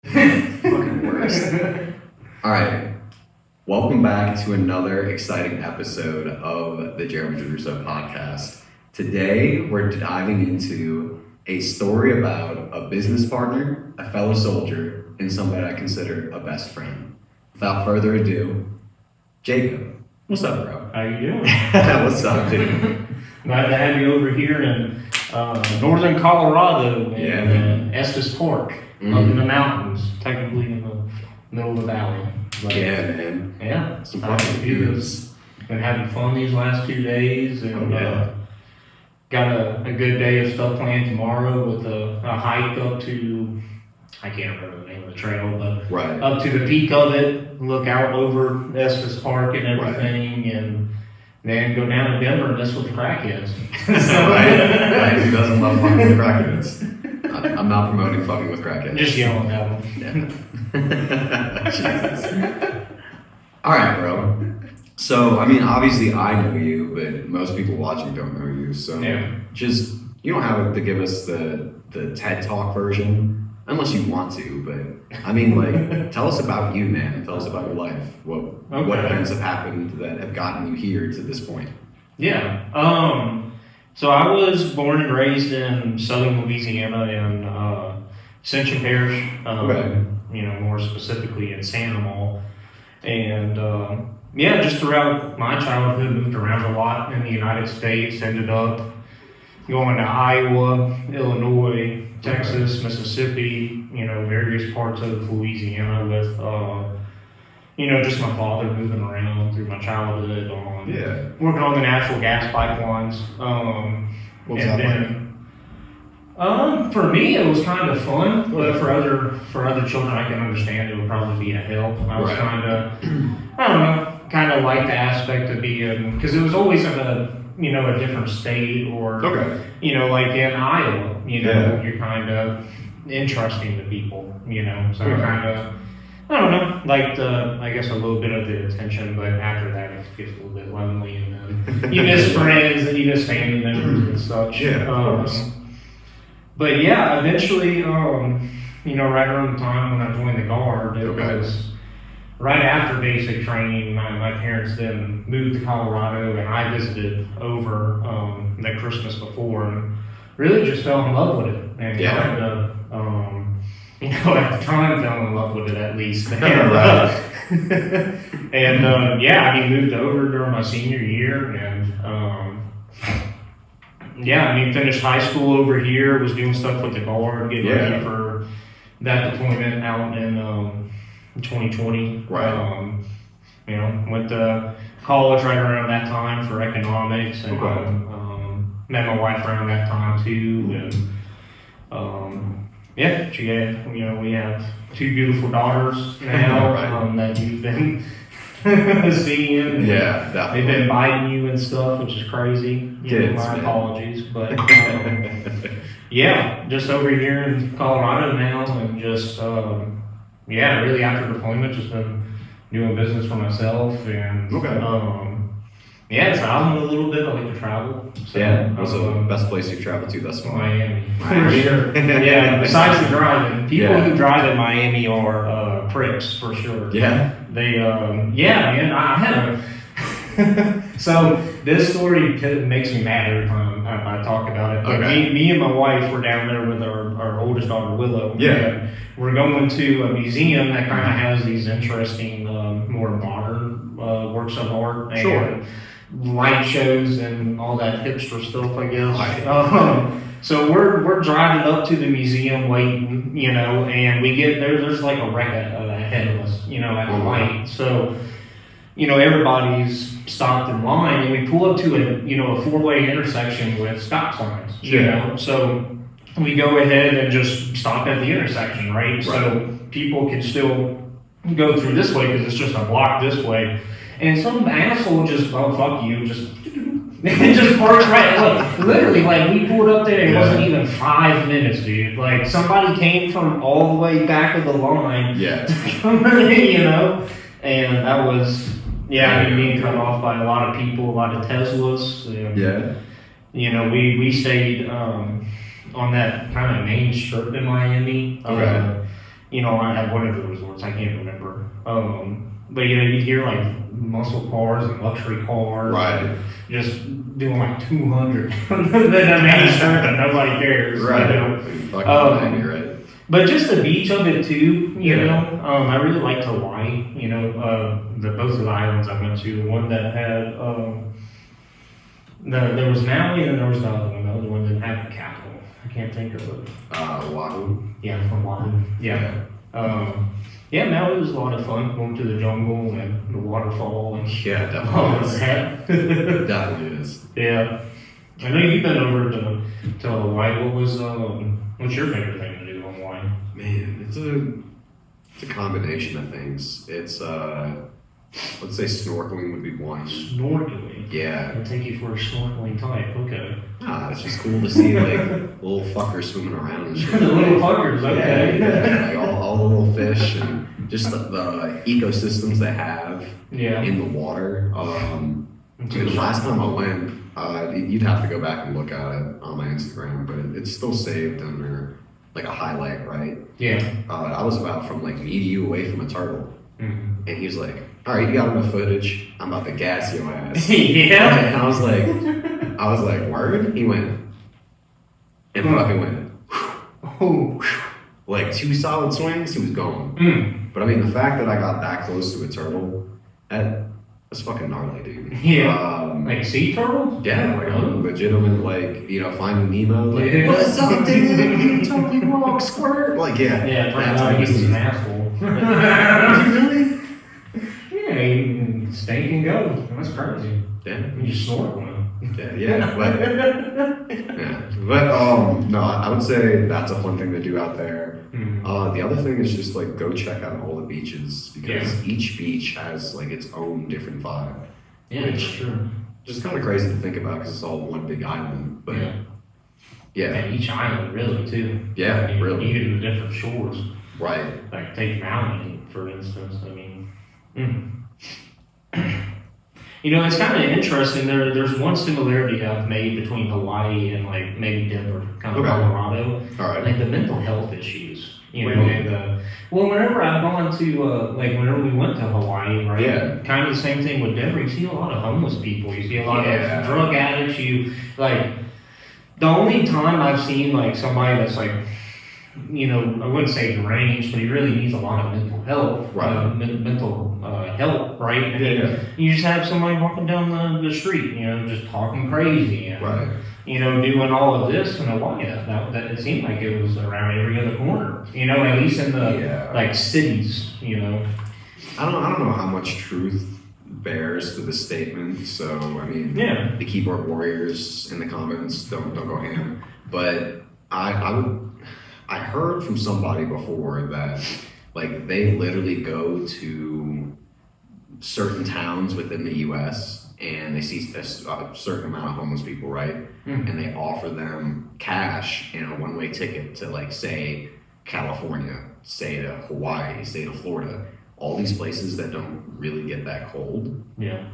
Fucking worst. All right. Welcome back to another exciting episode of the Jeremy Giarrusso podcast. Today, we're diving into a story about a business partner, a fellow soldier, and somebody I consider a best friend. Without further ado, Jacob. What's up, bro? How you doing? What's up, dude? Glad to have you over here in northern Colorado in Estes Park, up in the mountains, technically in the middle of the valley. But, yeah, man. Yeah. Some fucking views. Been having fun these last 2 days, and got a good day of stuff planned tomorrow with a hike up to, I can't remember the name of the trail, but up to the peak of it, look out over Estes Park and everything, and then go down to Denver and mess with the crackheads. right. Who doesn't love fucking with crackheads? I'm not promoting fucking with crackheads. Just yelling at them. Yeah. Jesus. All right, bro. So, I mean, obviously I know you, but most people watching don't know you. So, just, you don't have to give us the TED Talk version. Unless you want to, but I mean, like, tell us about you, man. Tell us about your life. What events have happened that have gotten you here to this point? Yeah. So I was born and raised in southern Louisiana in Ascension Parish. More specifically in Santa Mall, and just throughout my childhood, moved around a lot in the United States. Ended up going to Iowa, Illinois, Texas, Mississippi, various parts of Louisiana with, just my father moving around through my childhood working on the natural gas pipelines. For me, it was kind of fun, but for other children, I can understand it would probably be a help. I was kind of like the aspect of being, because it was always in a different state or, like in Iowa, you're kind of interesting to people, so I kind of, liked, I guess, a little bit of the attention, but after that it gets a little bit lonely, and then you miss friends and you miss family members and such. But eventually, right around the time when I joined the Guard, it was right after basic training. My parents then moved to Colorado, and I visited over that Christmas before, and really just fell in love with it. And kind of, at the time, fell in love with it at least. And moved over during my senior year, and finished high school over here, was doing stuff with the Guard, getting ready for that deployment out in 2020. Went to college right around that time for economics, and met my wife around that time too, and she had, we have 2 beautiful daughters now that you've been seeing. Yeah, definitely. They've been biting you and stuff, which is crazy. My apologies, but just over here in Colorado now, and just really after deployment, just been doing business for myself, and traveling a little bit. I like to travel. So, what's the best place you've traveled to thus far? Miami. For sure. Besides the driving, people who drive in Miami are pricks for sure. Yeah. They man, I had so this story makes me mad every time I talk about it. But me and my wife were down there with our oldest daughter Willow. And we're going to a museum that kind of has these interesting, more modern works of art and light shows and all that hipster stuff, I guess. So we're driving up to the museum waiting, and we get there's like a wreck ahead of us, at the light. So, everybody's stopped in line, and we pull up to a 4-way intersection with stop signs, So we go ahead and just stop at the intersection, right? So people can still go through this way because it's just a block this way. And some asshole just, fuck you, just parked right, literally, we pulled up there, it wasn't even 5 minutes, dude. Somebody came from all the way back of the line to come in, and that was, being cut off by a lot of people, a lot of Teslas. And, we stayed on that kind of main strip in Miami. at one of the resorts, I can't remember. But you hear like muscle cars and luxury cars, right? Just doing like 200, then a main strip and nobody cares, right? Fucking right. But just the beach of it too, I really liked Hawaii. Both of the islands I went to, the one that had there was Maui and there was the other one. The other one didn't have the capital. I can't think of it. Oahu. Yeah, from Oahu. Yeah. Maui was a lot of fun. Going to the jungle and the waterfall and yeah, definitely. Is. Definitely is. Yeah. I know you've been over to Hawaii. What's your favorite thing to do on Hawaii? Man, it's a combination of things. It's let's say snorkeling would be one. Snorkeling? Yeah. I'll take you for a snorkeling type, okay. It's just cool to see like little fuckers swimming around and shit. The little fuckers, okay. Yeah. Like all the little fish and just the ecosystems they have in the water. The last time I went, you'd have to go back and look at it on my Instagram, but it's still saved under like a highlight, right? Yeah. I was about from like me to you away from a turtle. Mm-hmm. And he was like, all right, you got enough footage. I'm about to gas your ass. Yeah. And I was like, word? He went, and fucking went, like 2 solid swings, he was gone. But I mean, the fact that I got that close to a turtle, that's fucking gnarly, dude. Yeah. Like sea turtles? Yeah, like legitimate, like, finding Nemo. Like, what's up, dude? You totally walk, squirt. Like, yeah. Yeah, that's how he's an asshole. Really? Yeah, he can stink and go. That's crazy. Yeah. You just snort one. Yeah, but no, I would say that's a fun thing to do out there. The other thing is just like go check out all the beaches because each beach has like its own different vibe. Yeah, which sure. Just kind of crazy to think about because it's all one big island. But and each island really too. Yeah, really. Even the different shores. Right. Like take Maui for instance. I mean. It's kind of interesting. There's one similarity I've made between Hawaii and like maybe Denver, kind of Colorado. All right. Like the mental health issues. And whenever I've gone to whenever we went to Hawaii, right? Yeah. Kind of the same thing with Denver. You see a lot of homeless people. You see a lot of drug addicts. The only time I've seen like somebody that's like, I wouldn't say deranged, but he really needs a lot of mental health, mental help, right? And you just have somebody walking down the street, just talking crazy, and, doing all of this in Hawaii. That it seemed like it was around every other corner, at least in the like cities, I don't know how much truth bears to the statement. So I mean, the keyboard warriors in the comments don't go ham, but I heard from somebody before that like they literally go to certain towns within the U.S. and they see a certain amount of homeless people, right? And they offer them cash and a one-way ticket to like say California, say to Hawaii, say to Florida, all these places that don't really get that cold. Yeah.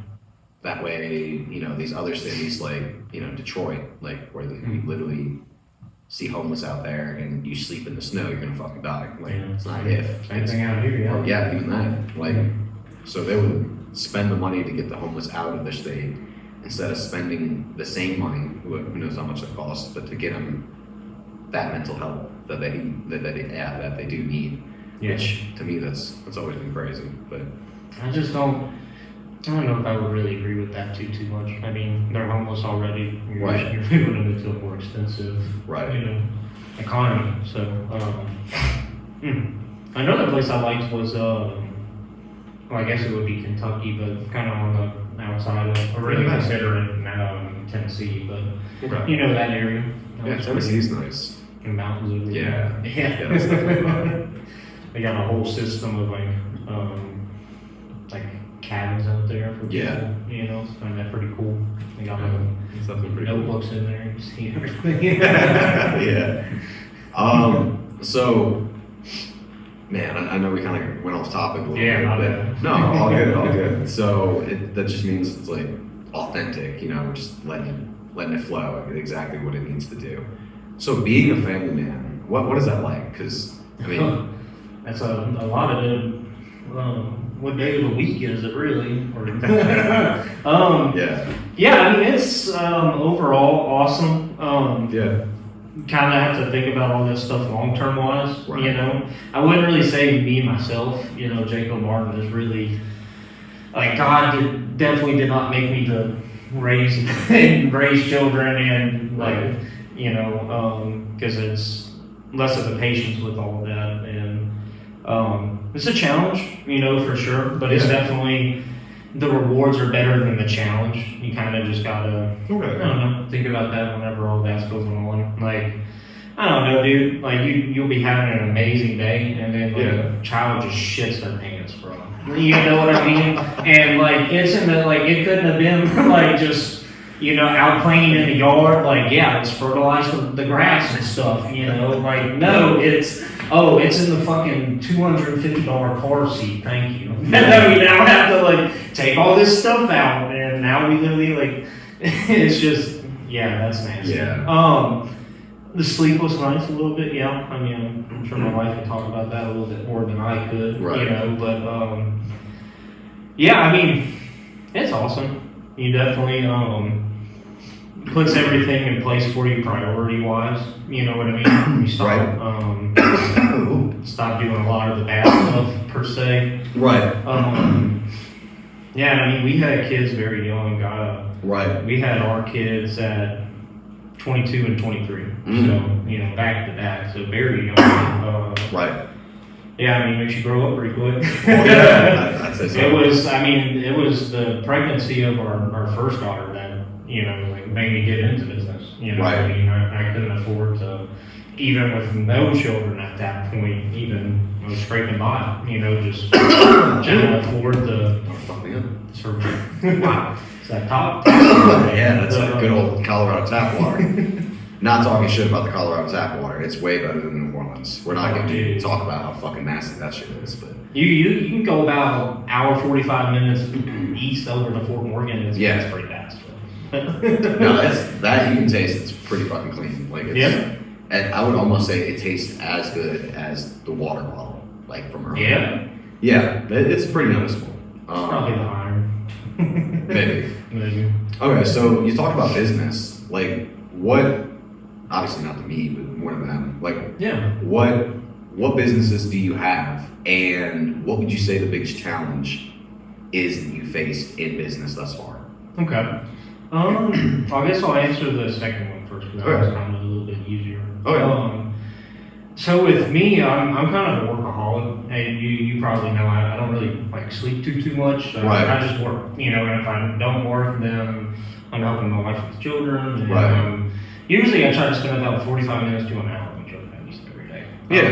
That way, these other cities like Detroit, like where we literally see homeless out there and you sleep in the snow, you're gonna fucking die. Like it's not if. Same thing out here, even that. Like so they would spend the money to get the homeless out of their state instead of spending the same money, who knows how much it costs, but to get them that mental health that they do need. Which to me that's always been crazy. But I don't know if I would really agree with that too much. I mean, they're homeless already. You're moving them into a more expensive, economy. So, another place I liked was, I guess it would be Kentucky, but kind of on the outside of, or really considering Tennessee, but that area. Tennessee's nice. And mountains over there. Yeah. That's definitely They got a whole system of like cabins out there for people, I find that pretty cool. They got notebooks in there and see everything. So, man, I know we kind of went off topic a little bit, but no, all good. So that just means it's like authentic, just letting it flow, exactly what it needs to do. So being a family man, what is that like? Because I mean, that's a lot of the, what day of the week is it really? Or, yeah, I mean, it's overall awesome. Kind of have to think about all this stuff long-term wise, you know. I wouldn't really say me, myself, you know, Jacob Martin is really, like, God definitely did not make me to raise children and, like, you know, because it's less of the patience with all of that. And it's a challenge, you know, for sure, but it's definitely, the rewards are better than the challenge. You kind of just gotta, I don't know, think about that whenever all that's going on. Like, I don't know, dude. Like, you'll be having an amazing day, and then like a child just shits their pants, bro. You know what I mean? And like, it's in the, like, it couldn't have been like just, you know, out playing in the yard. Like, yeah, let's fertilize the grass and stuff. You know, like, no, it's in the fucking $250 car seat. Thank you. And then we now have to like take all this stuff out, and now we literally like, it's just, that's nasty. The sleep was nice a little bit. I mean, I'm sure my wife could talk about that a little bit more than I could. You know, but I mean, it's awesome. You definitely puts everything in place for you priority wise. You know what I mean? You stop stop doing a lot of the bad stuff per se. Yeah, I mean, we had kids very young. We had our kids at 22 and 23. So, you know, back to back. So very young. Yeah, I mean, it makes you grow up pretty quick. I'd say so. It was the pregnancy of our first daughter that, you know, like made me get into business. You know, I mean, I couldn't afford to, even with no children at that point, even I was scraping by, you know, just couldn't afford the. Wow. Is that top? That's a good old Colorado tap water. Not talking shit about the Colorado tap water. It's way better than New Orleans. We're not going to talk about how fucking nasty that shit is, but you can go about an hour 45 minutes east over to Fort Morgan. It's pretty fast. No, that you can taste. It's pretty fucking clean. Like and I would almost say it tastes as good as the water bottle, like from earlier. It's pretty noticeable. Probably the iron. Maybe. Okay, so you talk about business. Like, what? Obviously not to me, but more to them. Like, what businesses do you have, and what would you say the biggest challenge is that you faced in business thus far? Okay. I guess I'll answer the second one first because that was kind of a little bit easier. So with me, I'm kind of a workaholic. Hey, you probably know I don't really like sleep too much. I just work, you know. And if I don't work, then I'm helping my wife with the children. And, usually, I try to spend about 45 minutes to an hour with children at least every day.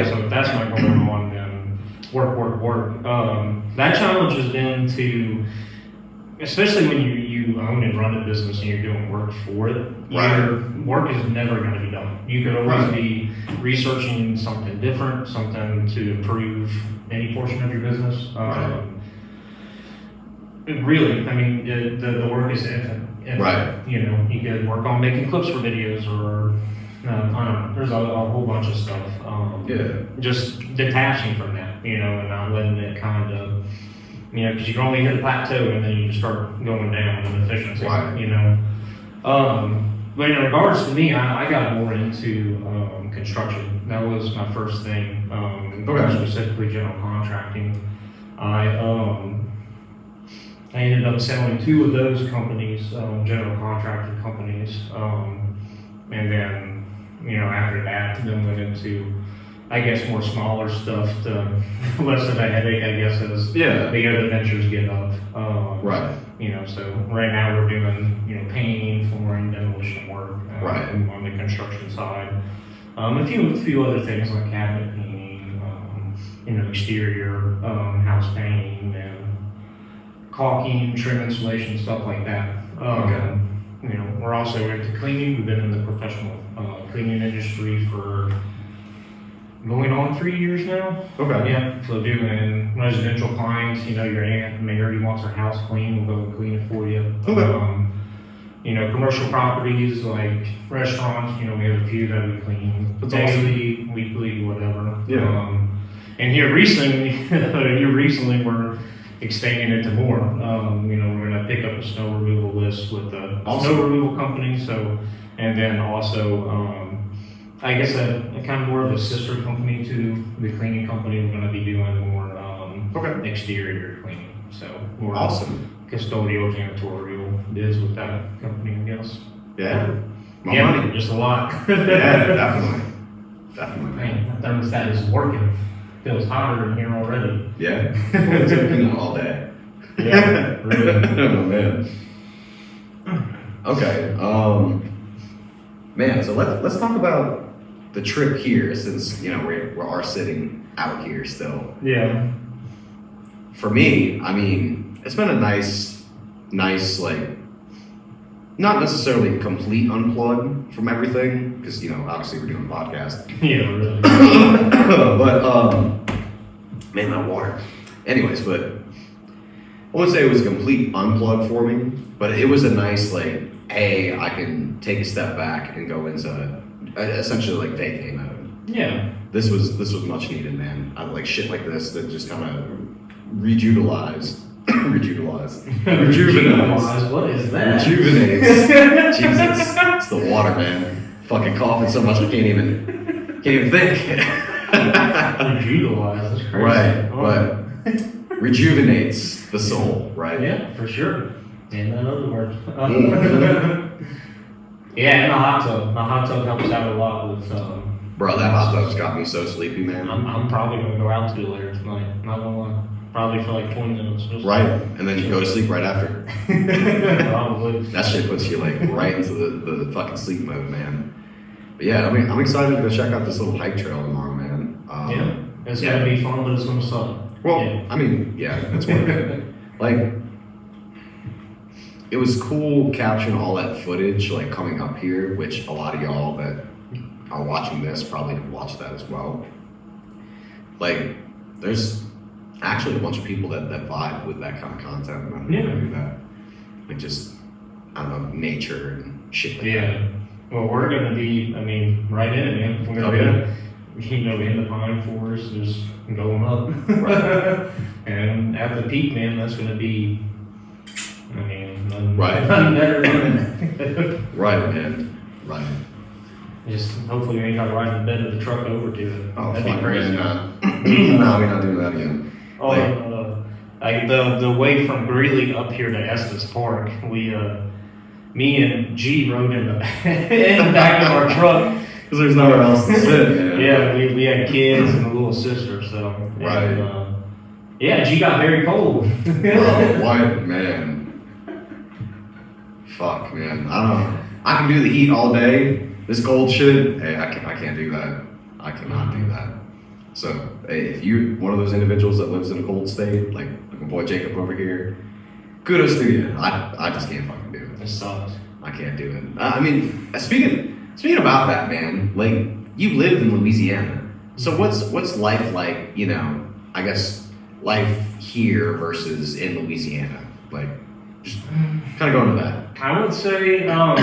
So if that's not going on, then work. That challenge has been to, especially when you own and run a business and you're doing work for it, your work is never going to be done. You could always be researching something different, something to improve any portion of your business. Really, I mean, the work is infinite. You know, you could work on making clips for videos or, I don't know, there's a whole bunch of stuff. Just detaching from that, you know, and not letting it kind of, you know, because you can only hit a plateau and then you just start going down in efficiency, you know. But in regards to me, I got more into construction. That was my first thing, more specifically general contracting. I ended up selling 2 of those companies, general contracting companies, and then, you know, after that, then went into, I guess, more smaller stuff to less of a headache, I guess, as the other ventures get up. You know, so right now we're doing, you know, painting, flooring, demolition work on the construction side. A few other things like cabinet painting, you know, exterior house painting, and caulking, trim insulation, stuff like that. You know, we're also into cleaning. We've been in the professional cleaning industry for going on 3 years now. So doing residential clients, you know, your Aunt Mary wants her house clean, we'll go and clean it for you. You know, commercial properties like restaurants, you know, we have a few that we clean daily, weekly, whatever. And here recently we're expanding it to more. You know, we're gonna pick up a snow removal list with the snow removal company. So, and then also, I guess a kind of more of a sister company to the cleaning company. We're gonna be doing more exterior cleaning. So more custodial, janitorial bids with that company, I guess. Yeah. Money. Just a lot. Yeah, definitely. Definitely. Man, that thermostat is working. Feels hotter in here already. Yeah. It's been all day. Yeah, really. Oh, man. Okay. Man, so let's talk about the trip here, since you know we are sitting out here still. Yeah. For me, I mean, it's been a nice like, not necessarily complete unplug from everything, because you know obviously we're doing a podcast. Yeah, really. But man, that water. Anyways, but I wouldn't say it was a complete unplug for me, but it was a nice like, hey, I can take a step back and go into essentially like vacay mode. Yeah. This was much needed, man. I like shit like this that just kind of rejuvenate. What is that? Rejuvenates. Jesus, it's the water, man. Fucking coughing so much I can't even think. Rejuvenate. That's crazy. Right, but rejuvenates the soul, right? Yeah, for sure. In other words. Yeah, and the hot tub. The hot tub helps out a lot with. Bro, that hot tub's got me so sleepy, man. I'm probably gonna go out to it later tonight. Not gonna lie. Probably for like 20 minutes. Right, and then you go to sleep right after. Probably. That shit puts you like right into the fucking sleep mode, man. But yeah, I mean, I'm excited to go check out this little hike trail tomorrow, man. It's gonna be fun, but it's gonna suck. Well, yeah. I mean, yeah, that's worth it. Like, it was cool capturing all that footage, like coming up here, which a lot of y'all that are watching this probably have watched that as well. Like, there's actually a bunch of people that vibe with that kind of content. And I don't do that. Like, just, I don't know, nature and shit like that. Yeah. Well, we're gonna be, I mean, right in it, man. We're gonna be, you know, in the pine forest, just going up. Right. And at the peak, man, that's gonna be, I mean, nothing better than it. Right, man. Right. Just hopefully we ain't gotta ride in the bed of the truck over to it. Oh, that'd be crazy. No, we're not doing that again. Oh, like the way from Greeley up here to Estes Park, me and G rode in the back of our truck. Because there's nowhere else to sit, man. Yeah, we had kids and a little sister, so. Right. And, yeah, G got very cold. Oh, what, man. Fuck, man. I don't know. I can do the heat all day. This cold shit, hey, I can't do that. I cannot do that. So, hey, if you're one of those individuals that lives in a cold state, like my boy Jacob over here, kudos to you. I just can't fucking do it. It sucks. I can't do it. I mean, speaking about that, man, like, you lived in Louisiana. So what's life like, you know, I guess life here versus in Louisiana? Like, just kind of go into that. I would say, well,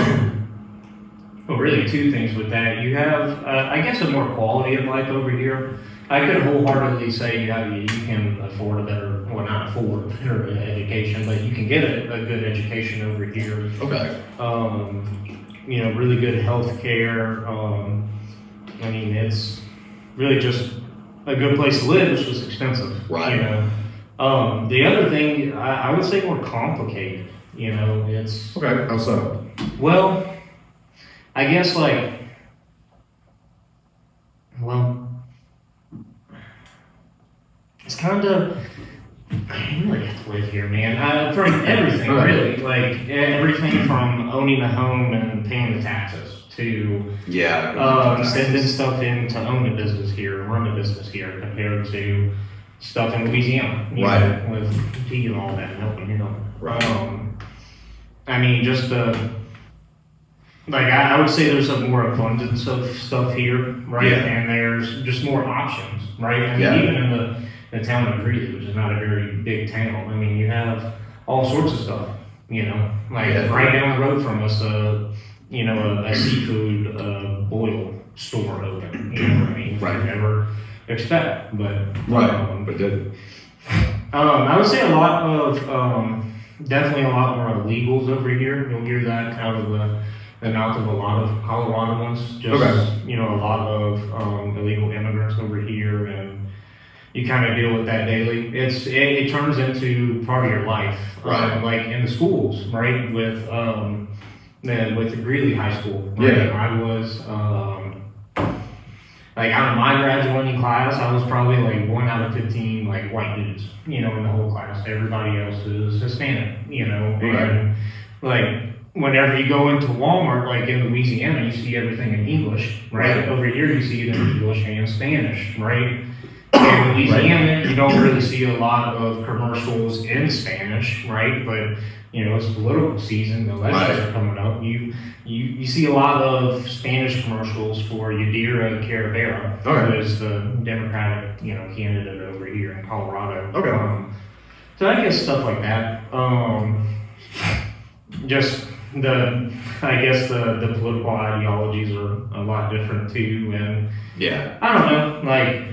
really two things with that. You have, I guess, a more quality of life over here. I could wholeheartedly say you can afford a better, well, not afford a better education, but you can get a good education over here. Okay. You know, really good health care. I mean, it's really just a good place to live. It's just expensive. Right. You know. The other thing, I would say more complicated. You know, it's... Okay, how so? Well, I guess like... Well... It's kind of, I really have to live here, man. From everything, really. Like, everything from owning a home and paying the taxes to sending stuff in to own a business here, run a business here, compared to stuff in Louisiana, you know, with tea and all that, and helping, you know. Right. I mean, just like, I would say there's a more abundance of stuff here, right? Yeah. And there's just more options, right? I mean, even in the town of Greeley, which is not a very big town, I mean, you have all sorts of stuff, you know, like right down the road from us, you know, a seafood boil store open, you know what I mean? Right. If you ever expect. But but did. I would say a lot of definitely a lot more illegals over here. You'll hear that out of the mouth of a lot of Coloradoans. Just a lot of illegal immigrants over here, and you kind of deal with that daily. It turns into part of your life, like in the schools, right? With the Greeley High School. Right? I was like out of my graduating class, I was probably like 1 out of 15 like white dudes, in the whole class. Everybody else is Hispanic, and like whenever you go into Walmart, like in Louisiana, you see everything in English, right? Over here, you see it in English and Spanish, right? In Louisiana, you don't really see a lot of commercials in Spanish, right? But it's political season; the elections are coming up. You see a lot of Spanish commercials for Yadira Carabera, who is the Democratic candidate over here in Colorado. So I guess stuff like that. Just the political ideologies are a lot different too, and I don't know, like.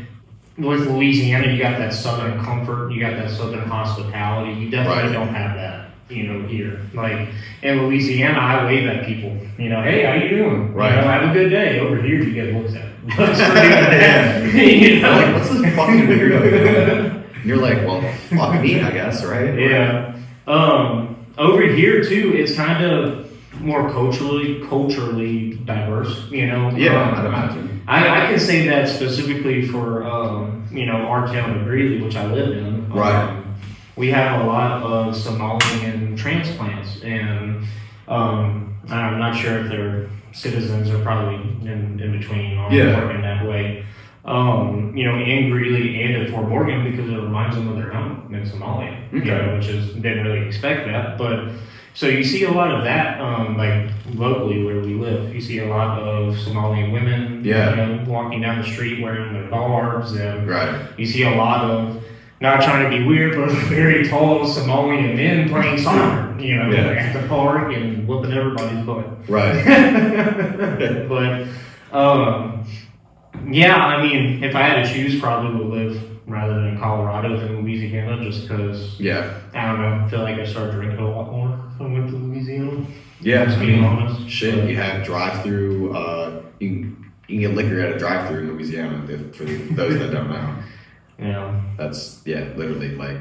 With Louisiana, you got that southern comfort, you got that southern hospitality. You definitely don't have that, here. Like in Louisiana, I wave at people. Hey, how you doing? Have a good day. Over here, you get looked at. What's like, what's this fucking weirdo doing? You're like, well, fuck me, I guess, right? Yeah. Over here too, it's kind of more culturally diverse. I'd imagine. I can say that specifically for our town of Greeley, which I live in. We have a lot of Somalian transplants, and I'm not sure if their citizens are probably in between or working that way. In Greeley and at Fort Morgan, because it reminds them of their home in Somalia. Which is didn't really expect that, but. So you see a lot of that, like locally where we live. You see a lot of Somalian women, walking down the street wearing their garbs, and you see a lot of, not trying to be weird, but very tall Somalian men playing soccer, at the park and whooping everybody's butt. But I mean, if I had to choose, probably would live rather than Colorado than Louisiana, just because I don't know, I feel like I started drinking a lot more if I went to Louisiana. Just being honest. Shit, you have drive-through. You can get liquor at a drive-through in Louisiana. For those that don't know. That's literally like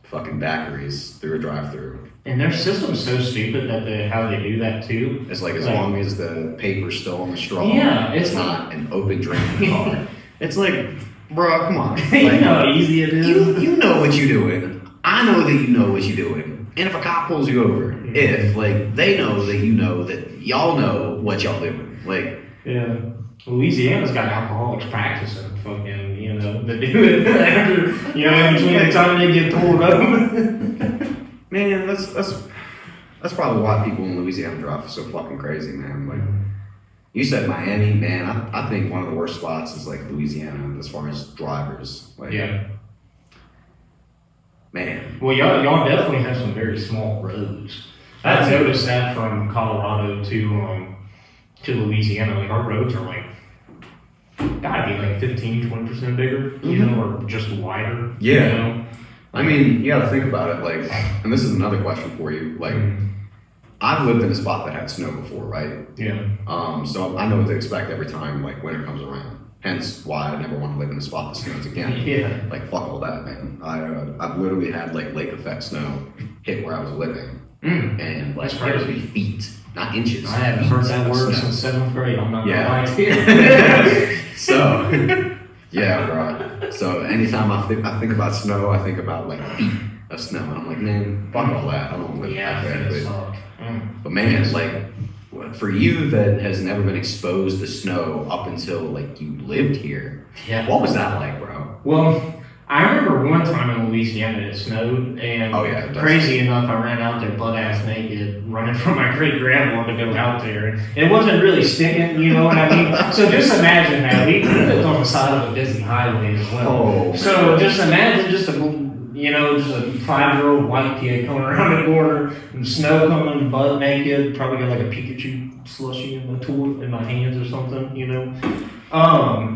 fucking daiquiris through a drive-through. And their system's so stupid that how they do that too. It's like as long as the paper's still on the straw, it's not an open drink in the car. It's like. Bro, come on. Like, you know how easy it is. You know what you're doing. I know that you know what you're doing. And if a cop pulls you over, they know that you know that y'all know what y'all doing. Like, Louisiana's got alcoholics practicing fucking, they do it after, in between the time they get pulled over. Man, that's probably why people in Louisiana drive so fucking crazy, man. Like. You said Miami, man. I think one of the worst spots is like Louisiana as far as drivers. Like, man. Well, y'all definitely have some very small roads. I've noticed that from Colorado to Louisiana. Like our roads are like gotta be like 15-20% bigger, or just wider. I mean, you gotta think about it. Like, and this is another question for you. Like. I've lived in a spot that had snow before, right? So I know what to expect every time like winter comes around. Hence why I never want to live in a spot that snows again. Like fuck all that, man. I've literally had like lake effect snow hit where I was living, and like literally feet, not inches. I haven't heard that word since 7th grade. I'm not gonna lie to you. So bro. So anytime I think about snow, I think about like feet of snow, and I'm like, man, fuck all that. I don't want to live like that. But man, like for you that has never been exposed to snow up until like you lived here, what was that like, bro? Well, I remember one time in Louisiana it snowed, and crazy enough, I ran out there butt ass naked, running from my great grandma to go out there. It wasn't really sticking, you know what I mean? So just imagine that we lived on the side of a busy highway as well. So just imagine just a 5-year-old white kid coming around the corner and snow coming butt naked, probably got like a Pikachu slushie in my hands or something,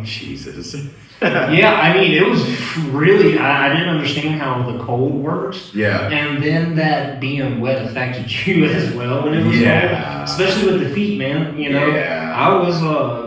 Jesus. Yeah, I mean, it was really, I didn't understand how the cold works. Yeah. And then that being wet affected you as well when it was cold. Especially with the feet, man. You know, I was,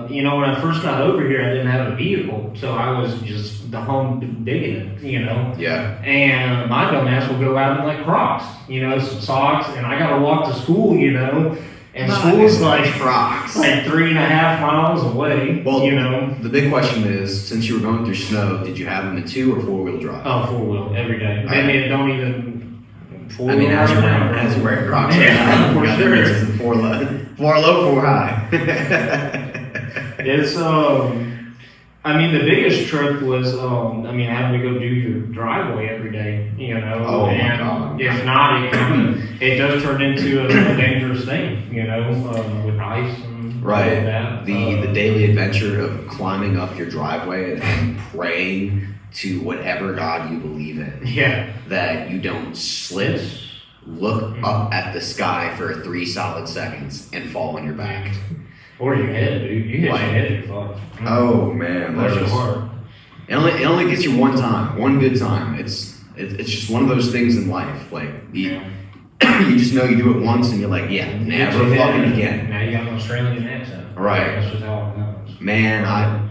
you know, when I first got over here, I didn't have a vehicle. So I was just the home digging it, you know. Yeah. And my dumb ass will go out in like Crocs, you know, some socks. And I got to walk to school, you know. And school is like Crocs, like 3.5 miles away. Well, you know, the big question is, since you were going through snow, did you have them in 2 or 4-wheel drive? Oh, 4-wheel every day. I mean, don't even 4-wheel. I mean, as you're wearing Crocs, yeah, for sure. 4 low, 4 high. It's I mean, the biggest trick was I mean, having to go do your driveway every day. You know, oh and my God. if not, it does turn into a dangerous thing. You know, with ice and all of that. The daily adventure of climbing up your driveway and praying to whatever God you believe in. Yeah. That you don't slip, look up at the sky for 3 solid seconds, and fall on your back. Or your head, dude. You hit your head, you're fucked. Oh man, that's hard. It only gets you one time, one good time. It's just one of those things in life. Like you just know you do it once, and you're like, yeah, never fucking again. Now you got an Australian accent. Right. That's just how it happens. Man,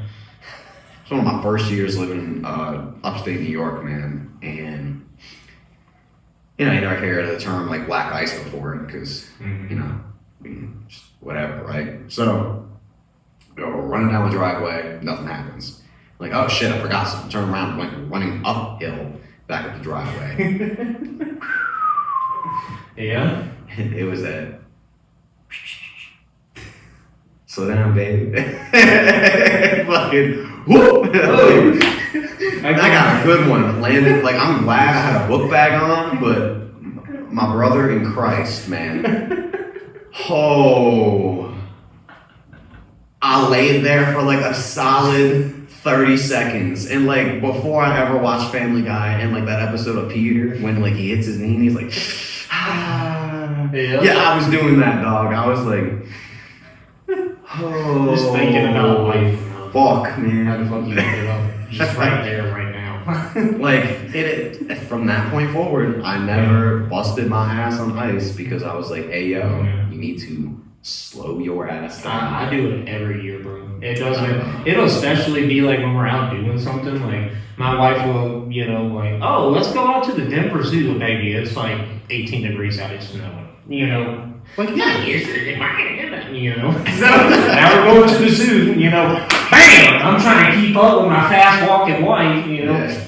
it's one of my first years living in upstate New York, man, and you know, you never hear the term like black ice before, because you know, just whatever, right? So we're running down the driveway, nothing happens. Like, oh shit, I forgot something. Turn around, went running uphill back up the driveway. Yeah. It was that. Slow down, baby. Fucking whoop! I got a good one. Landed, like, I'm glad I had a book bag on, but my brother in Christ, man. Oh, I laid there for like a solid 30 seconds. And like, before I ever watched Family Guy and like that episode of Peter, when like he hits his knee and he's like, ah. Yeah, I was doing that, dog. I was like, oh. Just thinking about life. Fuck, man. How the fuck you get it up? Just right there, right now. Like, from that point forward, I never busted my ass on ice because I was like, hey, yo, you need to slow your ass down. I do it every year, bro. It'll especially be like when we're out doing something. Like, my wife will, you know, like, oh, let's go out to the Den Pursuit, baby. It's like 18 degrees out, it's snowing. You know, like, yeah, you know. So now we're going to the zoo, you know. Bam! I'm trying to keep up with my fast walking wife, you know. Yeah.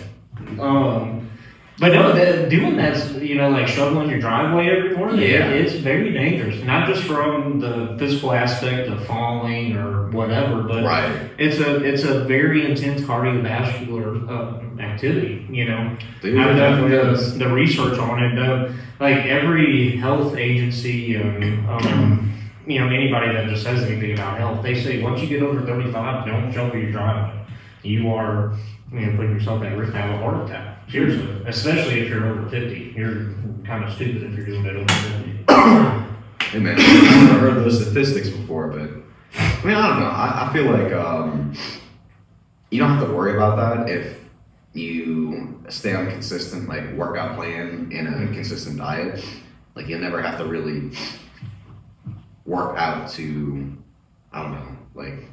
But no, doing that, you know, like shoveling your driveway every morning, it's very dangerous. Not just from the physical aspect of falling or whatever, but it's a very intense cardiovascular activity, you know. Dude, I've done the research on it. Like every health agency, you know, anybody that just says anything about health, they say once you get over 35, don't shovel your driveway. You are, you know, putting yourself at risk to have a heart attack. Seriously, especially if you're over 50. You're kind of stupid if you're doing it over 50. Hey man, I've never heard those statistics before, but I mean, I don't know. I feel like you don't have to worry about that if you stay on a consistent like workout plan and a consistent diet. Like you'll never have to really work out to, I don't know, like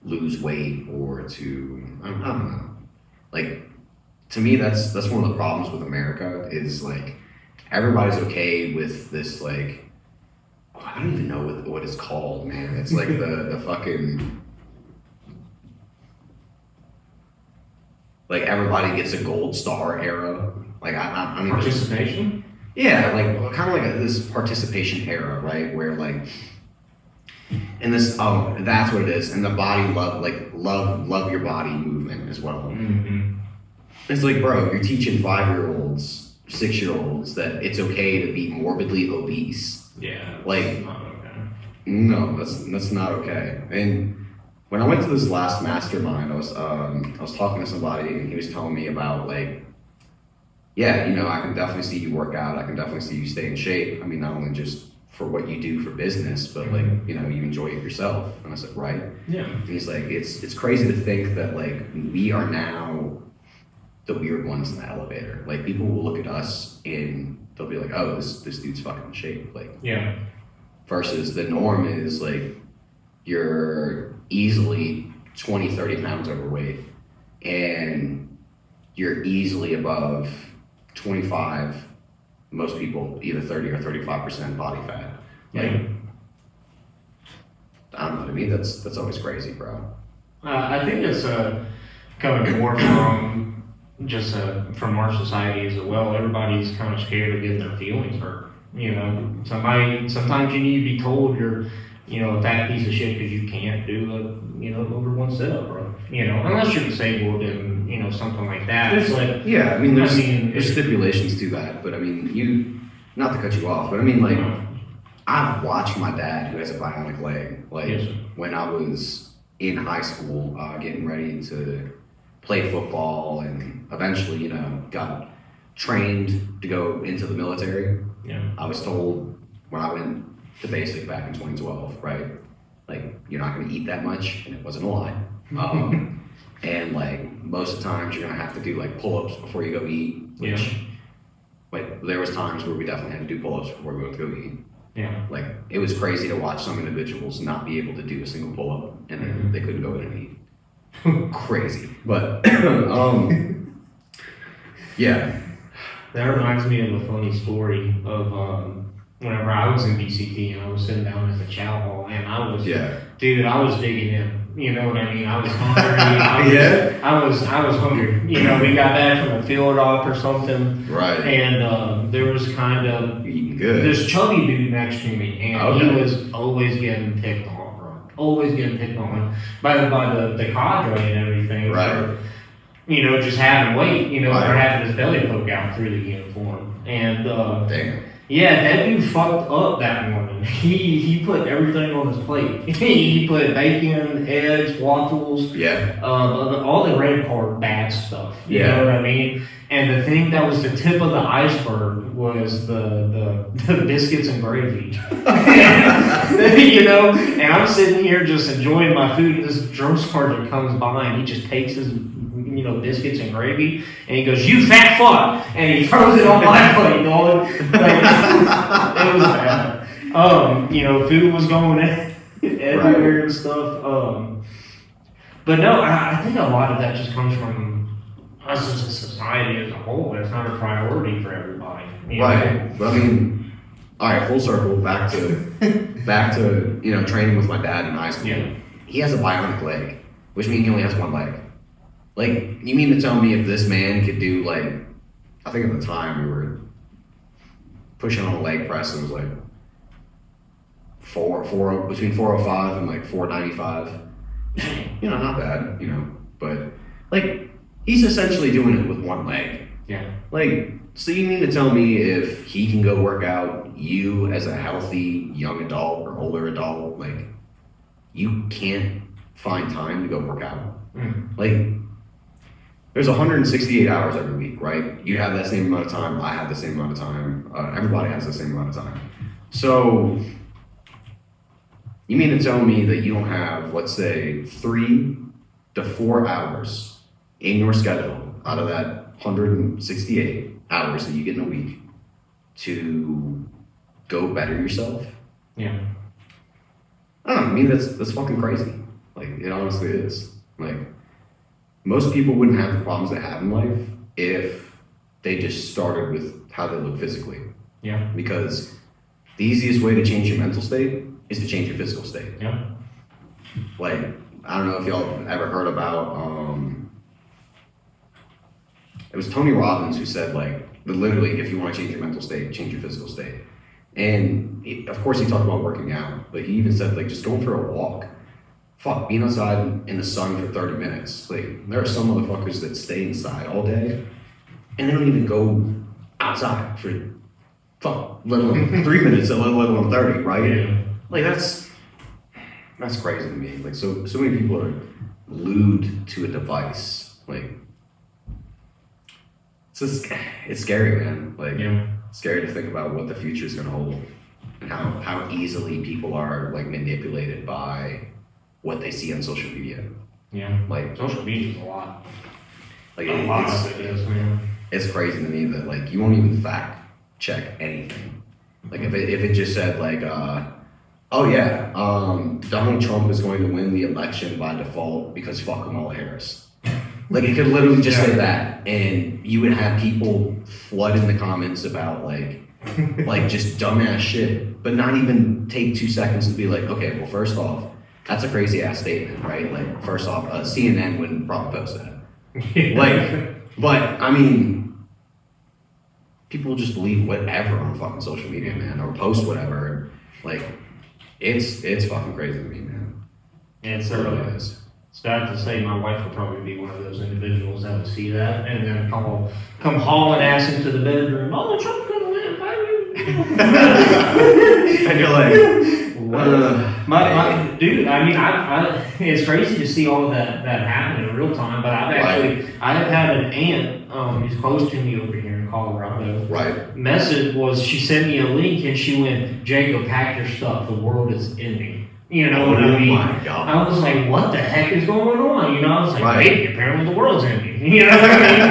lose weight or to, I don't know. Like, to me, that's one of the problems with America is like everybody's okay with this like, I don't even know what it's called, man. It's like the fucking, like everybody gets a gold star era. Like I don't even. Participation? Yeah, like kind of like this participation era, right? Where like, and this, that's what it is. And the body love your body movement as well. Mm-hmm. It's like, bro, you're teaching 5-year-olds, 6-year-olds that it's okay to be morbidly obese. Yeah. Like, not okay. No, that's not okay. And when I went to this last mastermind, I was talking to somebody and he was telling me about like, yeah, you know, I can definitely see you work out. I can definitely see you stay in shape. I mean, not only just for what you do for business, but like, you know, you enjoy it yourself. And I was like, right. Yeah. And he's like, it's crazy to think that like we are now the weird ones in the elevator. Like people will look at us and they'll be like, oh, this dude's fucking in shape. Like, yeah. Versus the norm is like you're easily 20, 30 pounds overweight and you're easily above 25, most people either 30 or 35% body fat. Like, I don't know, to me that's always crazy, bro. I think it's coming more from just from our society as well. Everybody's kind of scared of getting their feelings hurt. You know, sometimes you need to be told you're, you know, a fat piece of shit because you can't do over one sit-up, bro. You know, unless you're disabled and, you know, something like that. It's like, yeah, I mean, there's stipulations to that, but I mean, not to cut you off, but I mean, like, I've watched my dad, who has a bionic leg, like, when I was in high school, getting ready to play football and eventually, you know, got trained to go into the military. Yeah. I was told when I went to basic back in 2012, right? Like, you're not going to eat that much, and it wasn't a lie. And like most of the times, you're going to have to do like pull-ups before you go eat. Which, like, there was times where we definitely had to do pull-ups before we went to go eat. Yeah. Like, it was crazy to watch some individuals not be able to do a single pull-up, and then they couldn't go in and eat. Crazy, but yeah. That reminds me of a funny story of whenever I was in BCT and I was sitting down at the chow hall and I was digging in. You know what I mean? I was hungry. I was hungry. You know, we got back from a field off or something. Right. And there was kind of eating good. This chubby dude next to me, and he was always getting picked on, bro. Always getting picked on by the cadre and everything. Right. For, you know, just having weight, you know, or having his belly poke out through the uniform. And damn. Yeah, that dude fucked up that morning. He put everything on his plate. He put bacon, eggs, waffles, all the red card bad stuff. You know what I mean? And the thing that was the tip of the iceberg was the biscuits and gravy. You know, and I'm sitting here just enjoying my food, and this drunk sergeant comes by and he just takes his biscuits and gravy, and he goes, "You fat fuck," and he throws it on my plate, dog. Like, it was bad. You know, food was going everywhere and stuff. But no, I think a lot of that just comes from us as a society as a whole. It's not a priority for everybody. Right. But I mean, all right, full circle back to you know, training with my dad in high school. Yeah. He has a bionic leg, which means he only has one leg. Like, you mean to tell me if this man could do, like, I think at the time we were pushing on a leg press, it was like between 405 and like 495. You know, not bad, you know, but like, he's essentially doing it with one leg. Yeah. Like, so you mean to tell me if he can go work out, you as a healthy young adult or older adult, like, you can't find time to go work out? Like, there's 168 hours every week, right? You have that same amount of time. I have the same amount of time. Everybody has the same amount of time. So, you mean to tell me that you don't have, let's say, 3 to 4 hours in your schedule out of that 168 hours that you get in a week to go better yourself? Yeah. I don't know. I mean, that's fucking crazy. Like, it honestly is. Like, most people wouldn't have the problems they have in life if they just started with how they look physically. Yeah. Because the easiest way to change your mental state is to change your physical state. Yeah. Like, I don't know if y'all have ever heard about, it was Tony Robbins who said, like, literally, if you want to change your mental state, change your physical state. And of course he talked about working out, but he even said, like, just going for a walk. Fuck, being outside in the sun for 30 minutes. Like, there are some motherfuckers that stay inside all day and they don't even go outside for, let alone 3 minutes, let alone 30, right? Yeah. Like, that's crazy to me. Like, so many people are glued to a device. Like, it's scary, man. Like, it's scary to think about what the future is gonna hold. and how easily people are like manipulated by what they see on social media. Yeah, like social media is a lot. Like a lot of it is, man. It's crazy to me that like you won't even fact check anything. Like if it just said like oh yeah, Donald Trump is going to win the election by default because fuck Kamala Harris. Like it could literally just say that, and you would have people flood in the comments about like just dumbass shit, but not even take 2 seconds to be like, okay, well first off, that's a crazy ass statement, right? Like first off, CNN wouldn't probably post that. But I mean, people just believe whatever on fucking social media, man, or post whatever. Like it's fucking crazy to me, man. And it really is. It's bad to say my wife would probably be one of those individuals that would see that and then come hauling ass into the bedroom. Oh, Trump's gonna win, baby. And you're like, dude. I mean, I it's crazy to see all of that happen in real time. But I have had an aunt who's close to me over here in Colorado. Right. Message was she sent me a link and she went, Jacob, pack your stuff. The world is ending. You know what I mean? Oh my God. I was like, what the heck is going on? You know, I was like, right. Hey, apparently the world's ending. You know what I mean?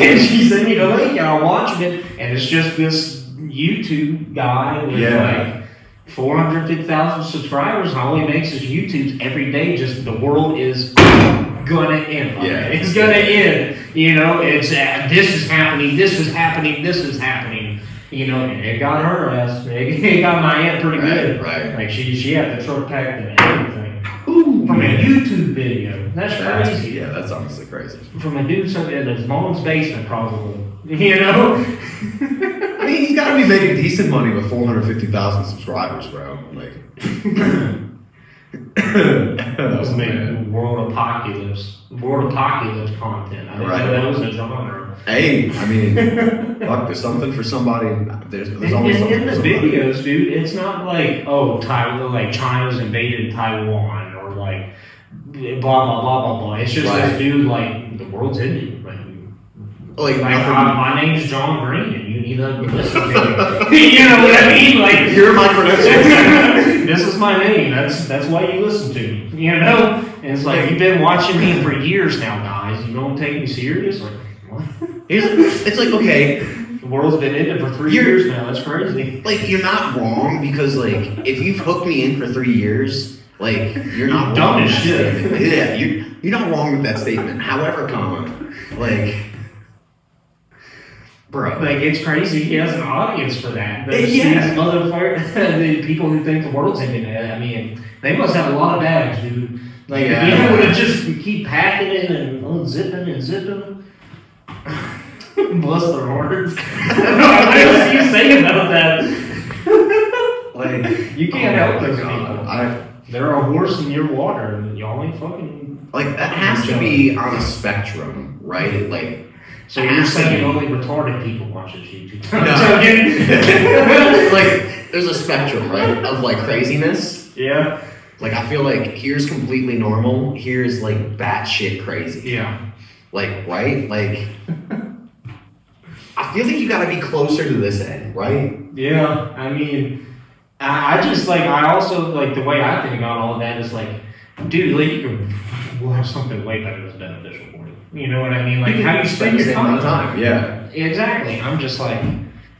And she sent me the link and I'm watching it, and it's just this YouTube guy with like 450,000 subscribers, and all he makes is YouTubes every day. Just the world is gonna end. Yeah. It's gonna end. You know, it's this is happening, this is happening, this is happening. You know, and it got her ass. It got my aunt pretty good. Right. Like she had the truck packed and everything. Ooh, from a YouTube video. That's crazy. Yeah, that's honestly crazy. From a dude in his mom's basement, probably. You know. I mean, he's got to be making decent money with 450,000 subscribers, bro. Like. That was making world apocalypse content. I didn't know that was a genre. Hey, I mean, fuck, there's something for somebody. There's always something in the for somebody. videos, dude. It's not like like China's invaded Taiwan or like blah blah blah blah blah. It's just this dude like the world's ending. My name's John Green, and you need to listen to me. You know what I mean? Like you're my credentials. This is my name. That's why you listen to me. You know? And it's like you've been watching me for years now, guys. You don't take me serious. Like what? It's like okay, the world's been ended for 3 years now. That's crazy. Like you're not wrong because like if you've hooked me in for 3 years, like you're not dumb wrong. As shit. Yeah, you're not wrong with that statement. However, like. Bro. Like, it's crazy. He has an audience for that. These the people who think the world's ending. I mean, they must have a lot of bags, dude. Like, if you would have just keep packing it and unzipping and zipping. Bless their hearts. What else do you say about that? Like, you can't help those people. They're a horse in your water, and y'all ain't fucking. Like, that has to be on a spectrum, right? Like, so you're saying only retarded people watch this YouTube? No. Like, there's a spectrum, right, of like craziness. Yeah. Like, I feel like here's completely normal. Here's like batshit crazy. Yeah. Like, right? Like, I feel like you gotta be closer to this end, right? Yeah. I mean, I just like, I also like the way I think about all of that is like, dude, like you can watch something way better that's beneficial for you. You know what I mean? Like how you spend your time. Yeah. Exactly. I'm just like,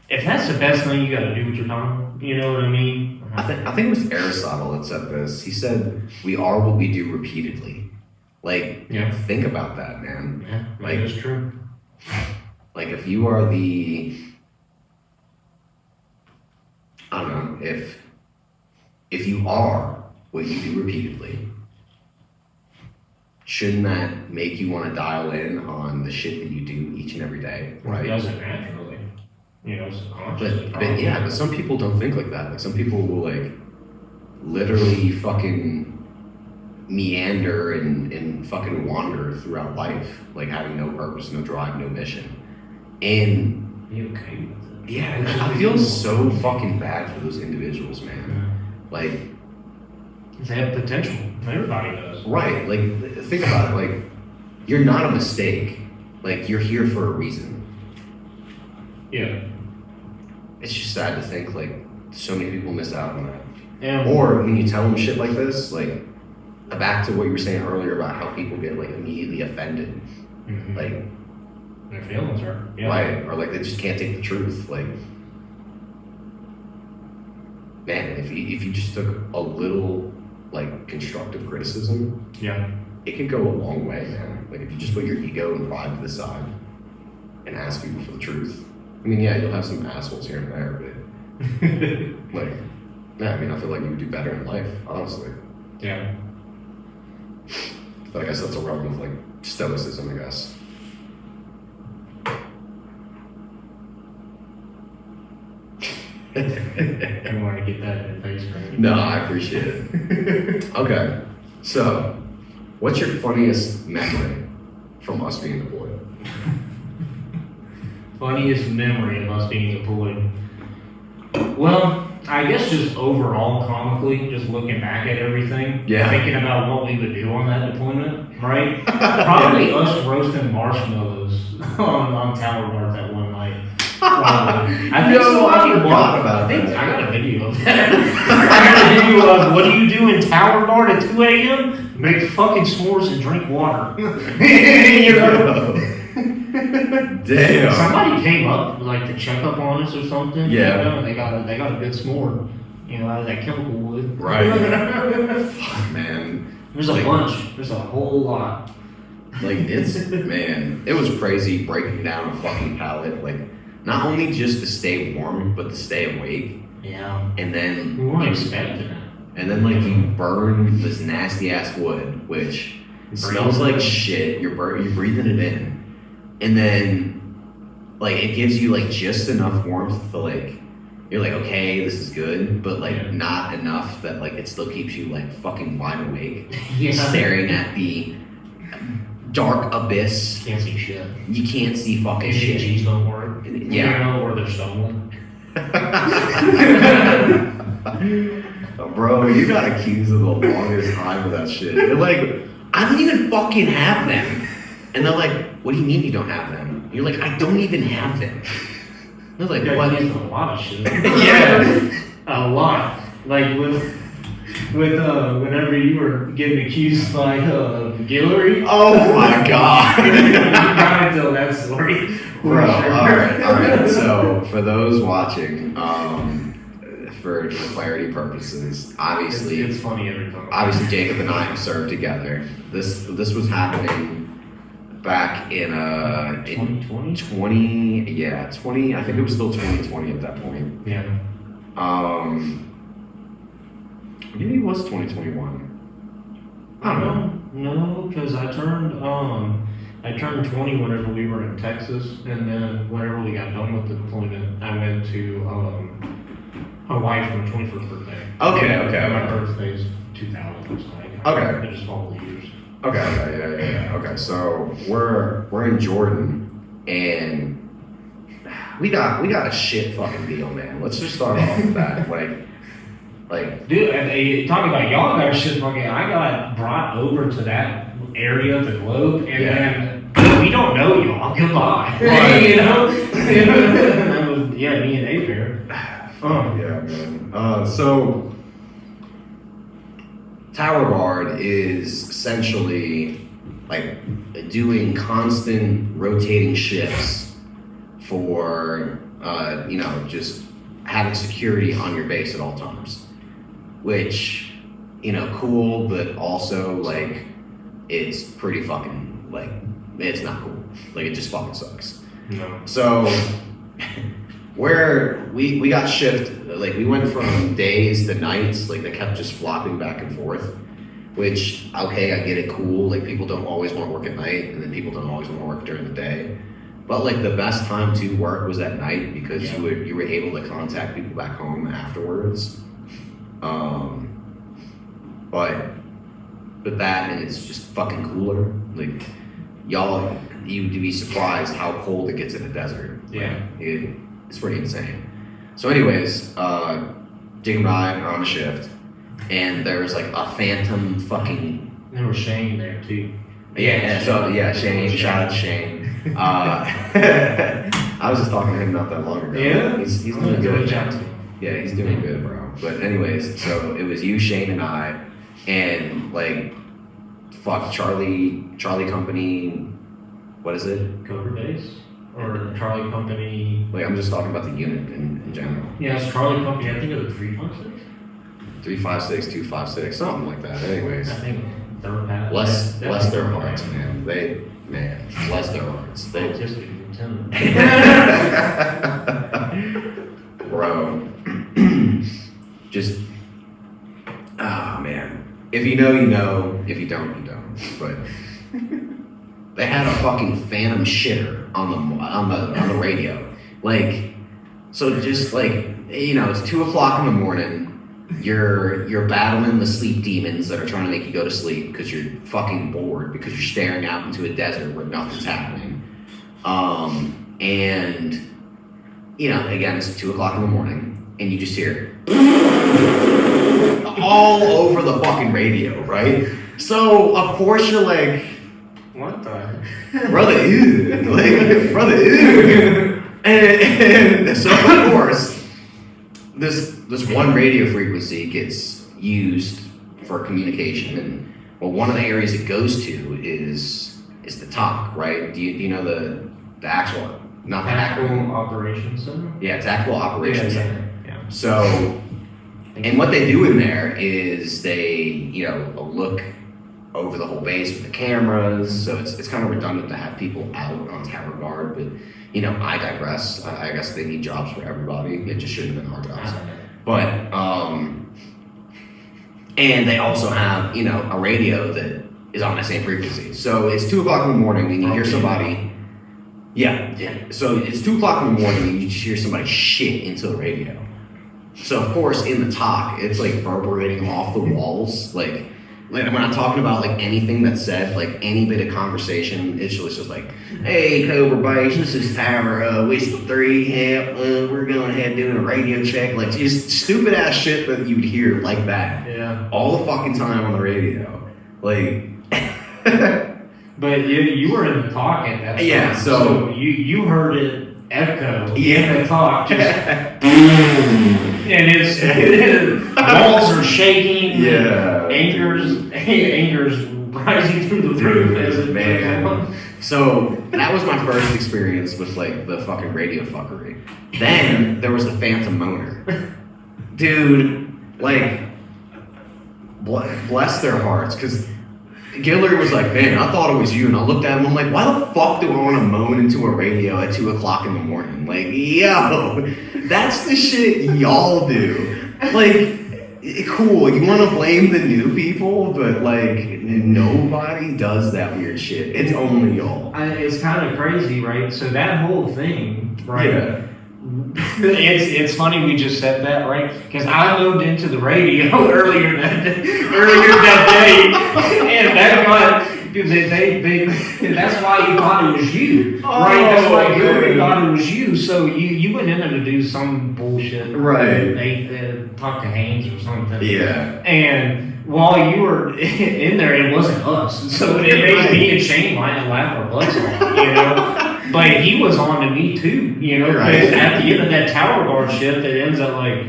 if that's the best thing you got to do with your time, you know what I mean? I think it was Aristotle that said this. He said, "We are what we do repeatedly." Like, think about that, man. Yeah, like it's true. Like if you are I don't know, if you are what you do repeatedly, shouldn't that make you want to dial in on the shit that you do each and every day, right? It doesn't naturally, you know, subconsciously. But some people don't think like that. Like some people will like literally fucking meander and fucking wander throughout life, like having no purpose, no drive, no mission. And you okay with it? Yeah, and I feel so fucking bad for those individuals, man. Yeah. Like they have potential. Everybody does. Right. Like, think about it. Like, you're not a mistake. Like, you're here for a reason. Yeah. It's just sad to think, like, so many people miss out on that. Yeah. Or when you tell them shit like this, like, back to what you were saying earlier about how people get like immediately offended, like their feelings hurt, right? Or like they just can't take the truth. Like, man, if you just took a little like constructive criticism, it can go a long way, man. Like if you just put your ego and pride to the side and ask people for the truth. I mean, yeah, you'll have some assholes here and there, but like, yeah, I mean, I feel like you would do better in life, honestly. Yeah. But I guess that's a realm of like stoicism, I guess. I don't want to get that in the face, right? No, I appreciate it. Okay, so what's your funniest memory from us being deployed? Funniest memory of us being deployed? Well, I guess just overall comically, just looking back at everything, thinking about what we would do on that deployment, right? Probably us roasting marshmallows on Tower Guard that one night. I think so. I got a video of that. I got a video of what do you do in Tower Guard at 2 a.m.? Make fucking s'mores and drink water. You know? Damn. Somebody came up like to check up on us or something. Yeah. You know, and they got a good s'more. You know, out of that chemical wood. Right. Fuck, man. There's a bunch. There's a whole lot. Like man, it was crazy breaking down a fucking pallet. Like, not only just to stay warm, but to stay awake. Yeah. And then we weren't expecting it. And then like you burn this nasty ass wood, which smells like shit. You're breathing it in. And then, like, it gives you, like, just enough warmth to, like, you're like, okay, this is good, but, like, not enough that, like, it still keeps you, like, fucking wide awake. Staring at the dark abyss. Can't see shit. You can't see fucking shit. AGs don't work. Yeah. You don't know where they're stolen. Bro, you got accused of the longest time of that shit. You're like, I don't even fucking have them. And they're like, what do you mean you don't have them? You're like, I don't even have them. They're like, what? A lot of shit. Yeah. A lot. Like with whenever you were getting accused by Guillory. Oh my god. You gotta tell that story. Bro, alright. So for those watching, for clarity purposes, obviously it's funny every time. Obviously Jacob and I have served together. This was happening back in 2020, I think it was still 2020 at that point. Yeah. Maybe it was 2021. I don't know. No, because I turned 20 whenever we were in Texas, and then whenever we got done with the deployment, I went to Hawaii for my 21st birthday. Okay. My birthday's 2000, so I just followed the years. Okay, yeah. Okay, so we're in Jordan, and we got a shit fucking deal, man. Let's just start off with that, like, dude, talking about y'all got shit fucking. I got brought over to that area of the globe, and then we don't know y'all. Goodbye, you know. That was me and A-Bear. Yeah, man. So Tower Guard is essentially like doing constant rotating shifts for just having security on your base at all times, which, cool, but also like it's pretty fucking like it's not cool. Like it just fucking sucks. No. So where we got shift, like we went from days to nights, like they kept just flopping back and forth, which, okay, I get it, cool, like people don't always want to work at night, and then people don't always want to work during the day, but like the best time to work was at night because you were able to contact people back home afterwards. But that, and it's just fucking cooler. Like you'd be surprised how cold it gets in the desert. Yeah. It's pretty insane. So anyways, Jacob and I are on a shift, and there's like a phantom fucking... There was Shane there too. Shane, shout out to Shane. I was just talking to him not that long ago. Yeah? He's doing good. Yeah, he's doing good, bro. But anyways, so it was you, Shane, and I, and like, fuck, Charlie Company. What is it? Cobra Base or Charlie Company? Like, I'm just talking about the unit in general. Yeah, it's Charlie Company. I think it was 356. 356, 256, something like that. Anyways, I think third pass. Bless their hearts, man. Bless their hearts. They just bro, just man. If you know, you know. If you don't, you don't. But they had a fucking phantom shitter on the radio. Like, so just like, you know, it's 2 o'clock in the morning. You're battling the sleep demons that are trying to make you go to sleep because you're fucking bored because you're staring out into a desert where nothing's happening. And you know, again, it's 2 o'clock in the morning, and you just hear all over the fucking radio, right? So of course you're like, what the brother, ew, like, brother, ew. And so of course, this one radio frequency gets used for communication, and well, one of the areas it goes to is the top, right? Do you know the actual, not the Tactical Operations Center? Yeah, Tactical Operations Center. Yeah. So, and what they do in there is they, you know, look over the whole base with the cameras. So it's kind of redundant to have people out on tower guard, but you know, I digress. I guess they need jobs for everybody. It just shouldn't have been our jobs. But and they also have, you know, a radio that is on the same frequency. So it's 2 o'clock in the morning and you hear somebody. Yeah. So it's 2 o'clock in the morning and you just hear somebody shit into the radio. So of course in the talk it's like reverberating off the walls, like when I'm talking about like anything that's said, like any bit of conversation, it's just like, hey, Cobra Base, this is Tower Whiskey 3, yeah, we're going ahead doing a radio check, like just stupid ass shit that you would hear like that, all the fucking time on the radio, like. But you were in the talk at that time. Yeah, so you heard it echo in the talk, just and it's walls are shaking. Yeah, anger's rising through the roof as it man. So that was my first experience with like the fucking radio fuckery. Then there was the Phantom Moaner, dude. Like, bless their hearts, because Gillard was like, man, I thought it was you. And I looked at him, I'm like, why the fuck do I want to moan into a radio at 2 o'clock in the morning? Like, yo, that's the shit y'all do. Like, cool, you want to blame the new people, but like, nobody does that weird shit. It's only y'all. It's kind of crazy, right? So that whole thing, right? Yeah. It's funny we just said that, right? Because I moved into the radio earlier that day, and that's why he thought it was you, right? That's why he thought it was you. So you went in there to do some bullshit, right? They talked to Haynes or something, yeah. And while you were in there, it wasn't us, so it made me and Shane laugh our butts off, you know. But he was on to me too, you know, because at the end of that tower guard shift, it ends at like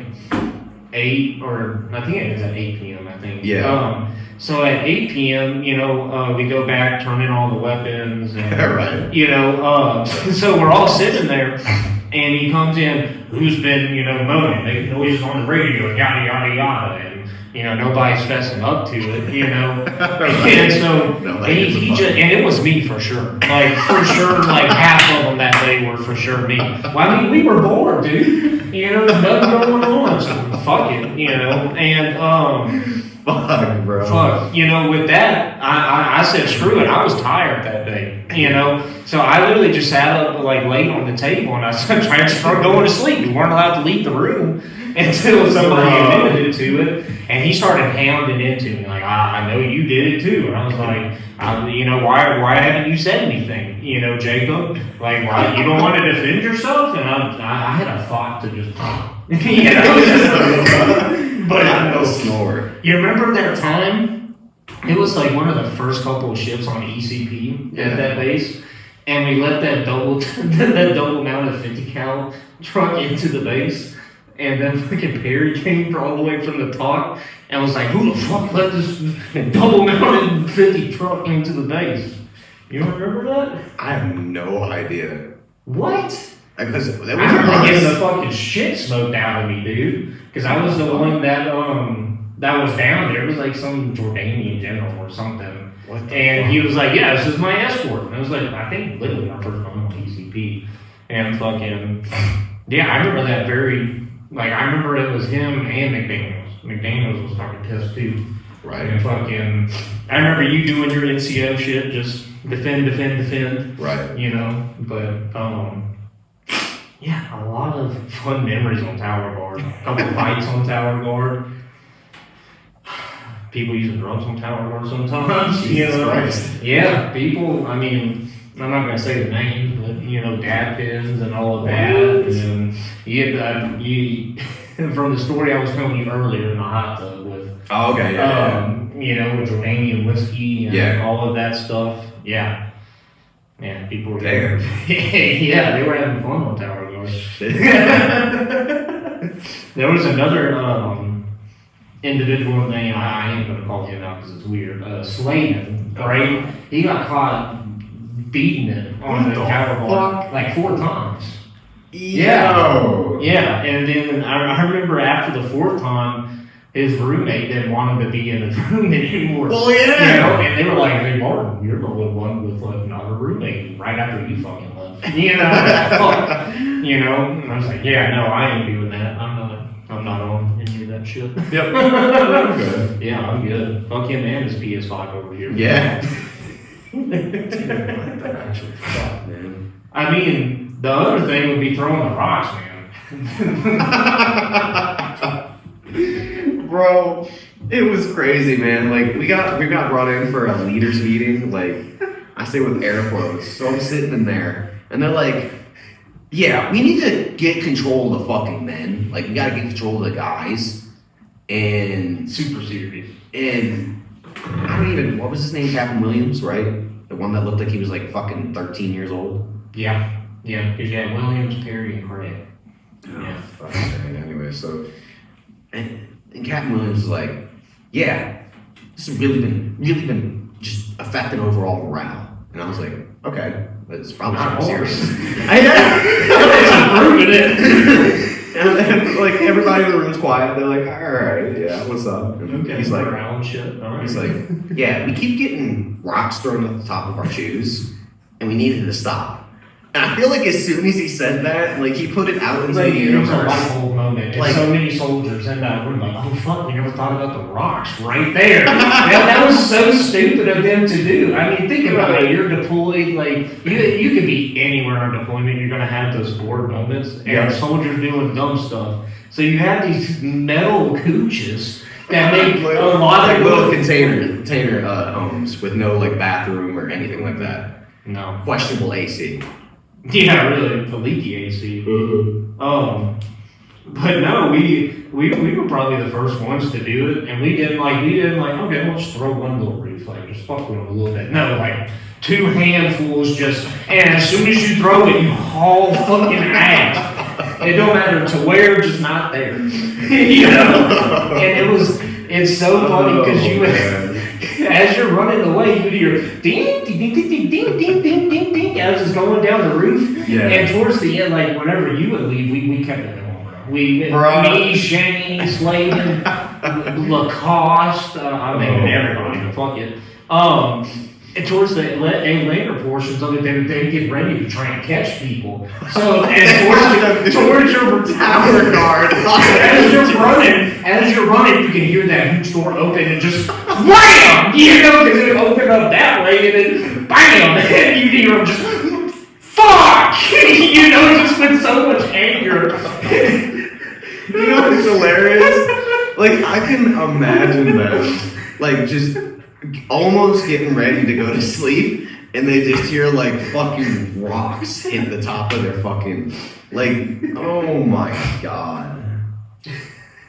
8, or I think it ends at 8 p.m., I think. Yeah. So at 8 p.m., you know, we go back, turn in all the weapons, and, right. You know, so we're all sitting there, and he comes in, who's been, you know, moaning, making noises on the radio, yada, yada, yada, and, you know, nobody's fessing up to it, you know. And so, and it was me for sure. Like, for sure, like half of them that day were for sure me. Well, I mean, we were bored, dude. You know, nothing going on, so fuck it, you know. And, fuck, bro. Fuck, you know, with that, I said screw it. I was tired that day, you know. So I literally just sat up, like, laid on the table, and I tried to start going to sleep. We weren't allowed to leave the room until somebody admitted to it, and he started hounding into me like, I know you did it too. And I was like, you know, why haven't you said anything, you know, Jacob? Like, why you don't want to defend yourself? And I had a thought to just you know, but no snore. You remember that time? It was like one of the first couple of shifts on ECP at that base, and we let that double mounted 50 cal truck into the base. And then fucking Perry came all the way from the top and was like, who the fuck let this double mounted 50 truck into the base? You don't remember that? I have no idea. What? Because that was I remember getting the fucking shit smoked out of me, dude. Because I was the one that was down there. It was like some Jordanian general or something. And he was like, yeah, this is my escort. And I was like, I think literally my first time on ECP. And fucking, yeah, I remember that very, like, I remember it was him and McDaniels. McDaniels was fucking pissed too. Right. And fucking, I remember you doing your NCO shit, just defend. Right. You know, but, yeah, a lot of fun memories on Tower Guard. A couple fights on Tower Guard. People using drugs on Tower Guard sometimes. Jesus Christ. Yeah, people, I mean, I'm not going to say the names, but, you know, dad pins and all of that. And you from the story I was telling you earlier in the hot tub with, oh, okay, yeah. You know, with Jordanian whiskey and all of that stuff. Yeah. Yeah, people were Damn. yeah, they were having fun on Tower Guard. There was another individual name, I ain't gonna call him out because it's weird. Slayton, right? He got caught beating it on the Tower Guard like 4 times. Yeah. Yeah, and then I remember after the 4th time, his roommate didn't want him to be in the room anymore. Oh yeah. You know, and they were like, hey Martin, you're the one with like another roommate right after you fucking left. You know, fuck. You know? And I was like, yeah, no, I ain't doing that. I'm not on any of that shit. Yep. I'm good. Yeah, I'm good. Fuck him and his PS5 over here. Yeah. Man. I mean, the other thing would be throwing the rocks, man. Bro, it was crazy, man. Like we got brought in for a leaders meeting. Like I say with air quotes. So I'm sitting in there, and they're like, "Yeah, we need to get control of the fucking men. Like we gotta get control of the guys." And super serious. And I don't even. What was his name? Captain Williams, right? The one that looked like he was like fucking 13 years old. Yeah, because you had Williams, Perry, and Craig. Yeah. Fucking anyway, so and Captain Williams was like, yeah, this has really been just affecting overall morale. And I was like, okay, but it's probably something serious. I know. Proving it. And then, like, everybody in the room's quiet. They're like, all right, yeah, what's up? And okay, he's like, shit. All right. He's like, yeah, we keep getting rocks thrown at the top of our shoes, and we needed to stop. And I feel like as soon as he said that, like he put it out into the universe. It was a light bulb moment. Like, so many soldiers in that room, like, oh fuck, we never thought about the rocks right there. that was so stupid of them to do. I mean, think about it. You're deployed, like you could be anywhere on deployment. You're gonna have those bored moments, and soldiers doing dumb stuff. So you have these metal cooches that make a lot of little container homes with no like bathroom or anything like that. No. Questionable AC. Yeah, really, the leaky AC. But no, we were probably the first ones to do it, and we didn't like, okay, we'll just throw one little reef, like just fuck with them a little bit. No, like 2 handfuls just, and as soon as you throw it, you haul fucking ass. It don't matter to where, just not there. You know? And it's so funny because as you're running away, you hear ding, ding, ding, ding, ding, ding, ding, ding, ding, ding, as it's going down the roof. Yeah. And towards the end, like whenever you would leave, we kept it going, bro. Me, Shane, Slayton, Lacoste, I mean everybody, fuck it. And towards the later portions of it, they get ready to try and catch people. So, and towards your tower guard, as you're running, you can hear that huge door open and just wham! You know, because it opened up that way, and then bam! And you hear them just fuck! You know, just with so much anger. You know what's hilarious? Like I can imagine them, like just almost getting ready to go to sleep, and they just hear like fucking rocks hit the top of their fucking, like, oh my god.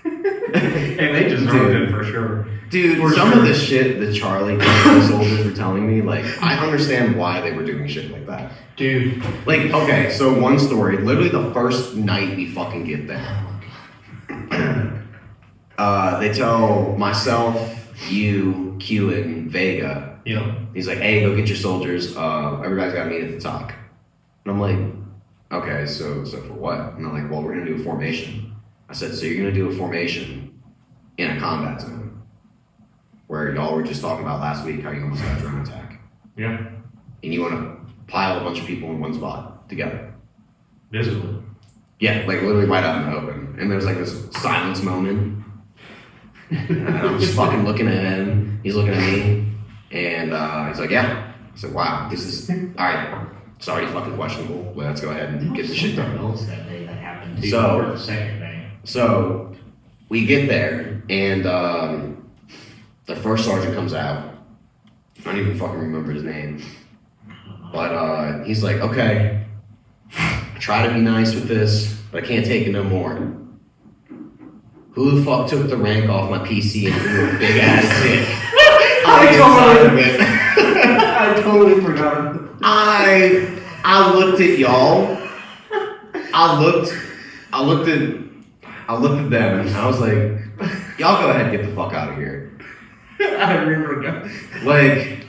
And they just heard it for sure. Dude, some of the shit the Charlie soldiers were telling me, like, I understand why they were doing shit like that. Dude. Like, okay, so one story, literally the first night we fucking get there. they tell myself, you, Q, and Vega. Yeah. He's like, hey, go get your soldiers. Everybody's got to meet at the top. And I'm like, okay, so for what? And I'm like, well, we're gonna do a formation. I said, so you're gonna do a formation in a combat zone where y'all were just talking about last week how you almost got a drone attack. Yeah. And you want to pile a bunch of people in one spot together. Visibly. Yeah, like literally right out in the open. And there's like this silence moment. And I'm just fucking looking at him. He's looking at me. And he's like, yeah. I said, wow, this is, all right. It's already fucking questionable. Let's go ahead and get the shit done. That day that happened too, or the second day. So we get there, and the first sergeant comes out. I don't even fucking remember his name. But he's like, okay, I try to be nice with this, but I can't take it no more. Who the fuck took the rank off my PC and threw a big ass dick? I totally forgot. I looked at y'all. I looked at them, and I was like, y'all go ahead and get the fuck out of here. I remember. Like,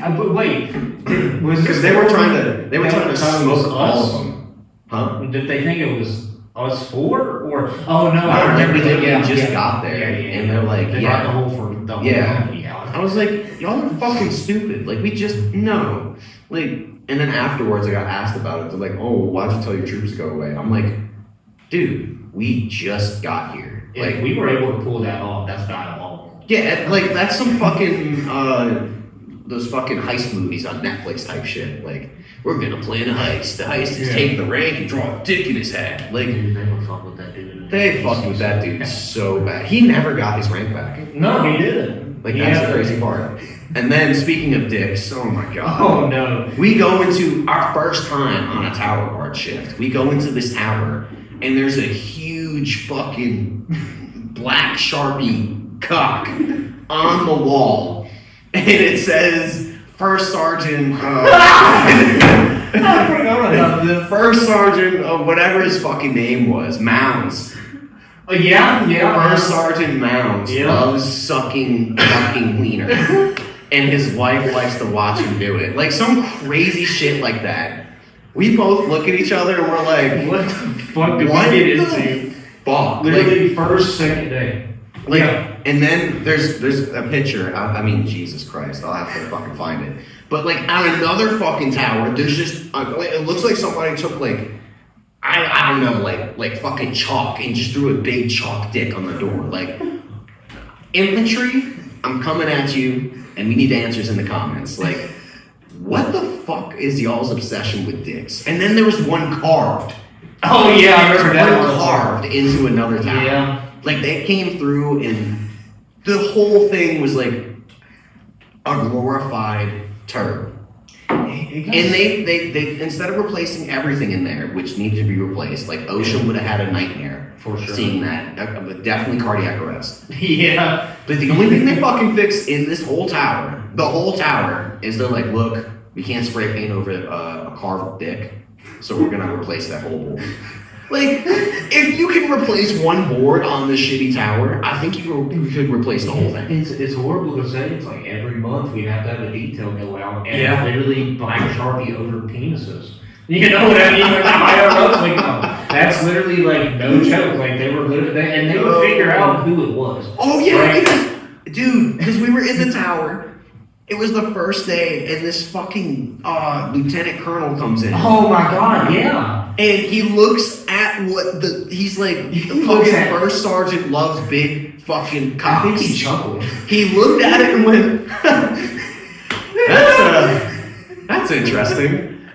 but wait, because they were trying to smoke all of them, huh? Did they think it was us four, or oh no? I remember they just got there, and they're like, they brought the whole for the whole company out. I was like, y'all are fucking stupid. Like, we just no. Like, and then afterwards, I got asked about it. They're like, oh, why'd you tell your troops to go away? I'm like, dude, we just got here. If like, we were able to pull that off, that's dialogue. Yeah, like that's some fucking those fucking heist movies on Netflix type shit. Like, we're gonna plan a heist. The heist is take the rank and draw a dick in his head. Like, dude, they would fuck with that dude. They fucked with that dude so bad. He never got his rank back. No, he didn't. Like, that's the crazy part. And then, speaking of dicks, oh my god. Oh no. We go into our first time on a tower guard shift. We go into this tower, and there's a huge fucking black Sharpie cock on the wall. And it says, First Sergeant, First Sergeant, whatever his fucking name was, Mounds. Yeah. First Sergeant Mounds loves sucking fucking wiener. And his wife likes to watch him do it. Like some crazy shit like that. We both look at each other and we're like, what the fuck did we get into? Fuck. Literally first, second day. Like, and then there's a picture. I mean, Jesus Christ, I'll have to fucking find it. But like on another fucking tower, there's just it looks like somebody took like I don't know like fucking chalk and just threw a big chalk dick on the door. Like, infantry, I'm coming at you, and we need answers in the comments. Like, what the fuck is y'all's obsession with dicks? And then there was one carved. Oh yeah, I remember that one carved into another tower. Yeah. Like, they came through and the whole thing was like a glorified turd. And they instead of replacing everything in there, which needed to be replaced, like OSHA would have had a nightmare for sure seeing that. Definitely cardiac arrest. Yeah. But the only thing they fucking fixed in this whole tower, the whole tower, is they're like, look, we can't spray paint over a carved dick, so we're gonna replace that whole board. Like, if you can replace one board on this shitty tower, I think you could replace the whole thing. It's horrible to say. It's like every month we have to have a detail go out and literally black Sharpie over penises. You know what I mean? Like, the higher ups, like, that's literally like no joke. Like, they were literally, and they would figure out who it was. Oh yeah, right? Dude, because we were in the tower. It was the first day, and this fucking lieutenant colonel comes in. Oh my god, yeah. And he looks at he's like, the fucking first sergeant loves big fucking cocks. I think he chuckled. He looked at it and went, that's interesting.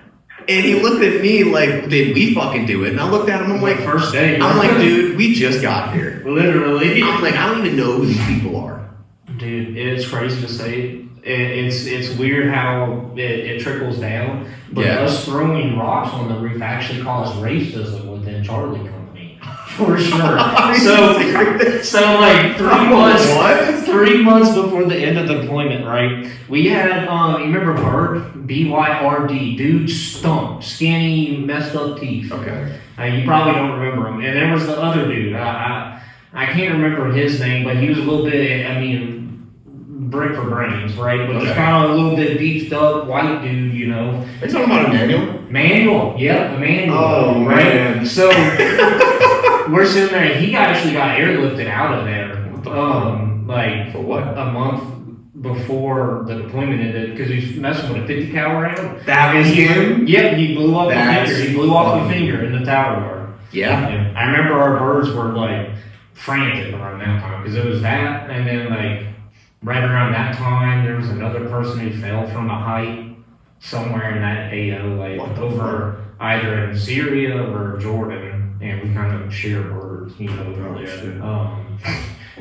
And he looked at me like, did we fucking do it? And I looked at him, I'm like, first day. I'm like, dude, we just got here. Literally. I'm like, I don't even know who these people are. Dude, it's crazy to say. It's weird how it trickles down, but us throwing rocks on the roof actually caused racism within Charlie Company. For sure. So like 3 months. What? 3 months before the end of the deployment, right? We had, you remember Bird? B-Y-R-D. Dude stunk. Skinny, messed up teeth. Okay. You probably don't remember him. And there was the other dude. I can't remember his name, but he was a little bit, I mean, brick for brains, right? But just kind of a little bit beefed up white dude, you know. Are you talking about Emmanuel? Manuel, yeah, Manuel. Oh, right? man. So we're sitting there. He actually got airlifted out of there. Like for what? A month before the deployment ended because he was messing with a 50 cal round. That was him? Yep, he blew up the That's finger. He blew off the funny. finger in the tower guard. Yeah. I remember our birds were like frantic around that time because it was that, and then like right around that time there was another person who fell from a height somewhere in that AO, like over either in Syria or Jordan, and we kind of share birds, you know.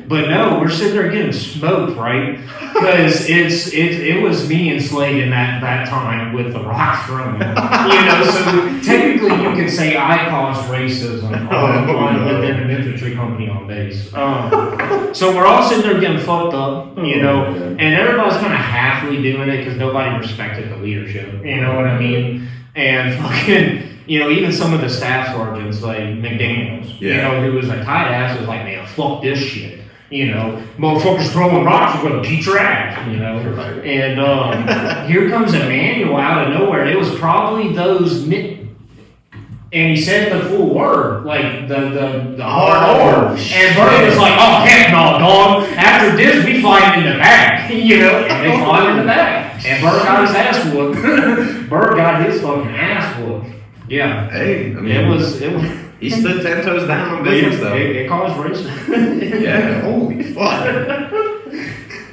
But no, we're sitting there getting smoked, right? Because it was me and Slade in that time with the rock throwing, you know. So technically, you could say I caused racism within an infantry company on base. So we're all sitting there getting fucked up, you know, and everybody's kind of halfly doing it because nobody respected the leadership, you know what I mean? And fucking. You know, even some of the staff sergeants, like McDaniels, you know, who was a tight ass, was like, man, fuck this shit. You know, motherfuckers throwing rocks, we're gonna beat your ass, you know. Right. And here comes Emmanuel out of nowhere. It was probably those and he said the full word, like the hard R. And Bird was like, oh, heck no, dog. After this, we fly him in the back, you know, and they fly him in the back. And Bird got his ass whooped. Bird got his fucking ass whooped. Yeah. Hey, I mean, it was. He stood 10 toes down on business, though. It caused racism. Yeah, holy fuck.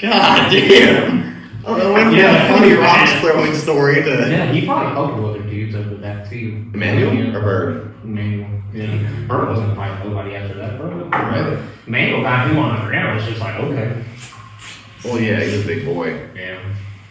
God damn. I went from a funny rocks throwing story to. Yeah, he fought a couple other dudes over that, too. Emmanuel or Bird? Emmanuel. Yeah. Bird wasn't fighting nobody after that, bro. Right. Emmanuel got him on the ground. It was just like, okay. Well, yeah, he's a big boy. Yeah.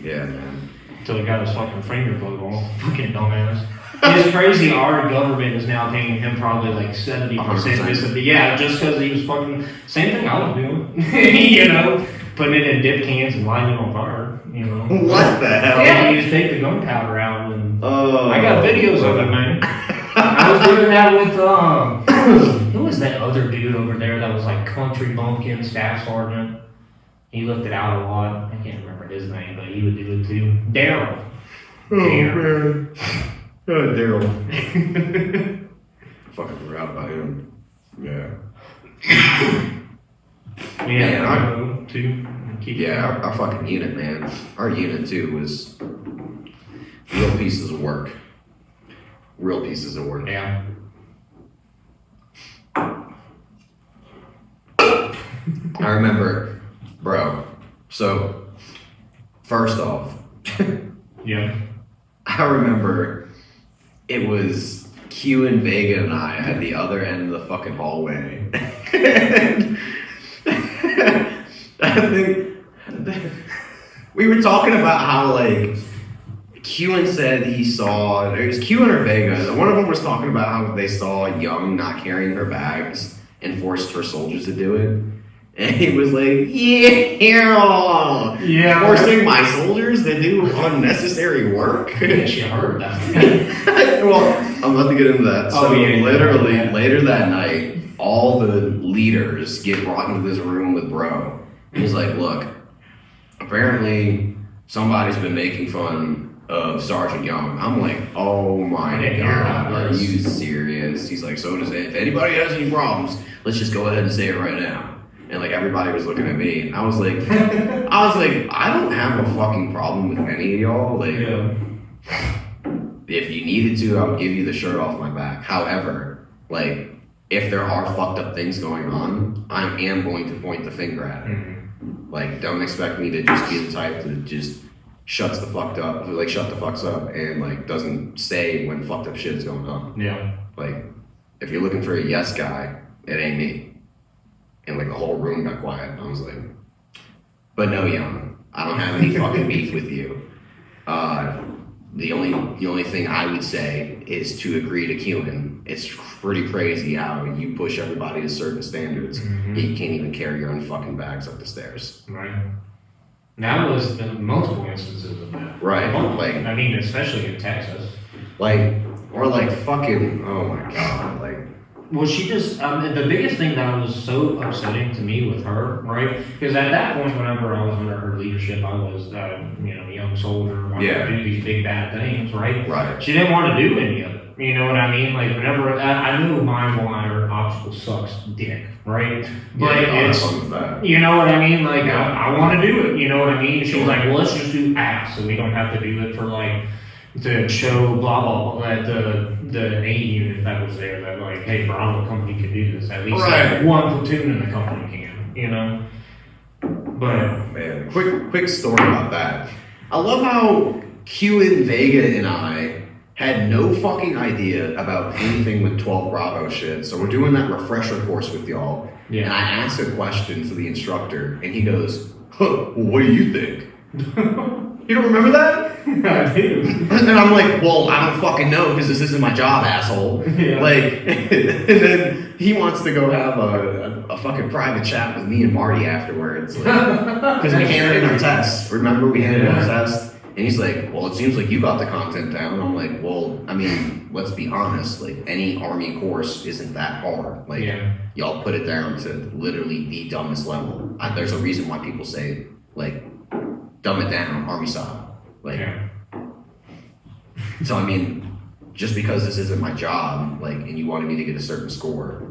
Yeah, man. Until he got his fucking finger blowed off. Fucking dumbass. It's crazy. Our government is now paying him probably like 70% disability. Yeah, just because he was fucking same thing I was doing. You know, putting it in dip cans and lighting it on fire. You know. What the hell? Yeah, you just take the gunpowder out and. I got videos of it, man. I was doing that with who was that other dude over there that was like country bumpkin staff sergeant? He looked it out a lot. I can't remember his name, but he would do it too. Daryl. Oh man. Oh, Daryl. Fucking forgot about him. Yeah. Yeah, man, too. Our fucking unit, man. Our unit too was real pieces of work. Real pieces of work. Yeah. I remember, bro. So, first off, Yeah. I remember it was Q and Vega and I at the other end of the fucking hallway. I think we were talking about how like Q said he saw, it was Q or Vega, one of them was talking about how they saw Young not carrying her bags and forced her soldiers to do it. And he was like, yeah, forcing my soldiers to do unnecessary work. She heard that. Well, I'm about to get into that. So literally, yeah. Later that night, all the leaders get brought into this room with Bro. And he's like, look, apparently somebody's been making fun of Sergeant Young. I'm like, oh my God, are you serious? He's like, so does it. If anybody has any problems, let's just go ahead and say it right now. And like everybody was looking at me, and I was like, I don't have a fucking problem with any of y'all. Like, if you needed to, I would give you the shirt off my back. However, like, if there are fucked up things going on, I am going to point the finger at it. Mm-hmm. Like, don't expect me to just be the type that just shut the fucks up and like doesn't say when fucked up shit is going on. Yeah. Like, if you're looking for a yes guy, it ain't me. And like the whole room got quiet. And I was like, but no, Young, I don't have any fucking beef with you. the only thing I would say is to agree to Keelan. It's pretty crazy how you push everybody to certain standards. You can't even carry your own fucking bags up the stairs. Right. That was multiple instances of that. Right. Like, I mean, especially in Texas. Like, or like fucking, oh my God, like. Well, she just, the biggest thing that was so upsetting to me with her, right? Because at that point, whenever I was under her leadership, I was, a young soldier, wanted to do these big bad things, right? Right. She didn't want to do any of it. You know what I mean? Like, whenever, I knew my wire obstacle sucks dick, right? But it's, you know what I mean? Like, I want to do it, you know what I mean? She was like, well, let's just do ass, so we don't have to do it for, like, to show blah, blah, blah, that the A unit that was there, that, like, hey, Bravo company can do this. At least one platoon in the company can, you know? But, oh, man, quick story about that. I love how Keelan, Vega, and I had no fucking idea about anything with 12 Bravo shit. So we're doing that refresher course with y'all. Yeah. And I asked a question to the instructor, and he goes, well, what do you think? You don't remember that? I do. And I'm like, well, I don't fucking know because this isn't my job, asshole. Yeah. Like, and then he wants to go have a fucking private chat with me and Marty afterwards. Because we handed in our tests. Remember, we handed in our tests? And he's like, well, it seems like you got the content down. I'm like, well, I mean, let's be honest. Like, any Army course isn't that hard. Like, y'all put it down to literally the dumbest level. There's a reason why people say, like, dumb it down, Army style. Like, so I mean, just because this isn't my job, like, and you wanted me to get a certain score,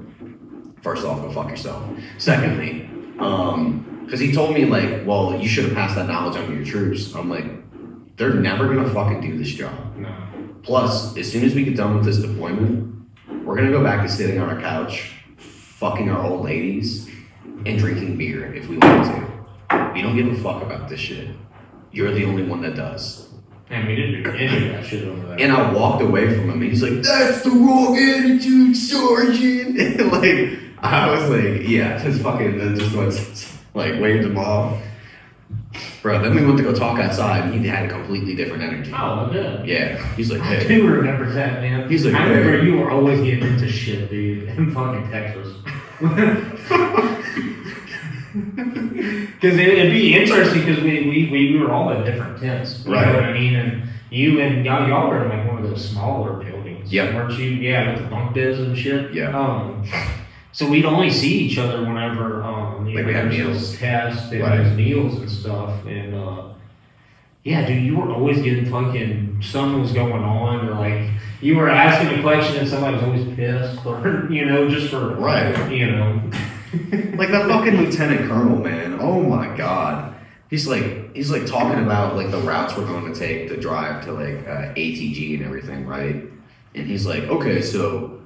first off, go fuck yourself. Secondly, because he told me, like, well, you should have passed that knowledge on to your troops. I'm like, they're never gonna fucking do this job. No. Plus, as soon as we get done with this deployment, we're gonna go back to sitting on our couch, fucking our old ladies, and drinking beer if we want to. We don't give a fuck about this shit. You're the only one that does. And we didn't do any of that shit over there. And I walked away from him, and he's like, that's the wrong attitude, Sergeant. And like, I was like, yeah, just fucking, then just went, like, waved him off. Bro, then we went to go talk outside, and he had a completely different energy. Oh, I did. Yeah. He's like, hey. I do remember that, man. He's like, I remember you were always getting into shit, dude, in fucking Texas. Because it'd be interesting because we were all in different tents. You know what I mean? And you and y'all were in like one of those smaller buildings. Yeah. Weren't you? Yeah, with the bunk beds and shit. Yeah. So we'd only see each other whenever like we had meals, tests, and meals and stuff. And yeah, dude, you were always getting fucking something was going on, or like you were asking a question and somebody was always pissed, or just for like that fucking lieutenant colonel, man. Oh my god. He's like talking about like the routes we're going to take to drive to like ATG and everything, right? And he's like, okay, so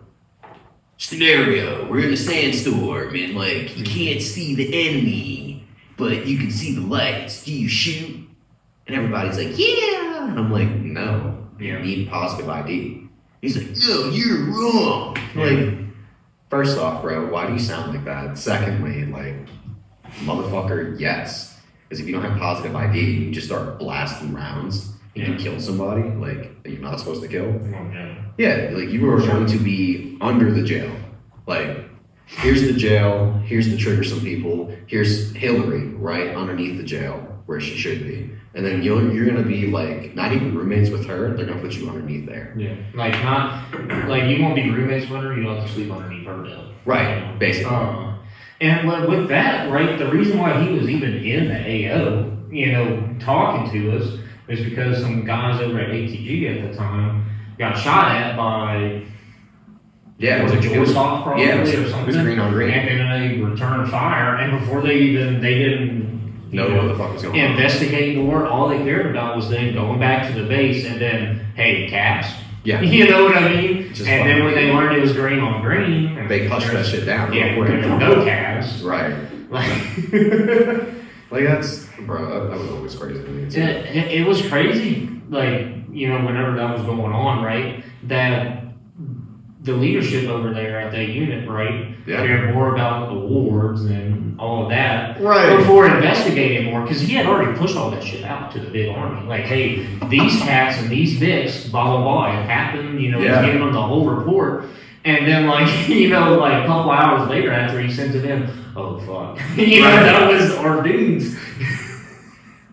scenario, we're in a sandstorm and like you can't see the enemy, but you can see the lights. Do you shoot? And everybody's like, yeah. And I'm like, no, you need positive ID. He's like, no, you're wrong. Like, first off, bro, why do you sound like that? Secondly, like, motherfucker, yes. Because if you don't have positive ID, you just start blasting rounds. You can kill somebody, like, that you're not supposed to kill. Yeah, like, you are going to be under the jail. Like, here's the jail, here's the trigger some people, here's Hillary, right, underneath the jail, where she should be. And then you're gonna be like, not even roommates with her, they're gonna put you underneath there. Yeah, like you won't be roommates with her, you'll have to sleep underneath her bed. Right, basically. And with that, right, the reason why he was even in the AO, talking to us, was because some guys over at ATG at the time got shot at by it was Georgetown probably or something. It was green on green. And then they returned fire, and before they didn't know what the fuck was going on. Investigate more. All they cared about was then going back to the base and then, hey, caps. Yeah. You know what I mean? Just and then when they learned it was green on green, they hushed that shit down. Yeah, no cabs. Right. Like that's, bro, that was always crazy to me. It was crazy, like, whenever that was going on, right? That the leadership over there at that unit, right, Yeah. cared more about awards and all of that, Right. before investigating more, because he had already pushed all that shit out to the big army. Like, hey, these cats and these Vicks, blah blah blah, it happened. You know, he's giving them the whole report, and then like you know, like a couple hours later after he sends it in, oh fuck, you know, that was our dudes.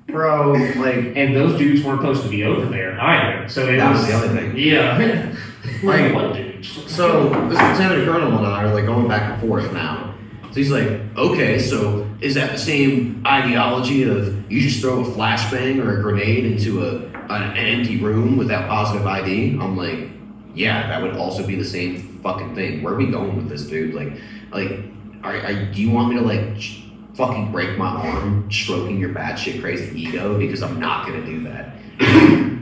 Bro, like, and those dudes weren't supposed to be over there either. So that was the other thing. Yeah. Like, what dudes? So this lieutenant colonel and I are like going back and forth now. So he's like, okay, so is that the same ideology of you just throw a flashbang or a grenade into an empty room without positive ID? I'm like, yeah, that would also be the same fucking thing. Where are we going with this, dude? Like, do you want me to like fucking break my arm stroking your batshit crazy ego? Because I'm not gonna do that.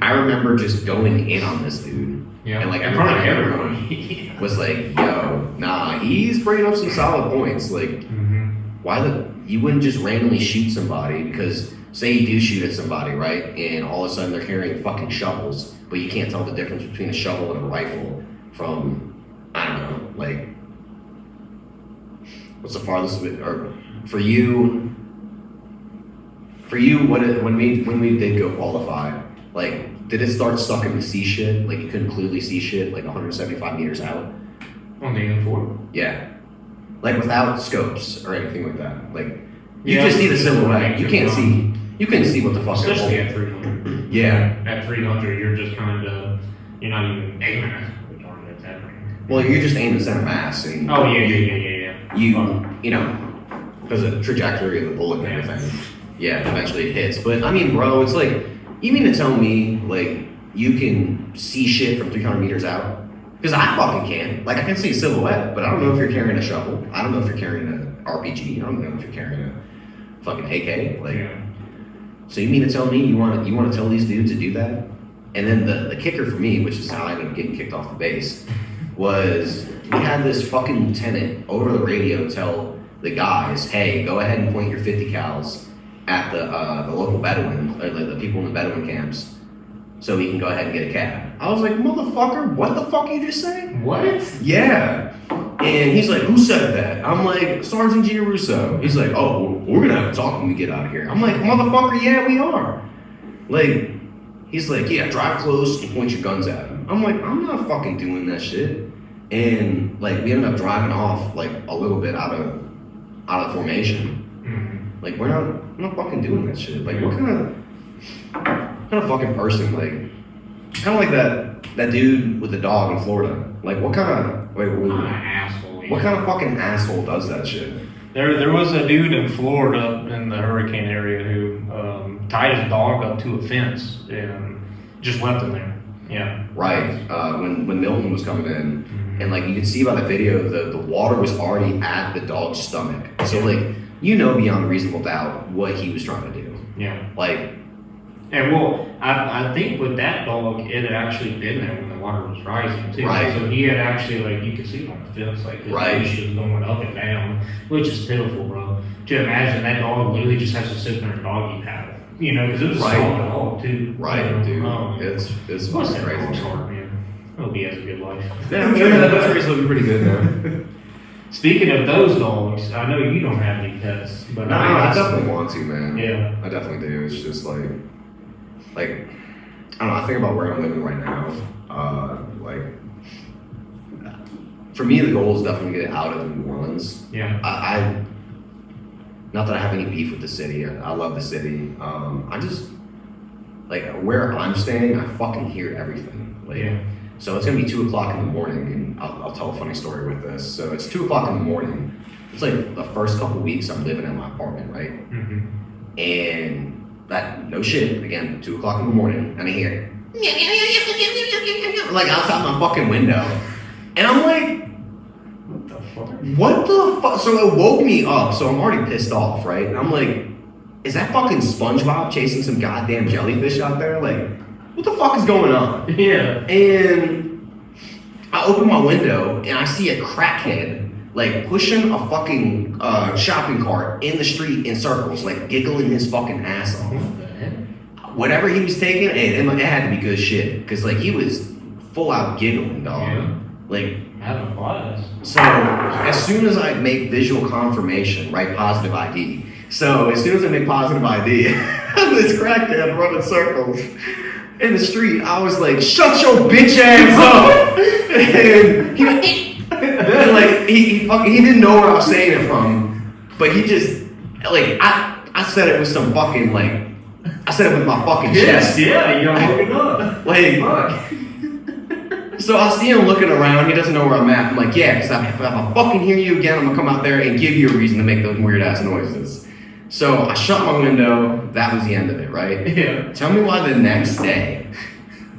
I remember just going in on this dude. Yeah. And like everyone was like, yo, nah, he's bringing up some solid points. Like, why you wouldn't just randomly shoot somebody because say you do shoot at somebody, right? And all of a sudden they're carrying fucking shovels, but you can't tell the difference between a shovel and a rifle from, I don't know, like, what's the farthest, or for you, when we did go qualify, like, did it start sucking to see shit? Like, you couldn't clearly see shit, like 175 meters out? On the M4? Yeah. Like, without scopes or anything like that. Like, you just see the silhouette. You couldn't see what the fuck. Especially at 300. Yeah. At 300, you're just kind of, you're not even aiming at that range. Well, you're just aiming center mass. And oh, yeah. You know, because of the trajectory of the bullet and everything. Yeah, eventually it hits. But, I mean, bro, it's like, you mean to tell me, like, you can see shit from 300 meters out? Because I fucking can. Like, I can see a silhouette, but I don't know if you're carrying a shovel. I don't know if you're carrying an RPG. I don't know if you're carrying a fucking AK. Like, so you mean to tell me you want to tell these dudes to do that? And then the kicker for me, which is how I ended up getting kicked off the base, was we had this fucking lieutenant over the radio tell the guys, hey, go ahead and point your 50 cals at the local Bedouin, or the people in the Bedouin camps, so we can go ahead and get a cab. I was like, motherfucker, what the fuck you just say? What? Yeah. And he's like, who said that? I'm like, Sergeant Giarrusso. He's like, oh, we're gonna have a talk when we get out of here. I'm like, motherfucker, yeah, we are. Like, he's like, yeah, drive close and point your guns at him. I'm like, I'm not fucking doing that shit. And like, we ended up driving off like a little bit out of formation. Like, we're not fucking doing that shit. Like, what kind of fucking person, like, kind of like that dude with the dog in Florida. Like, what kind of asshole? What kind of fucking asshole does that shit? There was a dude in Florida in the hurricane area who tied his dog up to a fence and just left him there. Yeah. Right. When Milton was coming in, and like you could see by the video, the water was already at the dog's stomach. So like, you know beyond a reasonable doubt what he was trying to do. Yeah. Like, and well, I think with that dog, it had actually been there when the water was rising too. Right. So he had actually, like, you could see it on the fence, like his leash was going up and down, which is pitiful, bro. To imagine that dog literally just has to sit there and doggy paddle, you know, because it was a small dog too. Right, dude. It's fucking crazy. Hard, man. I hope he has a good life. Yeah, I'm sure that race looking pretty good now. Speaking of those dogs, I know you don't have any pets, but no, I definitely want to, man. Yeah, I definitely do. It's just like I don't know. I think about where I'm living right now. Like, for me, the goal is definitely to get out of New Orleans. Yeah. I not that I have any beef with the city. I love the city. I just like where I'm staying. I fucking hear everything. Like, yeah. So it's gonna be 2 o'clock in the morning, and I'll tell a funny story with this. So it's 2 o'clock in the morning. It's like the first couple weeks I'm living in my apartment, right? And that, no shit, again, 2 o'clock in the morning, and I hear like outside my fucking window, and I'm like, what the fuck? So it woke me up. So I'm already pissed off, right? And I'm like, is that fucking SpongeBob chasing some goddamn jellyfish out there? Like, what the fuck is going on? Yeah. And I open my window and I see a crackhead like pushing a fucking shopping cart in the street in circles, like giggling his fucking ass off. Whatever he was taking, it had to be good shit, because like he was full out giggling, dog. Yeah. Like, having a blast. So as soon as I make visual confirmation, right, positive ID. So as soon as I make positive ID, this crackhead running circles in the street, I was like, shut your bitch ass up! And he didn't know where I was saying it from, but he just, like, I said it with some fucking, like, I said it with my fucking chest. Yeah, you're looking up. Like, fuck. So I see him looking around, he doesn't know where I'm at. I'm like, yeah, because if I fucking hear you again, I'm gonna come out there and give you a reason to make those weird ass noises. So I shut my window, that was the end of it, right? Yeah. Tell me why the next day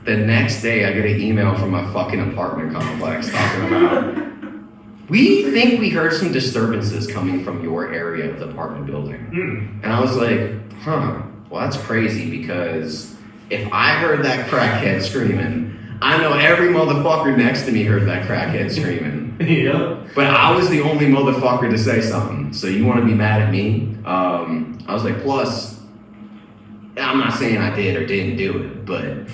I get an email from my fucking apartment complex talking about, we think we heard some disturbances coming from your area of the apartment building. And I was like, well that's crazy, because if I heard that crackhead screaming, I know every motherfucker next to me heard that crackhead screaming. Yeah. But I was the only motherfucker to say something. So you want to be mad at me? I was like, plus, I'm not saying I did or didn't do it, but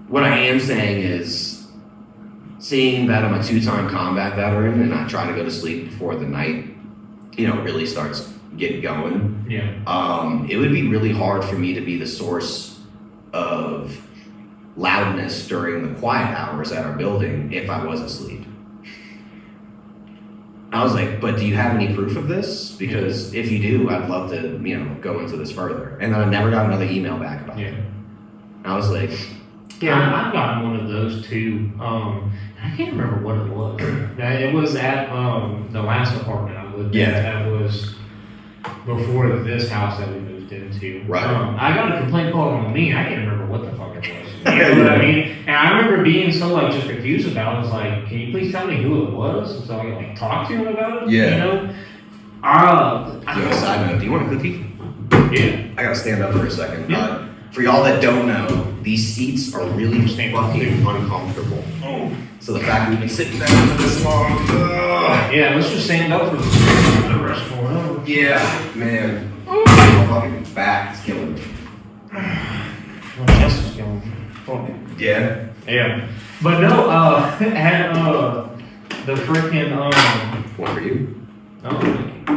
what I am saying is, seeing that I'm a 2-time combat veteran and I try to go to sleep before the night, really starts getting going. Yeah. It would be really hard for me to be the source of loudness during the quiet hours at our building if I was asleep. I was like, but do you have any proof of this? Because if you do, I'd love to, go into this further. And then I never got another email back about it. I was like, I've gotten one of those too. I can't remember what it was. It was at the last apartment I lived in. That was before this house that we moved into. Right. I got a complaint call on me. I can't remember what the fuck it was. You know what I mean? And I remember being so just confused about it. I was like, can you please tell me who it was? So I could talk to him about it. Yeah. Side note, do you want a cookie? Yeah. I gotta stand up for a second. Yeah. For y'all that don't know, these seats are really fucking uncomfortable. Oh. So the fact that we've been sitting down for this long. Yeah, let's just stand up for the rest of it. Yeah, man. My fucking back is killing me. My chest is killing me. Yeah. Yeah. But no, had the freaking One for you? Oh,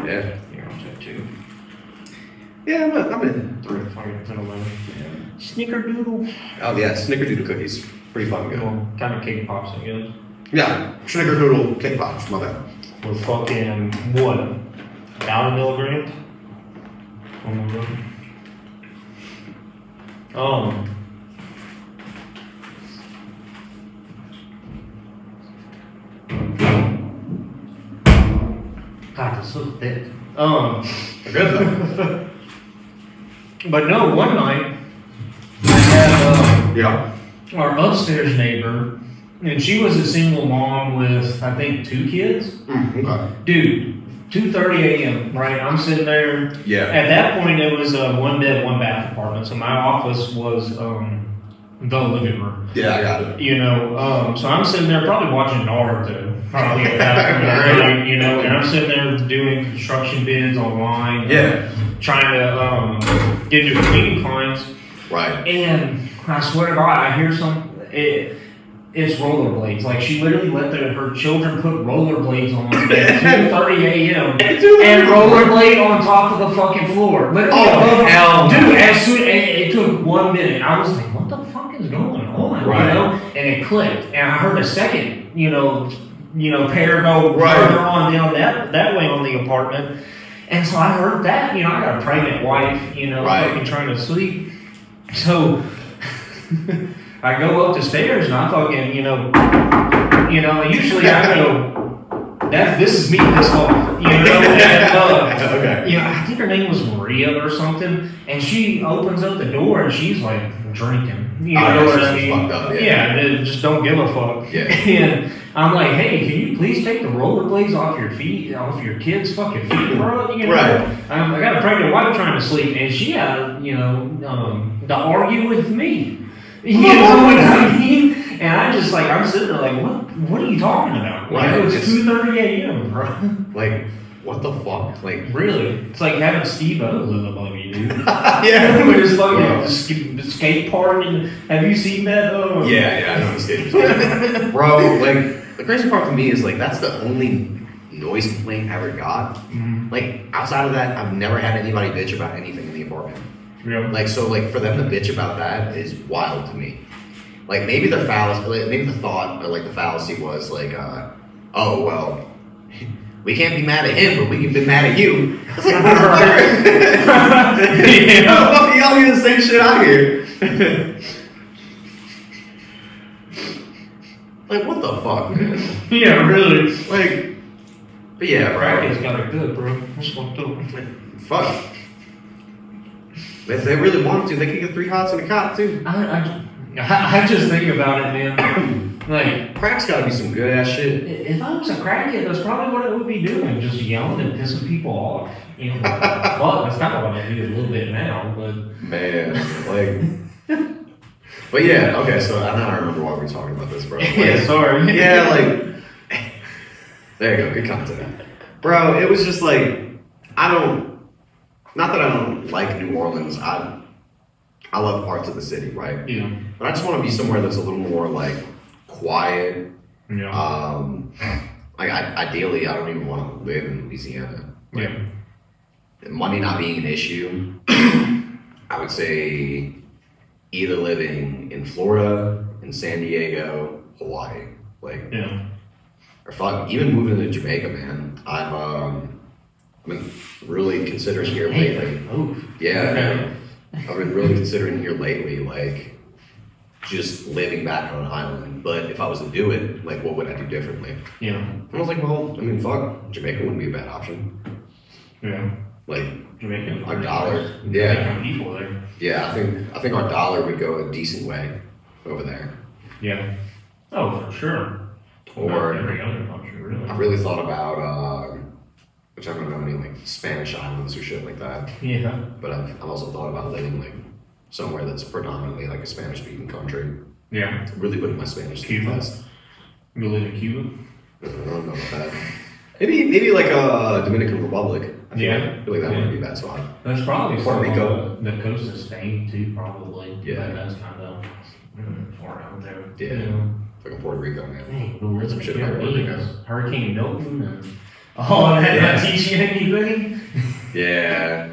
yeah. Here, I'll take 2. Yeah, I'm in. 3 to 5 to 11. Snickerdoodle. Oh yeah, snickerdoodle cookies. Pretty fucking good. Well, kind of cake pops, I guess. Yeah, snickerdoodle cake pops, my bad. With fucking what? 1,000 milligrams? Oh my god. God, it's so thick. They're good though. But no, one night I had our upstairs neighbor, and she was a single mom with I think 2 kids. Okay. Dude, 2:30 a.m. Right? I'm sitting there. Yeah. At that point, it was a 1-bed, 1-bath apartment, so my office was the living room. Yeah, I got it. So I'm sitting there probably watching Naruto. Probably at that point, and I'm sitting there doing construction bids online. Yeah. Trying to get new cleaning clients. Right. And I swear to God, I hear it's rollerblades. Like she literally let her children put rollerblades on at 2:30 a.m. and rollerblade on top of the fucking floor. Literally, hell, dude! As soon it took 1 minute, I was like, "What the fuck is going on?" Right. And it clicked, and I heard a second, pair go further on down that way on the apartment. And so I heard that, I got a pregnant wife, fucking trying to sleep. So I go up the stairs and I fucking, usually I go, this is me this month, and, okay. I think her name was Maria or something, and she opens up the door and she's like drinking. You know what I mean? Fucked up, yeah, just don't give a fuck. Yeah. And I'm like, hey, can you please take the rollerblades off your feet, off your kids' fucking feet, bro? Right. I got a pregnant wife trying to sleep, and she had, to argue with me. You know what I mean? And I just I'm sitting there like, what are you talking about? Right. It was 2:30 a.m., bro. Like, what the fuck? Like, really? It's like having Steve-O live above you, dude. Yeah. We're just fucking skate park. Have you seen that? Yeah, I know the skate park. Bro, the crazy part to me is like that's the only noise complaint I ever got. Mm-hmm. Like outside of that, I've never had anybody bitch about anything in the apartment. Yeah. Like so, like for them to bitch about that is wild to me. Like maybe the fallacy, maybe the thought or like the fallacy was like, oh well, we can't be mad at him, but we can be mad at you. It's like, y'all hear the same shit I hear. Like what the fuck, man? Yeah, really. Like, but yeah, bro. Kraken's got it good, bro. That's fucked up. Fuck. If they really wanted to, they could get 3 hots and a cop too. I just think about it, man. Like, crack's gotta be some good ass shit. If I was a crackhead, that's probably what I would be doing, just yelling and pissing people off. You know, fuck, that's kind of what I do a little bit now, but man, like. But yeah, okay, so now I remember why we were talking about this, bro. Like, yeah, sorry. Yeah, like, there you go, good content. Bro, it was just like, not that I don't like New Orleans, I love parts of the city, right? Yeah. But I just want to be somewhere that's a little more like quiet. Yeah. Like ideally, I don't even want to live in Louisiana. Like, yeah. Money not being an issue, I would say either living in Florida, in San Diego, Hawaii, like, yeah, or fuck, even moving to Jamaica, man. I've been really considering here lately. Oh, yeah, okay. I've been really considering here lately, like, just living back on an island. But if I was to do it, like, what would I do differently? Yeah. And I was like, well, I mean, fuck, Jamaica wouldn't be a bad option. Yeah. Like, Jamaican, our dollar, yeah, people there. Yeah, I think our dollar would go a decent way over there. Yeah. Oh, for sure. Or every other country, really. I really thought about, which I don't know any like Spanish islands or shit like that. Yeah. But I've also thought about living like somewhere that's predominantly like a Spanish-speaking country. Yeah. Really putting my Spanish to the test. You live in Cuba? I don't know about that. Maybe like a Dominican Republic. I feel like that wouldn't be a bad spot. That's probably Puerto Rico. The coast of Spain too, probably. Yeah. That's kind of far out there. Yeah. You know? Fucking Puerto Rico, man. Dang, Heard some shit about Puerto Rico. Hurricane Milton and all that. Not teach you anything. Yeah.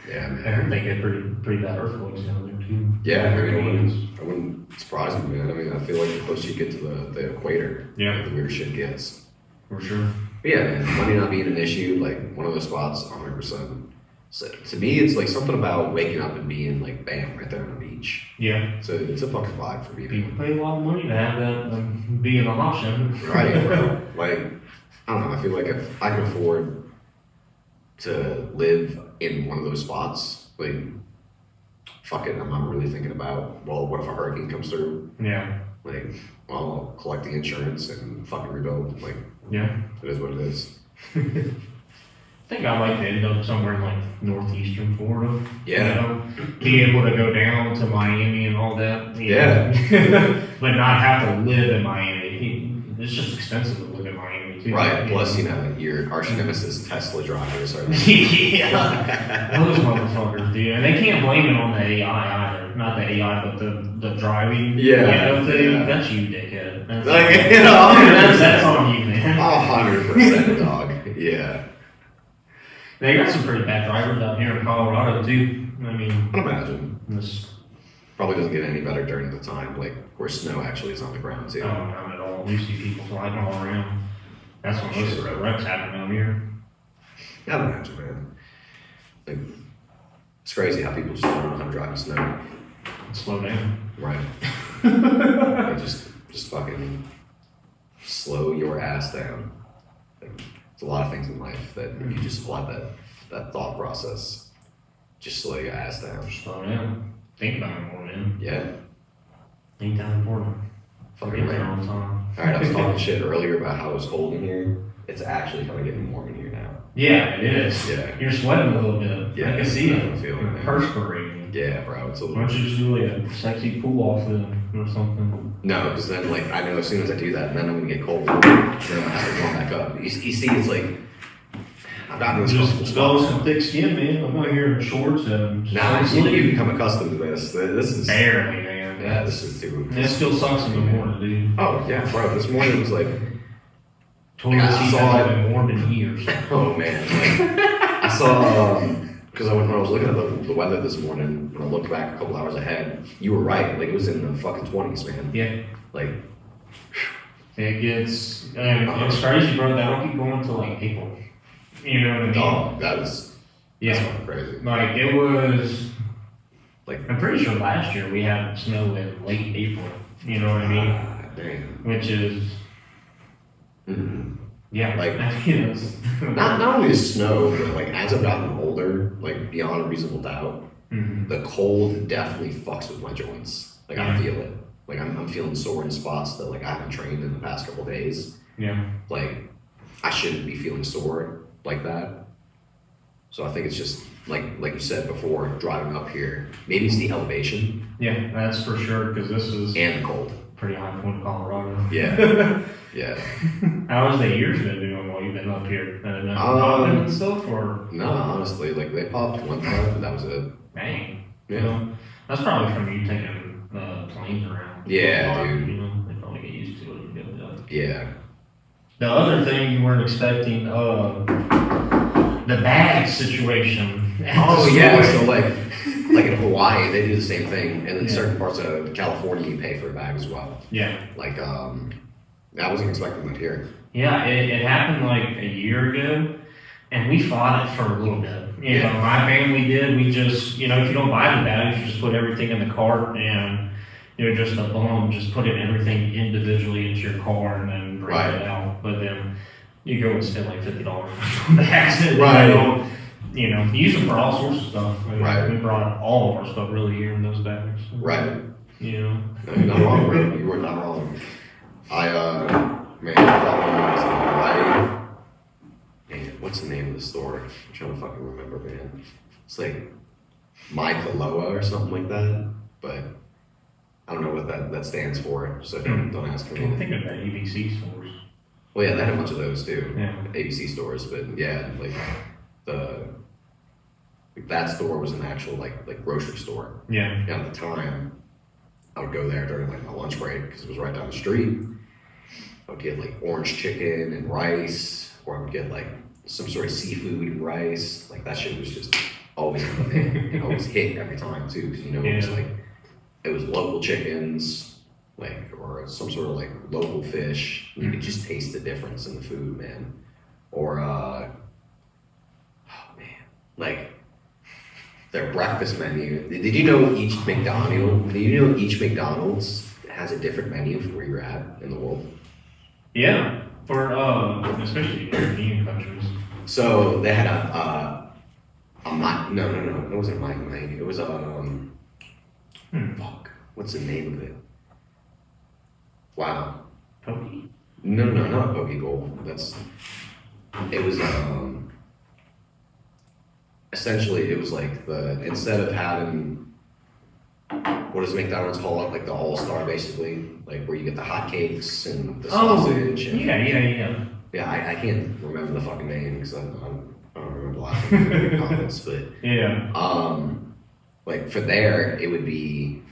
Yeah, man. I heard they get pretty bad earthquakes down there too. Yeah, I mean, I wouldn't surprise me, man. I mean, I feel like the closer you get to the equator, the weirder shit gets. For sure. But yeah, man, money not being an issue, like one of those spots, 100%. So to me, it's like something about waking up and being like, bam, right there on the beach. Yeah. So it's a fucking vibe for me. People pay a lot of money to have that be an option. Right, bro. Like, I don't know, I feel like if I can afford to live in one of those spots, like, fuck it, I'm not really thinking about, well, what if a hurricane comes through? Yeah. Like, well, I'll collect the insurance and fucking rebuild. Like, yeah, it is what it is. I think I'd like to end up somewhere in like northeastern Florida. Yeah. You know, be able to go down to Miami and all that. Yeah. But not have to live in Miami. It's just expensive to live in Miami too. Right. Plus, you know, your arch nemesis Tesla drivers are. Yeah. Those motherfuckers, dude. And they can't blame it on the AI either. Not the AI, but the driving. Yeah. Thing. Yeah. That's you, dickhead. That's, like, you know, that's on you, man. 100%, dog. Yeah. They got some pretty bad drivers out here in Colorado too. I mean, I can imagine. This probably doesn't get any better during the time, like where snow actually is on the ground too. oh, not at all. We see people sliding all around. That's when most of the wrecks happen down here. I can imagine, man. Like, it's crazy how people just don't know how to drive in snow. Slow down. Right. Like, just fucking slow your ass down. Like, there's a lot of things in life that if you just apply that thought process, just slow your ass down. Slow down. Think about it more, man. Yeah. Ain't that important. Fucking right. On time. Alright, I was talking shit earlier about how it was cold in here. It's actually kind of getting warm in here now. Yeah, it is. Yeah. You're sweating a little bit. Yeah, I can see it. I'm feeling it. Perspiring. Yeah, bro, it's a Why little. don't you just do like a sexy pull off or something? No, because then, like, I know as soon as I do that, then I'm gonna get cold. Then I'm gonna have to warm back up. You see, it's like I've gotten this comfortable Just develop spot. some thick skin, man. I'm out here in shorts and Now you've become accustomed to this. This is barely, man. yeah, this is too. And it still sucks in the morning, dude. Oh yeah, bro. This morning was like toilet seat has been warm in years. Oh man, I saw because when I was looking at the weather this morning, when I looked back a couple hours ahead, you were right. Like it was in the fucking 20s, man. Yeah. Like it gets. It's crazy, bro. That'll keep going till like April. You know what I mean? Oh, that's fucking crazy. Like it was. Like I'm pretty sure last year we had snow in late April. You know what I mean? Damn. Which is. Yeah, like it's not only the snow, but like as I've gotten older, like beyond a reasonable doubt, the cold definitely fucks with my joints. Like I feel it. Like I'm feeling sore in spots that like I haven't trained in the past couple of days. Yeah. Like I shouldn't be feeling sore like that. So I think it's just like you said before, driving up here. Maybe it's the elevation. Yeah, that's for sure because this is and the cold. Pretty high point, Colorado. Yeah. Yeah. How has the years been doing while you've been up here? Popping and stuff, or no? Honestly, like they popped one time, but that was it. Dang. Yeah. You know, that's probably from you taking planes around. Yeah, dude. You know, they probably get used to it. Yeah. The other thing you weren't expecting, the bag situation. Oh yeah. So like in Hawaii, they do the same thing, and in certain parts of California, you pay for a bag as well. Yeah. Like I wasn't expecting that here. Yeah, it happened like a year ago, and we fought it for a little bit. You know, my family did. We just, you know, if you don't buy the bags, you just put everything in the cart, and you're just a bum. Just put everything individually into your car, and then bring it out. But then you go and spend like $50 on bags, and right? You know, use them for all sorts of stuff. Right. We brought all of our stuff really here in those bags. Right. You know. No, you're not wrong, bro. You were not wrong. Man, that one was in Hawaii. Man, what's the name of the store? I'm trying to fucking remember, man. It's like My Kaloa or something like that. But I don't know what that stands for, so don't ask me. I'm thinking about ABC stores. Well, yeah, they had a bunch of those too. Yeah. ABC stores, but yeah, like that store was an actual like grocery store. Yeah. And at the time, I would go there during like my lunch break because it was right down the street. I would get like orange chicken and rice, or I would get like some sort of seafood and rice. Like that shit was just always it always hit every time too, because you know it was local chickens, like or some sort of like local fish. You could just taste the difference in the food, man. Or like their breakfast menu. Did you know each McDonald's has a different menu for where you're at in the world? Yeah, for especially European countries. So they had a no, it wasn't Mike. It was fuck. What's the name of it? Wow. Poke? No, not a poke bowl. It was essentially it was like instead of having, what does McDonald's call it? Like the all-star basically, like where you get the hotcakes and the sausage. And, yeah, I can't remember the fucking name because I don't remember the last time McDonald's, but like for there it would be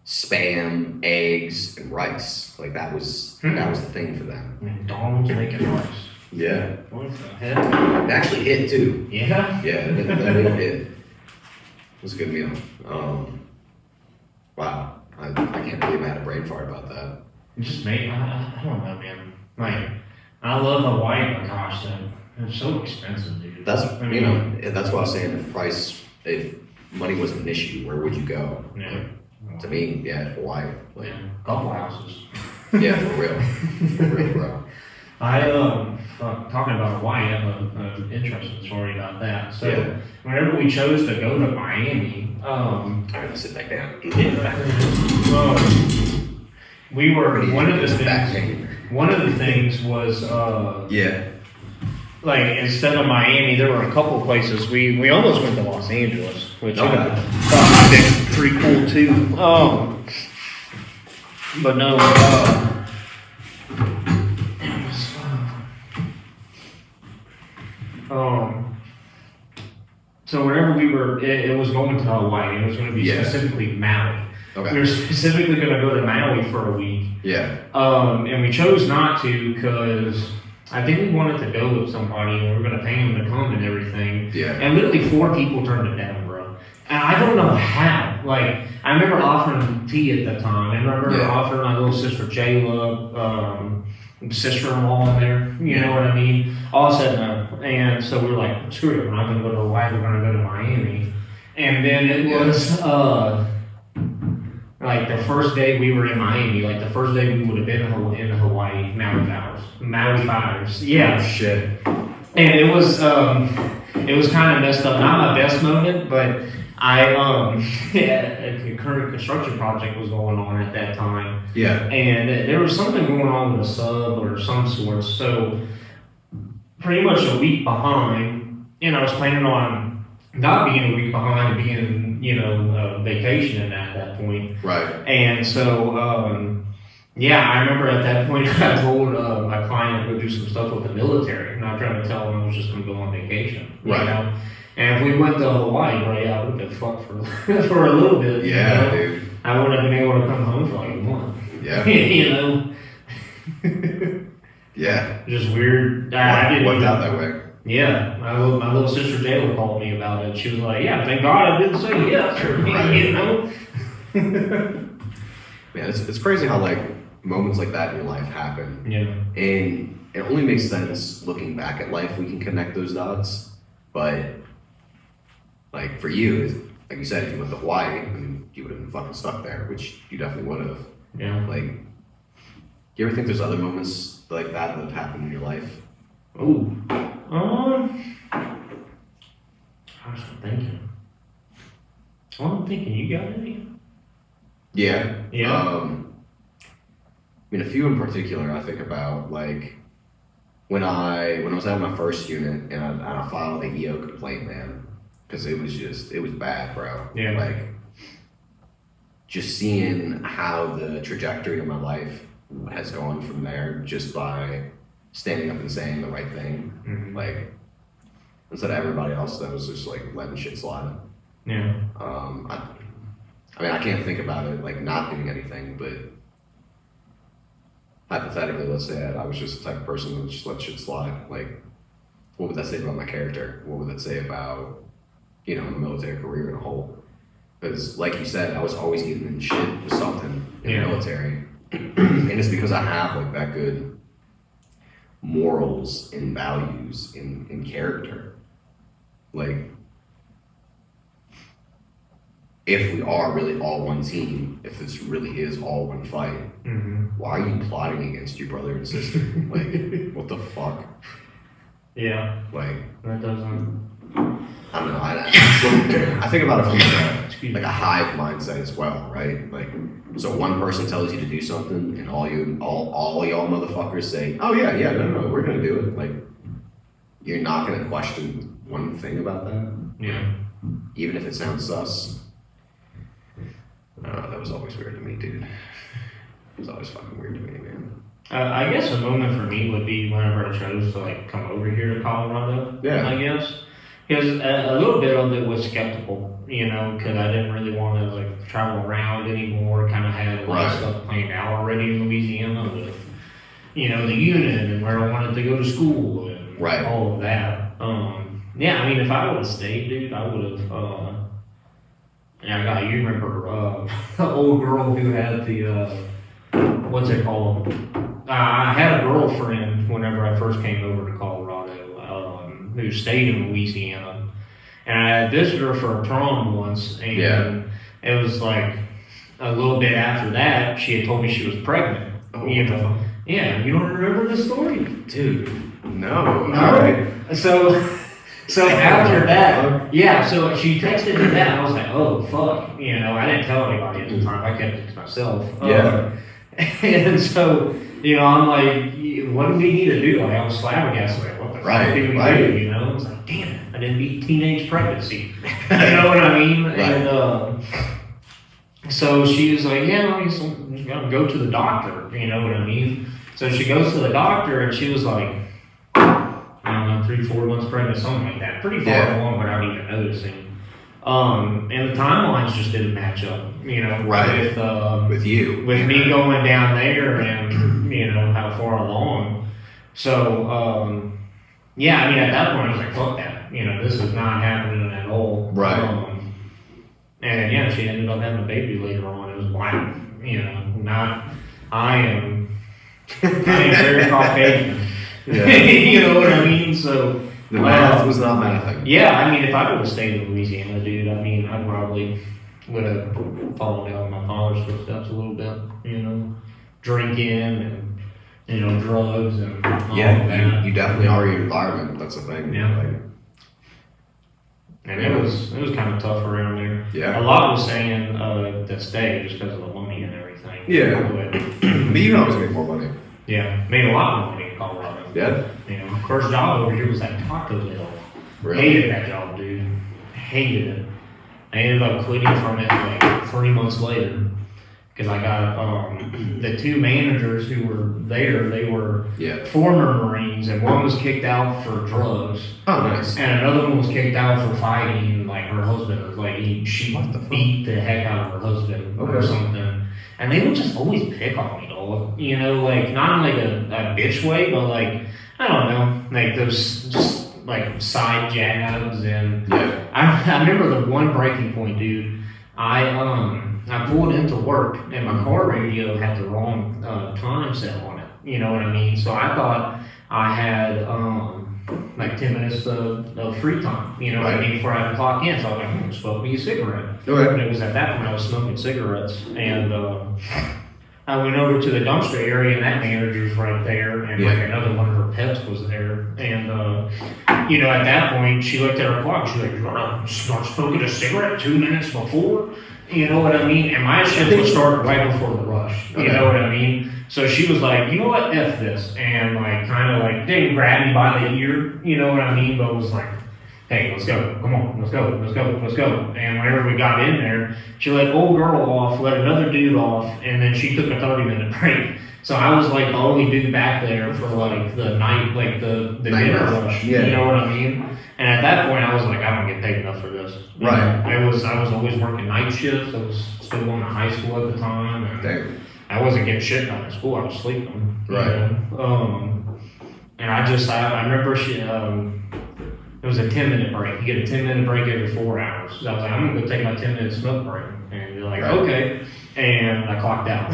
spam, eggs, and rice. Like that was the thing for them. McDonald's making rice. Yeah. What the hell? It actually hit too. Yeah? Yeah, that meal hit. It was a good meal. Wow. I can't believe I had a brain fart about that. It just made, I don't know, man. Like, I love Hawaii, but gosh, it's so expensive, dude. That's that's why I was saying if money wasn't an issue, where would you go? Yeah. Like, to me, Hawaii. Like, a couple houses. Yeah, for real, bro. Talking about Hawaii, I have an interesting story about that. So, whenever we chose to go to Miami, I'm gonna sit back down. We were one of the things was like instead of Miami, there were a couple places we almost went to Los Angeles, which I thought would be pretty cool too. But no. So whenever we were, it was going to Hawaii. It was going to be specifically Maui. Okay. We were specifically going to go to Maui for a week. Yeah. And we chose not to because I think we wanted to go with somebody and we were going to pay them to come and everything. Yeah. And literally 4 people turned it down, bro. And I don't know how. Like, I remember offering T at the time. I remember offering my little sister Jayla, sister-in-law in there. You know what I mean? All said no. And so we were like, screw it. We're not going to go to Hawaii. We're going to go to Miami. And then it was, like the first day we were in Miami, like the first day we would have been in Hawaii, Maui Fires. Yeah. Oh, shit. And it was kind of messed up. Not my best moment, but a current construction project was going on at that time. Yeah. And there was something going on with a sub or some sort. So pretty much a week behind, and I was planning on not being a week behind, being, vacationing at that point. Right. And so, I remember at that point I told my client to go do some stuff with the military. I'm not trying to tell them I was just going to go on vacation. Right. You know? And if we went to Hawaii, bro, I would have been fucked for a little bit. Yeah, dude. I wouldn't have been able to come home for like a month. Yeah. Yeah. Just weird. Worked out that way. Yeah, my little sister Jayla called me about it. She was like, "Yeah, thank God I didn't say yes." Man, it's crazy how like moments like that in your life happen. Yeah. And it only makes sense looking back at life. We can connect those dots, but like for you, like you said, if you went to Hawaii, I mean, you would have been fucking stuck there, which you definitely would have. Yeah. Like, do you ever think there's other moments like that have happened in your life? Oh. Gosh, I'm thinking. I'm thinking, you got any? Yeah. Yeah. I mean, a few in particular I think about, like, when I was at my first unit and I filed the EO complaint, man, because it was bad, bro. Yeah. Like, just seeing how the trajectory of my life has gone from there just by standing up and saying the right thing. Mm-hmm. Like, instead of everybody else that was just like letting shit slide. Yeah. I mean, I can't think about it like not doing anything, but hypothetically, let's say I was just the type of person that would just let shit slide. Like, what would that say about my character? What would that say about, the military career in a whole? Because, like you said, I was always getting in shit with something in the military. And it's because I have like that good morals and values in character. Like, if we are really all one team, if this really is all one fight, why are you plotting against your brother and sister? Like, what the fuck? Yeah. Like, that doesn't. I don't know. I think about it from like a hive mindset as well, right? Like, so one person tells you to do something, and all y'all motherfuckers say, "Oh yeah, no, we're gonna do it." Like, you're not gonna question one thing about that. Yeah. Even if it sounds sus. That was always weird to me, dude. It was always fucking weird to me, man. I guess a moment for me would be whenever I chose to like come over here to Colorado. Yeah. I guess because a little bit of it was skeptical, because I didn't really want to like travel around anymore. Kind of had a lot of stuff planned out already in Louisiana with, the unit and where I wanted to go to school and all of that. Yeah, I mean, if I would have stayed, dude, I would have. You remember the old girl who had the what's it called? I had a girlfriend whenever I first came over to Colorado, who stayed in Louisiana, and I had visited her for a prom once, and it was like a little bit after that, she had told me she was pregnant. Oh, yeah, you don't remember the story, dude? No. So after that, so she texted me that, and I was like, oh, fuck, I didn't tell anybody at the time, I kept it to myself. And so, I'm like, what do we need to do? Like, I was flabbergasted, like, what the fuck do we do, I was like, damn it, I didn't beat teenage pregnancy. You know what I mean? And so she was like, yeah, you gotta go to the doctor, you know what I mean? So she goes to the doctor, and she was like, I don't know, 3-4 months pregnant, something like that. Pretty far along without even noticing. And the timelines just didn't match up, with you. With me going down there and, how far along. So, yeah, I mean, at that point, I was like, fuck that. You know, this is not happening at all. Right. And yeah, she ended up having a baby later on. It was wild. You know, I am very Caucasian. Yeah. You know what I mean? So the math was not mathing. Yeah, I mean, if I would have stayed in Louisiana, dude, I mean, I probably would have followed down my father's footsteps a little bit. You know, drinking and drugs and all that. You definitely are your environment. That's the thing. Yeah. Like, and it was kind of tough around there. Yeah. A lot was saying to stay just because of the money and everything. Yeah. But you can always make more money. Yeah, made a lot more money in Colorado. Yeah. You know, first job over here was at Taco Bell. Really? Hated that job, dude. Hated it. I ended up quitting from it like 3 months later because I got the two managers who were there. They were former Marines, and one was kicked out for drugs. Oh, nice. And another one was kicked out for fighting. Like her husband was like she beat the heck out of her husband or something. And they would just always pick on me, dog. You know, like not in like a bitch way, but like I don't know, like those just like side jabs. And I remember the one breaking point, dude. I pulled into work and my car radio had the wrong time set on it. You know what I mean? So I thought I had like 10 minutes of free time. You know what I mean? Before I had to clock in. So I was like, I'm gonna smoke me a cigarette. And it was at that point I was smoking cigarettes. And I went over to the dumpster area and that manager's right there. And like another one of her pets was there. And at that point she looked at her clock. She's like, you wanna start smoking a cigarette 2 minutes before? You know what I mean? And my shift was started right before the rush. You know what I mean? So she was like, you know what, F this. And like, kind of like, didn't grab me by the ear, you know what I mean? But was like, hey, let's go. Come on, let's go. And whenever we got in there, she let old girl off, let another dude off, and then she took a 30-minute break. So I was like the only dude back there for like the night, like the dinner rush. You know what I mean? And at that point, I was like, I don't get paid enough for this. Right. I was always working night shifts. I was still going to high school at the time. And I wasn't getting shit done at school. I was sleeping. Right. And I remember it was a 10-minute break. You get a 10-minute break every 4 hours. So I was like, I'm gonna go take my 10-minute smoke break. And you're like, okay. And I clocked out.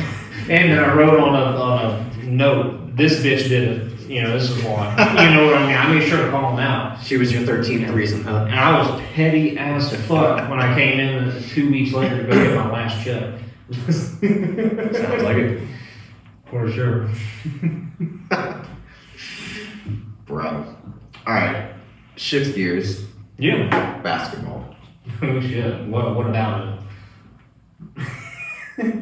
And then I wrote on a note, this bitch did it. You know, this is why. You know what I mean? I made sure to call him out. She was your 13th reason, huh? And I was petty as fuck when I came in 2 weeks later to go get my last check. Sounds like it. For sure. Bro. Alright. Shift gears. Yeah. Basketball. Oh shit. What about it?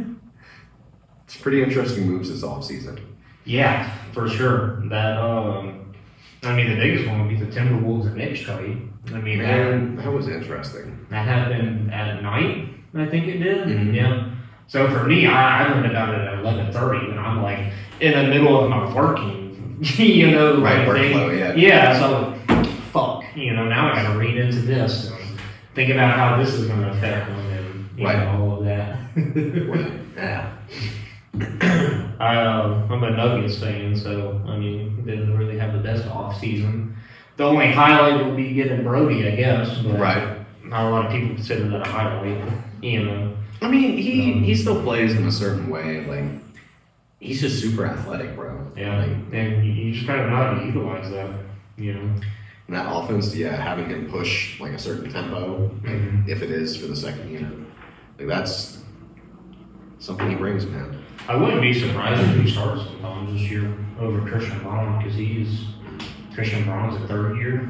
It's pretty interesting moves this offseason. Yeah, for sure. That I mean the biggest one would be the Timberwolves and Knicks trade. I mean that was interesting. That happened at night, I think it did. Mm-hmm. Yeah. So for me, I learned about it at 11:30, and I'm like in the middle of my working, you know, right, like workflow, yeah. So fuck, you know, now I got to read into this and think about how this is going to affect them and you know, all of that. Yeah. I'm a Nuggets fan, so I mean, they didn't really have the best off season. The only highlight would be getting Brody, I guess. But not a lot of people consider that a highlight, you know. I mean, he still plays in a certain way. Like, he's just super athletic, bro. Yeah, and you just kind of know how to utilize that, you know. And that offense, having him push like a certain tempo, like, if it is for the second unit, like that's something he brings, man. I wouldn't be surprised if he starts sometimes this year over Christian Braun because Christian Braun's a third year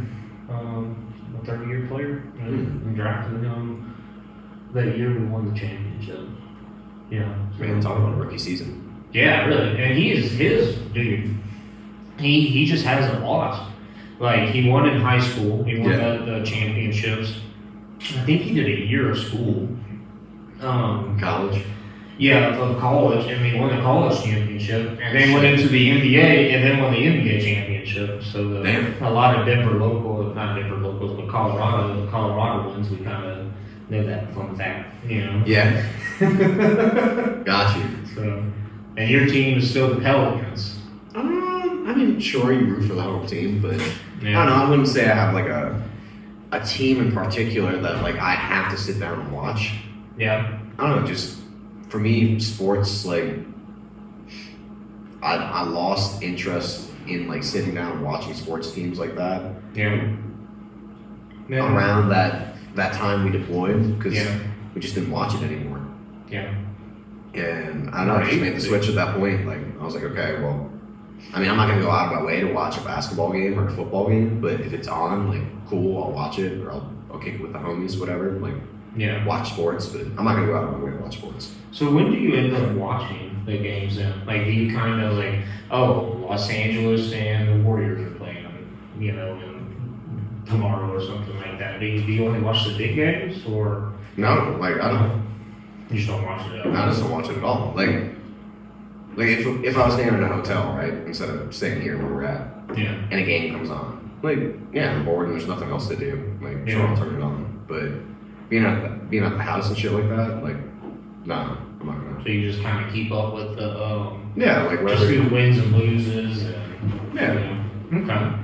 player. We drafted him that year we won the championship. Yeah. Man, talking about a rookie season. Yeah, really. And his dude. He just hasn't lost. Like he won in high school. He won the championships. I think he did a year of school. College. Yeah, of college, and he won the college championship, and then went into the NBA, and then won the NBA championship. So a lot of not Denver locals, but Colorado ones, we kind of know that fun fact, you know. Yeah. Got you. So, and your team is still the Pelicans. I mean, mean, sure, you root for the home team, but I don't know. I wouldn't say I have like a team in particular that like I have to sit down and watch. Yeah. I don't know. Just for me, sports like I lost interest in like sitting down and watching sports teams like that. Yeah. Around that time we deployed because we just didn't watch it anymore. Yeah. And I don't know, I just made the switch at that point. Like, I was like, okay, well, I mean, I'm not going to go out of my way to watch a basketball game or a football game, but if it's on, like, cool, I'll watch it, or I'll kick it with the homies, whatever. Like, watch sports, but I'm not going to go out of my way to watch sports. So when do you end up watching the games then? Like, do you kind of like, oh, Los Angeles and the Warriors are playing, you know, tomorrow or something like that? Do you only watch the big games, or? No, like, I don't. You just don't watch it at all? I just don't watch it at all. Like if I was staying in a hotel, right, instead of staying here where we're at, and a game comes on, like, I'm bored and there's nothing else to do. Like, sure, I'll turn it on. But being at the house and shit like that, like, no, I'm not gonna. So you just kind of keep up with the like whatever. just who wins and loses, and okay.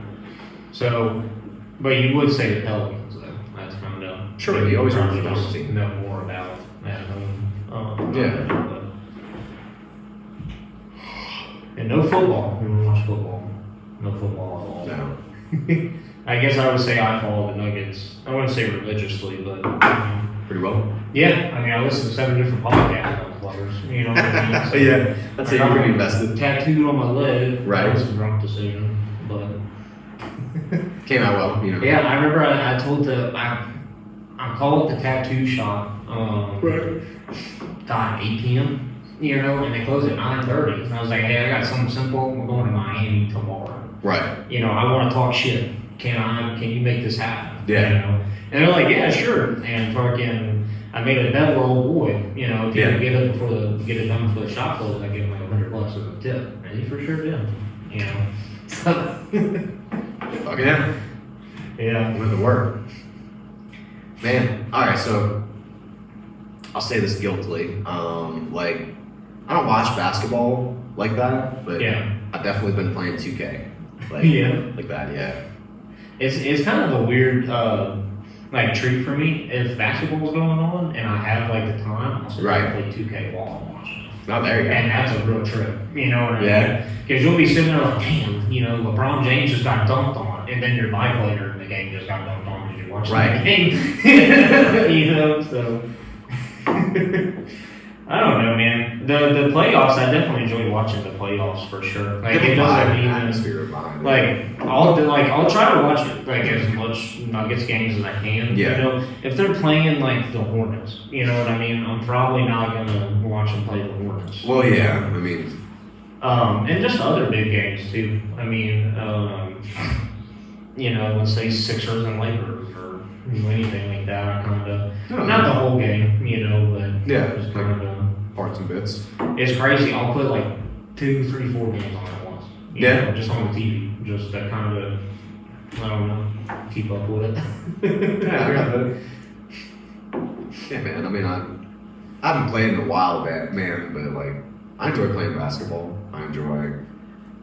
So, but you would say the Pelicans though. That's kind of sure. You always probably just know more about at home. And no football. We don't watch football. No football at all. No. I guess I would say I follow the Nuggets. I wouldn't say religiously, but pretty well. Yeah, I mean, I listen to 7 different podcasts about players. You know what I mean? So yeah, that's how you're pretty invested. Tattooed on my leg. Right. That was a drunk decision, but came out well. You know. Yeah, I remember I told I called the tattoo shop. Time 8 p.m. You know, and they close at 9:30. And I was like, hey, I got something simple. We're going to Miami tomorrow. Right. You know, I want to talk shit. Can you make this happen? Yeah. You know? And they're like, yeah, sure. And fucking, I made a bet with old boy. You know, if you get it done before the shop closes, I give him like $100 as a tip. And he for sure did. You know. Fuck yeah. Yeah. With the work. Man, alright, so I'll say this guiltily. Like, I don't watch basketball like that, but I've definitely been playing 2K. Like, like that, yeah. It's kind of a weird like treat for me if basketball's going on and I have like the time. I'll sit there and play 2K while I'm watching. Oh, there you go. And that's a real trip. You know what I mean? Because you'll be sitting there like, damn, you know, LeBron James just got dunked on, and then your life later in the game just got dunked on because you're watching the game. You know, so. I don't know, man. The playoffs, I definitely enjoy watching the playoffs for sure. Like, it doesn't mean atmosphere behind it. I'll try to watch it like as much Nuggets games as I can. Yeah. You know, if they're playing like the Hornets, you know what I mean. I'm probably not gonna watch them play the Hornets. Well, yeah. I mean, and just other big games too. I mean, you know, let's say Sixers and Lakers or anything like that. I kind of not the whole game, you know, but just kind of parts and bits. It's crazy. I'll put like 2, 3, 4 games on at once. You know, just on the TV, just to kind of, I don't know, keep up with it. Yeah, man. I mean, I haven't played in a while, man, but like, I enjoy playing basketball. I enjoy,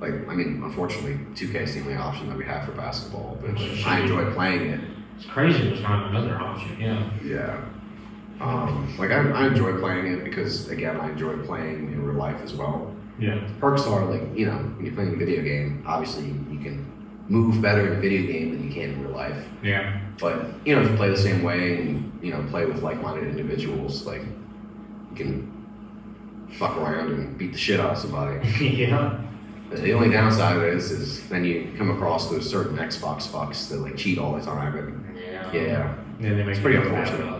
like, I mean, unfortunately, 2K is the only option that we have for basketball, but I enjoy playing it. It's crazy there's not another option, Yeah. Like, I enjoy playing it because, again, I enjoy playing in real life as well. Yeah. Perks are, like, you know, when you're playing a video game, obviously you can move better in a video game than you can in real life. Yeah. But, you know, if you play the same way and, you know, play with like-minded individuals, like, you can fuck around and beat the shit out of somebody. Yeah. The only downside of this is then you come across those certain Xbox fucks that, like, cheat all the time. And, it's pretty unfortunate.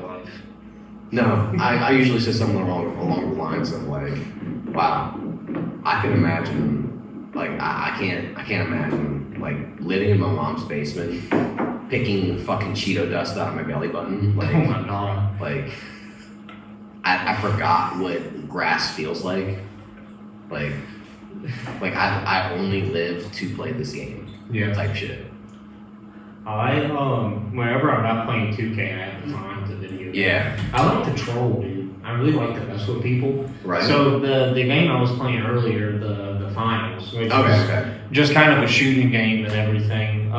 No, I usually say something along the lines of like, wow, I can imagine, like, I can't imagine, like, living in my mom's basement, picking fucking Cheeto dust out of my belly button. Like, oh my god. Like, I forgot what grass feels like. Like I only live to play this game. Yeah. Type shit. Whenever I'm not playing 2K, I have to find the video game. Yeah. I like to troll, dude. I really like to mess with people. Right. So the game I was playing earlier, the finals, which okay. just kind of a shooting game and everything.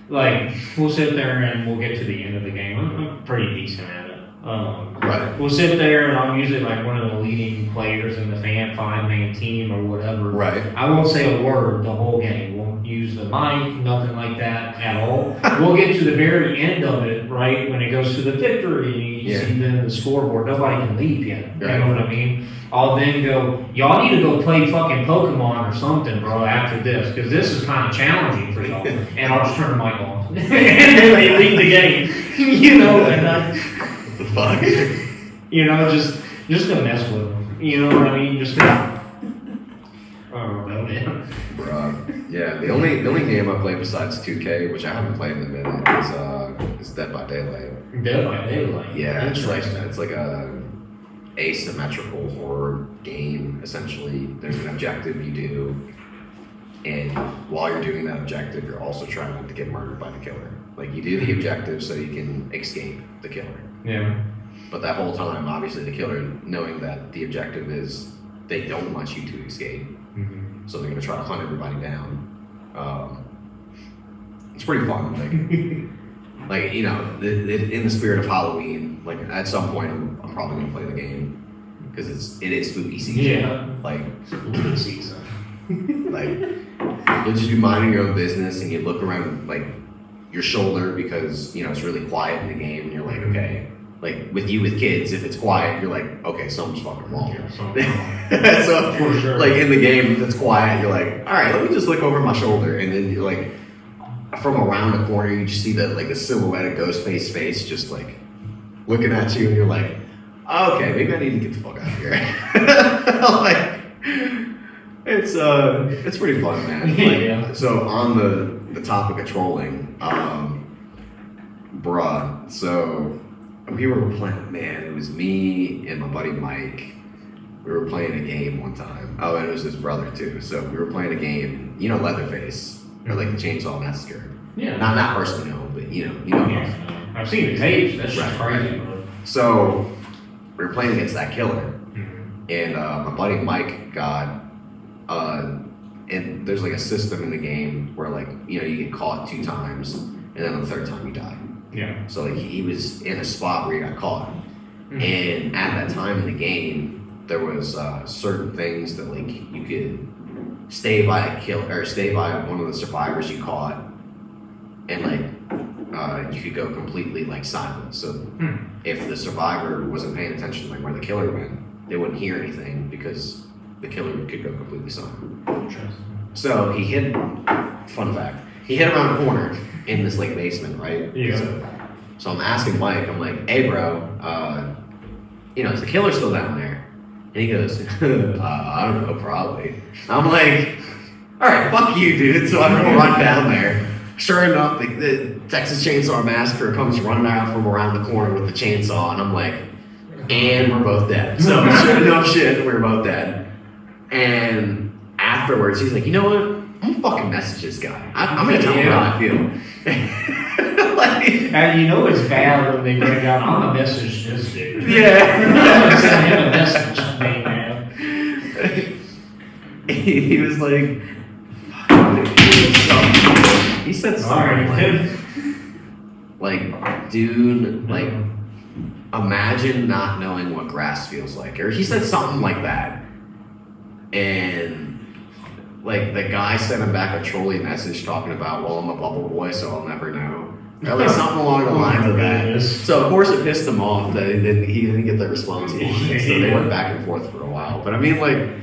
Like we'll sit there and we'll get to the end of the game. I'm pretty decent at it. Right. We'll sit there and I'm usually like one of the leading players in the 5-man team or whatever. Right. I won't say a word the whole game. Won't use the mic, nothing like that at all. We'll get to the very end of it, right, when it goes to the victory and you see then the scoreboard. Nobody can leave yet. You know what I mean? I'll then go, y'all need to go play fucking Pokemon or something, bro, after this, because this is kind of challenging for y'all. And I'll just turn the mic on. And then they leave the game. You know, and what the fuck? You know, just to mess with them. You know what I mean? Just to, oh, no, man. Bro, yeah, the only game I play besides 2K, which I haven't played in a minute, is Dead by Daylight. Dead by Daylight. Yeah, it's like a asymmetrical horror game. Essentially, there's an objective you do, and while you're doing that objective, you're also trying not to get murdered by the killer. Like you do the objective so you can escape the killer. Yeah. But that whole time, obviously, the killer, knowing that the objective is they don't want you to escape, so they're gonna try to hunt everybody down. It's pretty fun. Like you know, in the spirit of Halloween, like at some point, I'm probably gonna play the game because it is spooky season. Yeah. Like spooky season. Like you'll just be minding your own business and you look around like your shoulder because you know it's really quiet in the game and you're like, okay. Like with kids, if it's quiet, you're like, okay, something's fucking wrong. Yeah, so for sure. Like in the game, if it's quiet, you're like, all right, let me just look over my shoulder, and then you're like, from around the corner, you just see the silhouette of Ghostface face just like looking at you, and you're like, okay, maybe I need to get the fuck out of here. Like, it's pretty fun, man. Like, yeah. So on the topic of trolling, bruh, so. We were playing, man, it was me and my buddy Mike. We were playing a game one time. Oh, and it was his brother too. So we were playing a game, you know Leatherface, or like the Chainsaw Massacre. Yeah. Not personally, no, but you know. Yeah. I've seen the tapes, that's just crazy, bro. So we were playing against that killer. And my buddy Mike got, and there's like a system in the game where like, you know, you get caught 2 times, and then the 3rd time you die. Yeah. So like he was in a spot where he got caught, and at that time in the game, there was certain things that like you could stay by a kill or stay by one of the survivors you caught, and like you could go completely like silent. So if the survivor wasn't paying attention to like where the killer went, they wouldn't hear anything because the killer could go completely silent. So he hid. Fun fact: he hid around a corner in this like basement, right? Yeah. So I'm asking Mike, I'm like, hey bro, you know, is the killer still down there? And he goes, I don't know, probably. I'm like, all right, fuck you, dude. So I'm gonna run down there. Sure enough, the Texas Chainsaw Massacre comes running out from around the corner with the chainsaw, and I'm like, and we're both dead. So sure enough, shit, we're both dead. And afterwards, he's like, you know what? I'm gonna fucking message this guy. I'm gonna tell him how I feel. Like, and you know it's bad when they bring out, I'm gonna message this dude. Yeah. I'm gonna send him a message, man. He was like, he said something like, dude, like, imagine not knowing what grass feels like. Or he said something like that. And like the guy sent him back a trolley message talking about, well, I'm a bubble boy, so I'll never know. Or like something along the lines of that. So of course it pissed him off that he didn't get the response he wanted. So they went back and forth for a while. But I mean, like,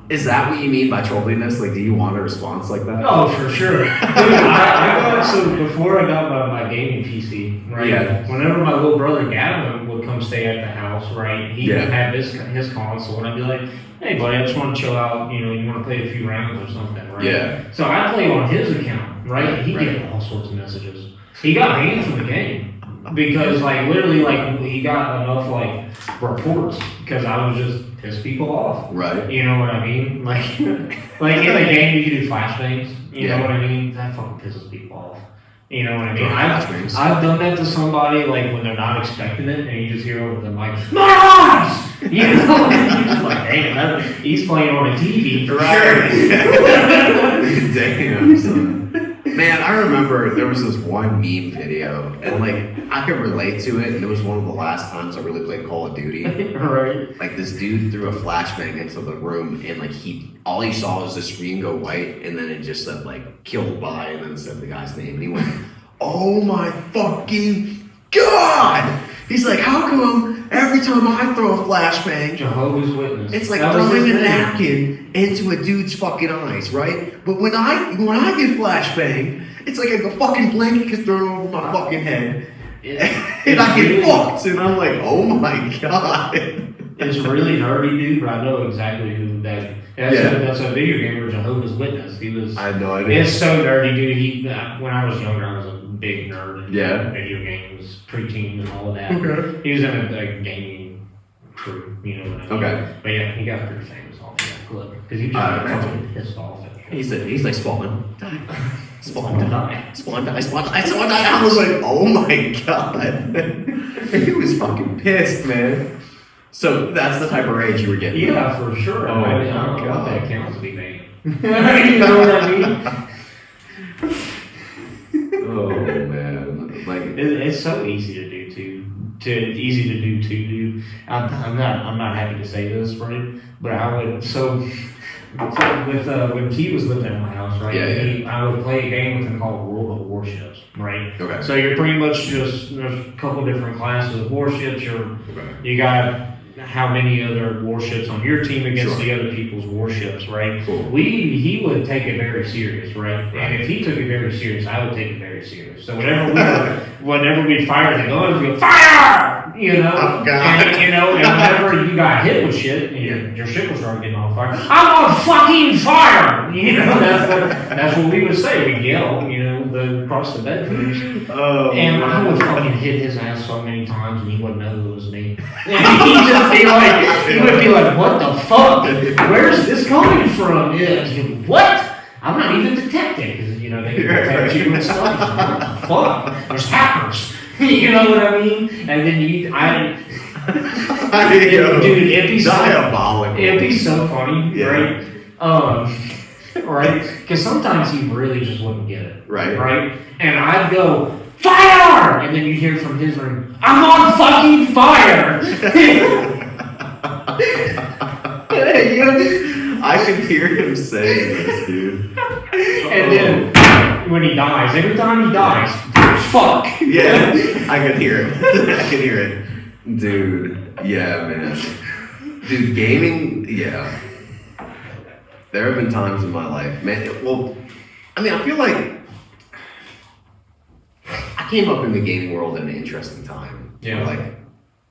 is that what you mean by trolliness? Like, do you want a response like that? Oh, for sure. Dude, so before I got my gaming PC, right? Yeah. Whenever my little brother Gavin would come stay at the house, right? He would have his console, and I'd be like, hey, buddy, I just want to chill out. You know, you want to play a few rounds or something, right? Yeah. So I play on his account, right? He'd get all sorts of messages. He got banned from the game because, like, literally, like, he got enough, like, reports because I was just piss people off. Right. You know what I mean? Like in the game, you can do flashbangs. You know what I mean? That fucking pisses people off. You know what I mean? I've done that to somebody like when they're not expecting it, and you just hear over them like, "My eyes!" You know, and you're just like, "Damn, he's playing on a TV for sure." Damn, son. Man, I remember there was this one meme video, and like I could relate to it, and it was one of the last times I really played Call of Duty. Right. Like this dude threw a flashbang into the room, and like all he saw was the screen go white, and then it just said like "killed by," and then it said the guy's name, and he went, "Oh my fucking god!" He's like, "How come every time I throw a flashbang, Jehovah's Witness, it's like throwing a napkin into a dude's fucking eyes, right? But when I get flashbang, it's like a fucking blanket gets thrown over my fucking head, and I get fucked." And I'm like, "Oh my god!" It's really nerdy, dude. But I know exactly who that. That's a video gamer, Jehovah's Witness. He was. I had no idea. It's so nerdy, dude. When I was younger, I was a big nerd. Yeah. Video games, preteen, and all of that. Okay. He was in a gaming crew, you know what I mean? Okay. But yeah, he got pretty famous off of that clip because he was just fucking pissed off at it. He's like Spawn. Spawn to die. Spawn die. I was like, oh my god. He was fucking pissed, man. So that's the type of rage you were getting. Yeah, for sure. Oh, I don't know god. what that counts to be made. You know what I mean? Oh man, like it's so easy to do too. Dude. I'm not happy to say this, right? But I would when T was living in my house, right? I would play a game with him called World of Warships, right? Okay. So you're pretty much there's a couple different classes of warships. You got how many other warships on your team against the other people's warships, right? Cool. He would take it very serious, right? And if he took it very serious, I would take it very serious. So whenever we'd fire the guns, we'd go, "Fire!" You know? Oh, God. And whenever you got hit with shit, and your ship was starting getting on fire, "I'm on fucking fire!" You know, that's what we would say. We'd yell, you know, across the bedrooms. Oh, and man. I would fucking hit his ass so many times, and he wouldn't know it was me. And he would be like, "What the fuck? Where's this coming from?" Yeah, what? I'm not even detecting, because you know they can detect you and stuff. What the fuck? There's hackers. You know what I mean? And then dude, it'd be diabolical. It'd be so funny, right? Right? Because sometimes he really just wouldn't get it, right? And I'd go, "Fire!" And then you hear from his room, "I'm on fucking fire!" I can hear him saying this, dude. And then when he dies, every time he dies, fuck. Yeah, I can hear it. I can hear it. Dude, yeah, man. Dude, gaming, yeah. There have been times in my life, man. Well, I mean, I feel like I came up in the gaming world at an interesting time. Yeah. Like,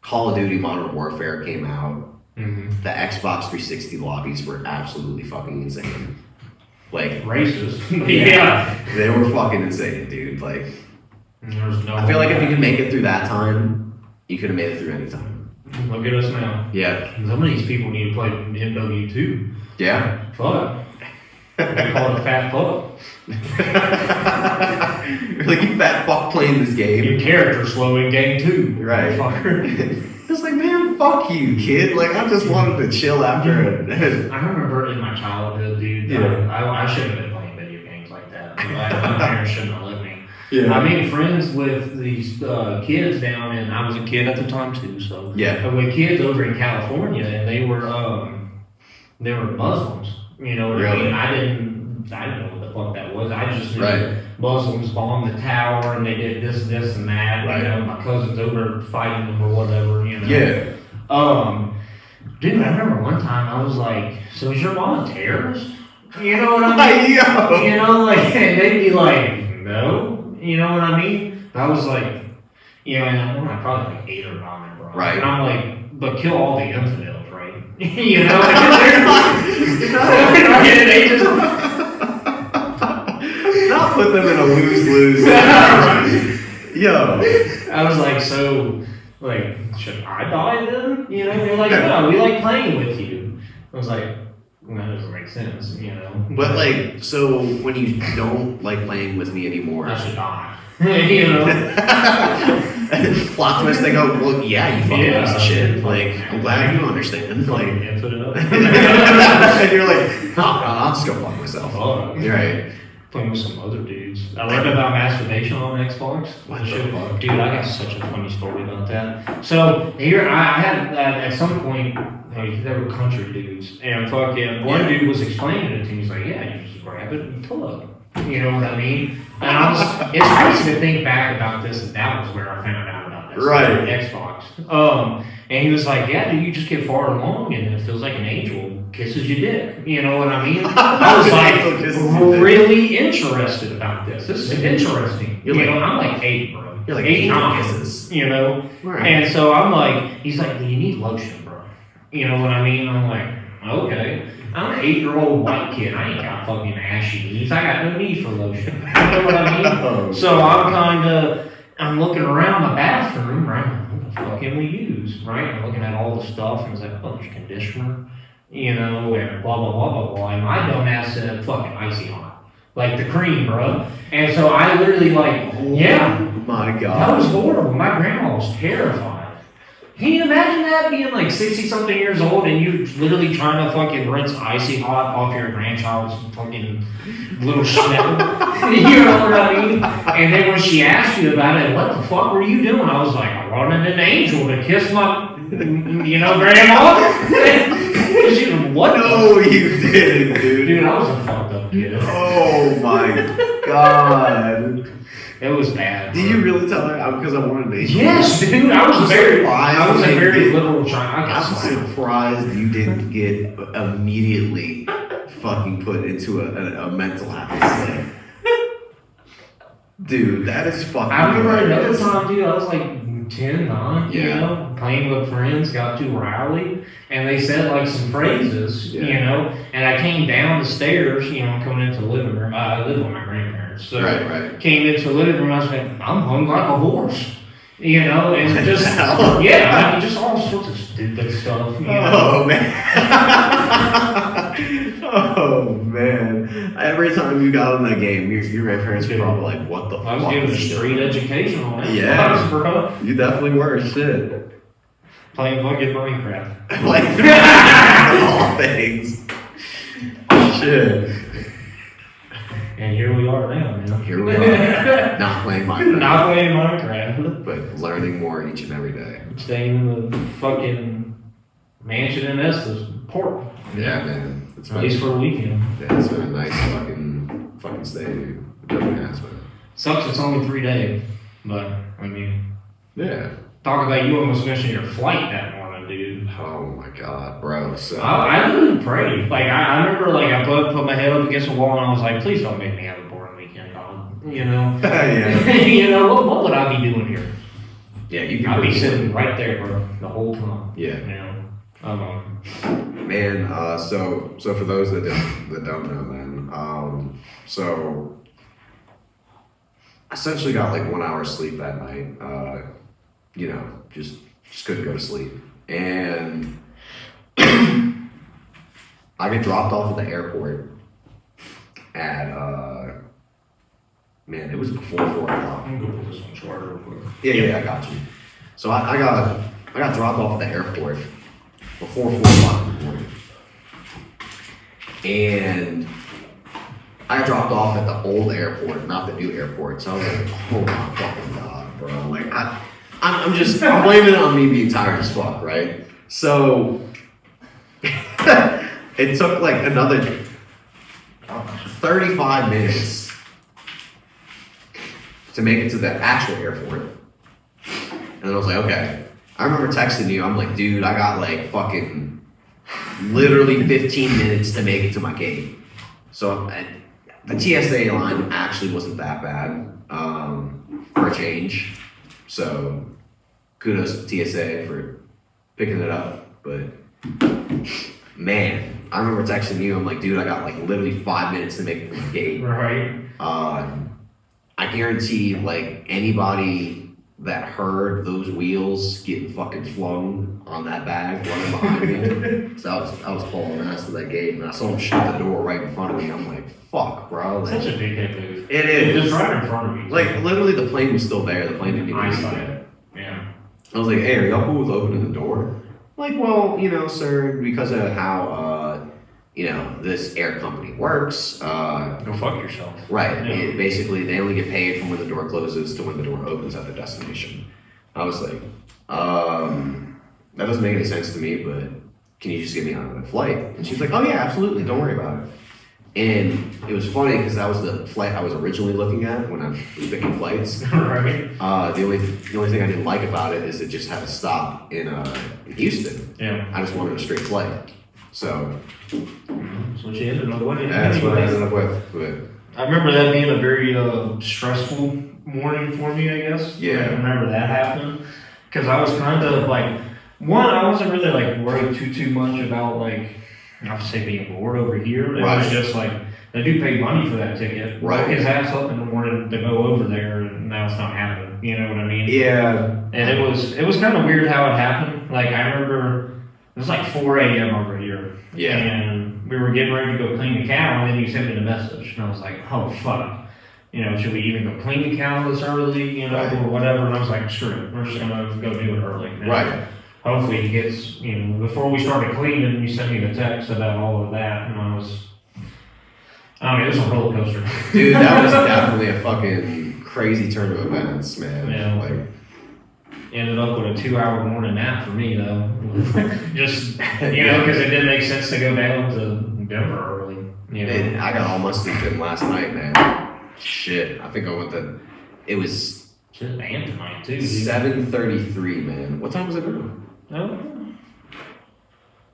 Call of Duty Modern Warfare came out. Mm-hmm. The Xbox 360 lobbies were absolutely fucking insane. Like, racist. Yeah. They were fucking insane, dude. Like, I feel like if you could make it through that time, you could have made it through any time. Look at us now. Yeah. Some of these people need to play MW2. Yeah. Fuck. They call it a fat fuck. You're like, you fat fuck playing this game. Your character's slow in game 2. Right. Fucker. It's like, man, fuck you, kid. Like, I just wanted to chill after it. I remember in my childhood, dude, I shouldn't have been playing video games like that. My parents shouldn't have let me. Yeah. I made friends with these kids down, and I was a kid at the time too. So with kids over in California, and they were Muslims. You know what I mean? I didn't know what the fuck that was. I just knew Muslims bombed the tower, and they did this, and that. You know, my cousin's over fighting them or whatever. You know. Yeah. Dude, I remember one time I was like, "So is your mom a terrorist?" You know what I mean? You know, like, and they'd be like, "No." You know what I mean? But I was like, you know, and I'm probably like 8 or 9, bro. Right. And I'm like, but kill all the infidels, right? You know? They just not put them in a lose-lose. Yo. I was like, so, like, should I die then? You know? They're like, no, we like playing with you. I was like, well, that doesn't make sense, you know? But like, so when you don't like playing with me anymore, I should die. You know? Plot twist, they go, well, yeah, you fucking piece of shit. Like, I'm glad you understand. Like, and put it up. and you're like, oh, I'll just go fuck myself. Oh, You're right. Playing with some other dudes. I learned about masturbation on Xbox. What the fuck? Dude, I got such a funny story about that. So here, I had at some point, like, there were country dudes, and fucking one dude was explaining it to me. He's like, "Yeah, you just grab it and plug." You know what I mean? And it's crazy to think back about this. That was where I found out about this. Right. Xbox. And he was like, "Yeah, dude, you just get far along, and it feels like an angel kisses your dick." You know what I mean? I was like, really interested about this. This is interesting. You know, I'm like 8, bro. You're like 8, 9 kisses. You know? Right. And so I'm like, he's like, "Do you need lotion, bro?" You know what I mean? I'm like, okay. I'm an 8-year-old white kid. I ain't got fucking ashy knees. I got no need for lotion. You know what I mean? So I'm looking around the bathroom, right? What the fuck can we use, right? I'm looking at all the stuff, and it's like, oh, there's conditioner, you know, and blah, blah, blah, blah, blah. And my dumb ass said fucking icy hot. Like the cream, bro. And so I literally yeah. My God. That was horrible. My grandma was terrified. Can you imagine that being like 60-something years old and you literally trying to fucking rinse icy hot off your grandchild's fucking little schnitzel? You know what I mean? And then when she asked you about it, what the fuck were you doing? I was like, I wanted an angel to kiss my, grandma. She was, what? No, you didn't, dude. Dude, I was a fucked up kid. Oh my God. It was bad. Did you really tell her? Because I wanted to. Yes, dude. I was a very literal child. I'm surprised you didn't get immediately fucking put into a mental house. Dude, that is fucking. I remember another time, dude. I was like 10, 9, you know, playing with friends, got too rowdy, and they said like some phrases, you know, and I came down the stairs, you know, coming into the living room. I live with my grandparents, so came into the living room. I was like, I'm hung like a horse, you know, and just I mean, just all sorts of stupid stuff. You know? Oh man. Oh man! Every time you got on that game, your grandparents were probably like, "What the fuck?" I was giving a street education on it. Yeah, bro. You definitely were. Shit. Playing fucking Minecraft. Like all things. Shit. And here we are now, man. Here we are. Not playing Minecraft. Not playing Minecraft. But learning more each and every day. Staying in the fucking mansion in Estes, Portland. Yeah, man. At least for a weekend. Yeah, it's been a nice fucking stay, dude. It definitely has been. Sucks it's only 3 days, but I mean. Yeah. Talk about you almost missing your flight that morning, dude. Oh my God, bro. So I literally prayed. Like I remember, like I put my head up against the wall and I was like, please don't make me have a boring weekend, dog. You know. Yeah. You know what would I be doing here? Yeah, you. I'd be sitting right there, bro, the whole time. Yeah. You know. Man, so for those that don't know, man, so I essentially got like 1 hour sleep that night. You know, just couldn't go to sleep, and I get dropped off at the airport at man, it was before 4 o'clock. I'm gonna put this on charger real quick. Yeah, I got you. So I got dropped off at the airport before 4 o'clock in the morning. And I got dropped off at the old airport, not the new airport. So I was like, oh my fucking God, bro. Like, I'm blaming it on me being tired as fuck, right? So it took like another 35 minutes to make it to the actual airport. And then I was like, okay. I remember texting you. I'm like, dude, I got like fucking literally 15 minutes to make it to my gate. So the TSA line actually wasn't that bad for a change. So kudos to TSA for picking it up. But man, I remember texting you. I'm like, dude, I got like literally 5 minutes to make it to my gate. Right. I guarantee like anybody that heard those wheels getting fucking flung on that bag running behind me. So I was hauling ass to that gate, and I saw him shut the door right in front of me. I'm like, fuck, bro. Like, such a big head move. It is. Just right in front of me. Like, literally, the plane was still there. The plane didn't even leave yet. Yeah. I was like, hey, are y'all cool with opening the door? Like, well, you know, sir, because of how, you know, this air company works. Go fuck yourself. Right. Yeah. Basically, they only get paid from when the door closes to when the door opens at the destination. I was like, that doesn't make any sense to me, but can you just get me on the flight? And she's like, oh yeah, absolutely, don't worry about it. And it was funny because that was the flight I was originally looking at when I was picking flights. Right. The only thing I didn't like about it is it just had a stop in Houston. Yeah. I just wanted a straight flight. So that's what you ended up with. That's what I ended up with. But I remember that being a very stressful morning for me, I guess. Yeah. I remember that happening. Because I was kind of like, I wasn't really like worried too much about like, not to say being bored over here. It was just like, they do pay money for that ticket. Right. Woke his ass up in the morning to go over there, and now it's not happening. You know what I mean? Yeah. And it was kind of weird how it happened. Like, I remember it was like 4 a.m. over here. Yeah. And we were getting ready to go clean the cow, and then you sent me the message. And I was like, oh, fuck. You know, should we even go clean the cow this early, you know, or whatever? And I was like, screw it. We're just going to go do it early. And right. Hopefully he gets, you know, before we started cleaning, you sent me the text about all of that. And I mean, it was a roller coaster. Dude, that was definitely a fucking crazy turn of events, man. Yeah. Like, ended up with a 2-hour morning nap for me, though. Just, you know, because it didn't make sense to go down to Denver early. You know? And I got all my sleep in last night, man. Shit. I think I went to, it was and tonight, too. 7:33, man. What time was it now? Oh,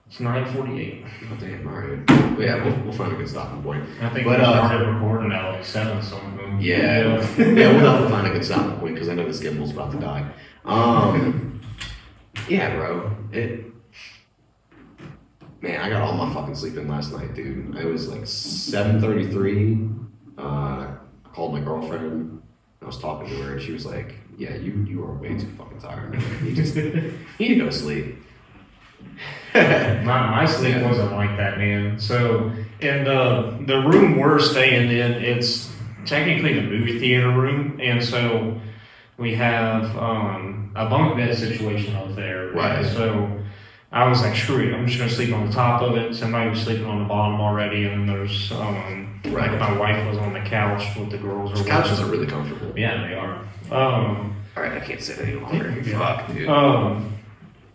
it's 9:48. Oh, damn, all right. Well, yeah, we'll find a good stopping point. I think we started recording at like 7 something. Yeah. We'll definitely find a good stopping point because I know this gimbal's about to die. Yeah, bro. Man, I got all my fucking sleep in last night, dude. It was like 7:33. I called my girlfriend. I was talking to her, and she was like, "Yeah, you are way too fucking tired. You just need to go to sleep." My sleep wasn't like that, man. So, in the room we're staying in, it's technically the movie theater room, and so we have a bunk bed situation up there. Right. So I was like, screw it, I'm just gonna sleep on the top of it. Somebody was sleeping on the bottom already, and then there's like my wife was on the couch with the girls. The couches are really comfortable. Yeah, they are. All right, I can't sit any longer. Fuck, dude.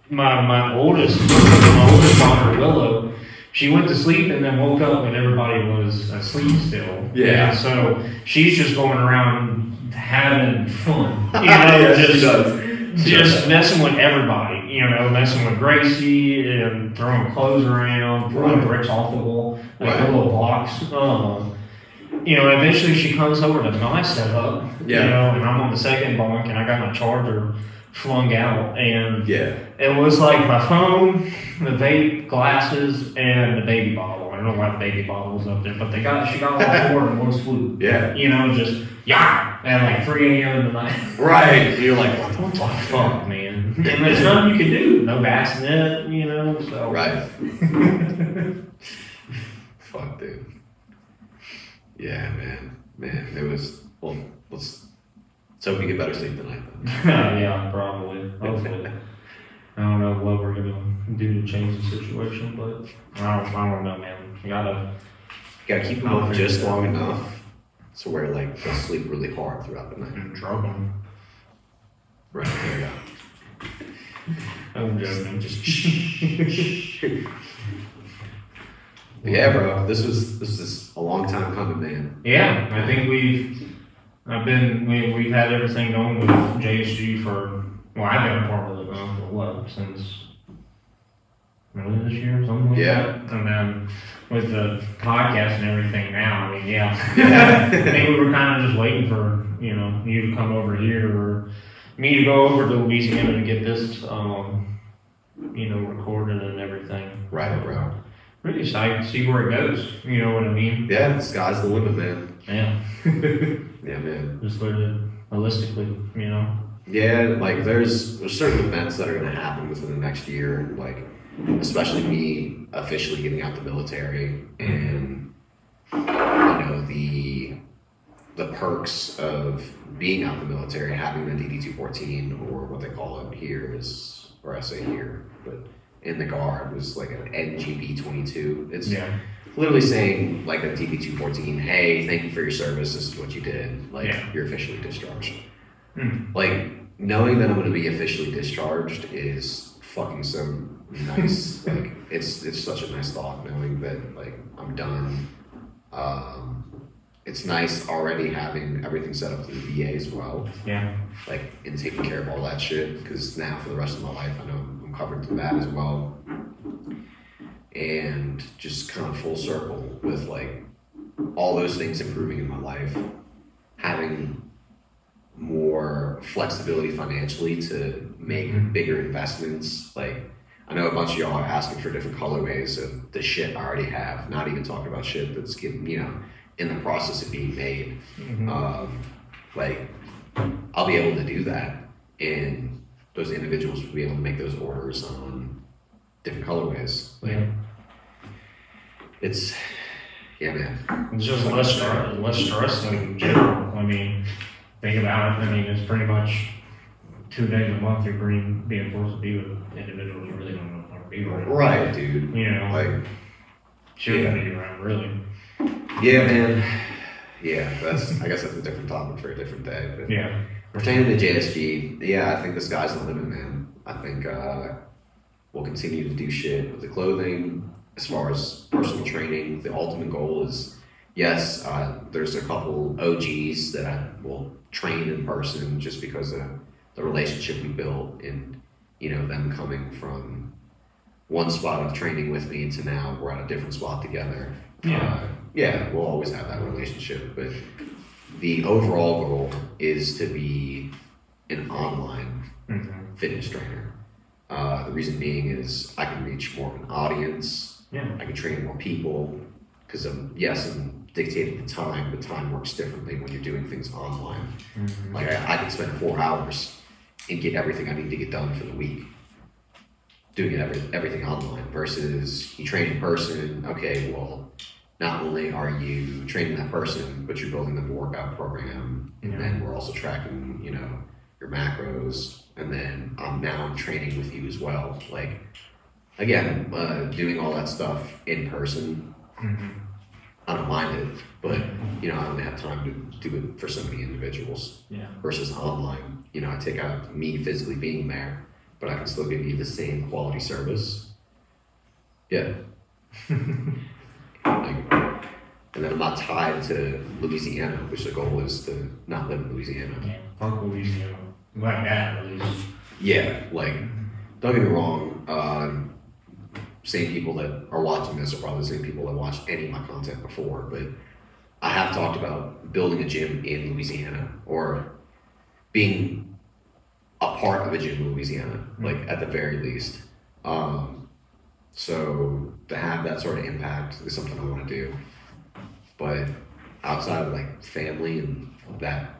My oldest daughter Willow, she went to sleep and then woke up when everybody was asleep still. Yeah. And so she's just going around having fun. You know, just messing with everybody. You know, messing with Gracie and throwing clothes around, throwing bricks off the wall, like the little blocks. You know, eventually she comes over to my setup. You know, and I'm on the second bunk and I got my charger flung out, and it was like my phone, the vape, glasses, and the baby bottle. I don't know why the baby bottle was up there, but she got all four in one swoop. Yeah. You know, just at like 3 a.m. in the night. Right. And you're like, what the fuck, man? And there's nothing you can do. No bassinet, you know. So. Right. Fuck, dude. Yeah, man. It was let's hope you get better sleep tonight, then. Yeah, probably. Hopefully. I don't know what we're gonna do to change the situation, but I don't know, man. You gotta keep them up just long enough so where like they'll sleep really hard throughout the night. And drug them. Right, there you go. I'm joking. Just yeah, bro. This is a long time coming, man. Yeah, I think we've had everything going with JSG for, well, I've been a part of it now for what, since early this year, something like that. And then with the podcast and everything now, I mean, I think we were kind of just waiting for, you know, you to come over here or me to go over to Louisiana to get this, you know, recorded and everything. Right, bro. Really excited to see where it goes. You know what I mean? Yeah, the sky's the limit, man. Yeah. Yeah, man. Just literally, holistically, you know. Yeah, like there's certain events that are going to happen within the next year, like especially me officially getting out the military and the perks of being out the military, having the DD-214 or what they call it here is, or I say here, but in the Guard was like an NGB-22. It's literally saying like a DD-214, hey, thank you for your service, this is what you did, like you're officially discharged. Like knowing that I'm going to be officially discharged is fucking so nice. Like it's such a nice thought knowing that like I'm done. It's nice already having everything set up through the VA as well. Yeah. Like and taking care of all that shit because now for the rest of my life I know I'm covered through that as well. And just kind of full circle with like all those things improving in my life, having more flexibility financially to make bigger investments. Like I know a bunch of y'all are asking for different colorways of the shit I already have, not even talking about shit that's getting, in the process of being made. Like I'll be able to do that and those individuals will be able to make those orders on different colorways. Like it's man. It's just less stress in general. I mean, think about it. I mean, it's pretty much 2 days a month you're being forced to be with individuals you really don't want to be with. Right, dude. Like shouldn't be around, really. Yeah, man. Yeah, I guess that's a different topic for a different day. But pertaining to JSG, I think the sky's the limit, man. I think we'll continue to do shit with the clothing. As far as personal training, the ultimate goal is, yes, there's a couple OGs that I will train in person just because of the relationship we built and, them coming from one spot of training with me to now we're at a different spot together. We'll always have that relationship, but the overall goal is to be an online fitness trainer. The reason being is I can reach more of an audience. I can train more people because I'm dictating the time, but time works differently when you're doing things online. Like I can spend 4 hours and get everything I need to get done for the week doing everything online versus you train in person. Okay, well, not only are you training that person, but you're building them a workout program, and then we're also tracking, your macros, and then I'm training with you as well. Like, again, doing all that stuff in person, I don't mind it, but I only have time to do it for so many individuals. Versus online, I take out me physically being there, but I can still give you the same quality service. And then I'm not tied to Louisiana, which the goal is to not live in Louisiana. Fuck Louisiana. Like that, at least. Don't get me wrong, same people that are watching this are probably the same people that watched any of my content before, but I have talked about building a gym in Louisiana or being a part of a gym in Louisiana, like at the very least. So to have that sort of impact is something I want to do. But outside of like family and that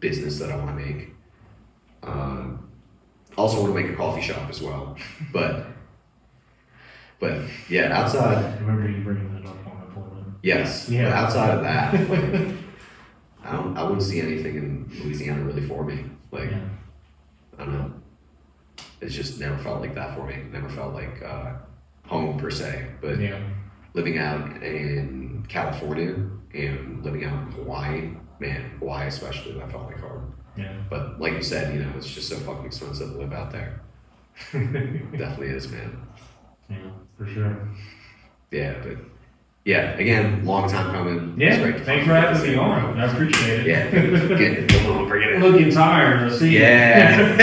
business that I want to make, also want to make a coffee shop as well. But outside. Remember you bringing that up on appointment? Yes. But outside of that, like I wouldn't see anything in Louisiana really for me. Like I don't know. It's just never felt like that for me. Never felt like home per se. But living out in California and living out in Hawaii, man, Hawaii especially, that felt like home. But like you said, it's just so fucking expensive to live out there. Definitely is, man. Yeah, for sure. But again, long time coming. Thanks for having me on. I appreciate it. Bring it in. Looking tired. I see. Yeah.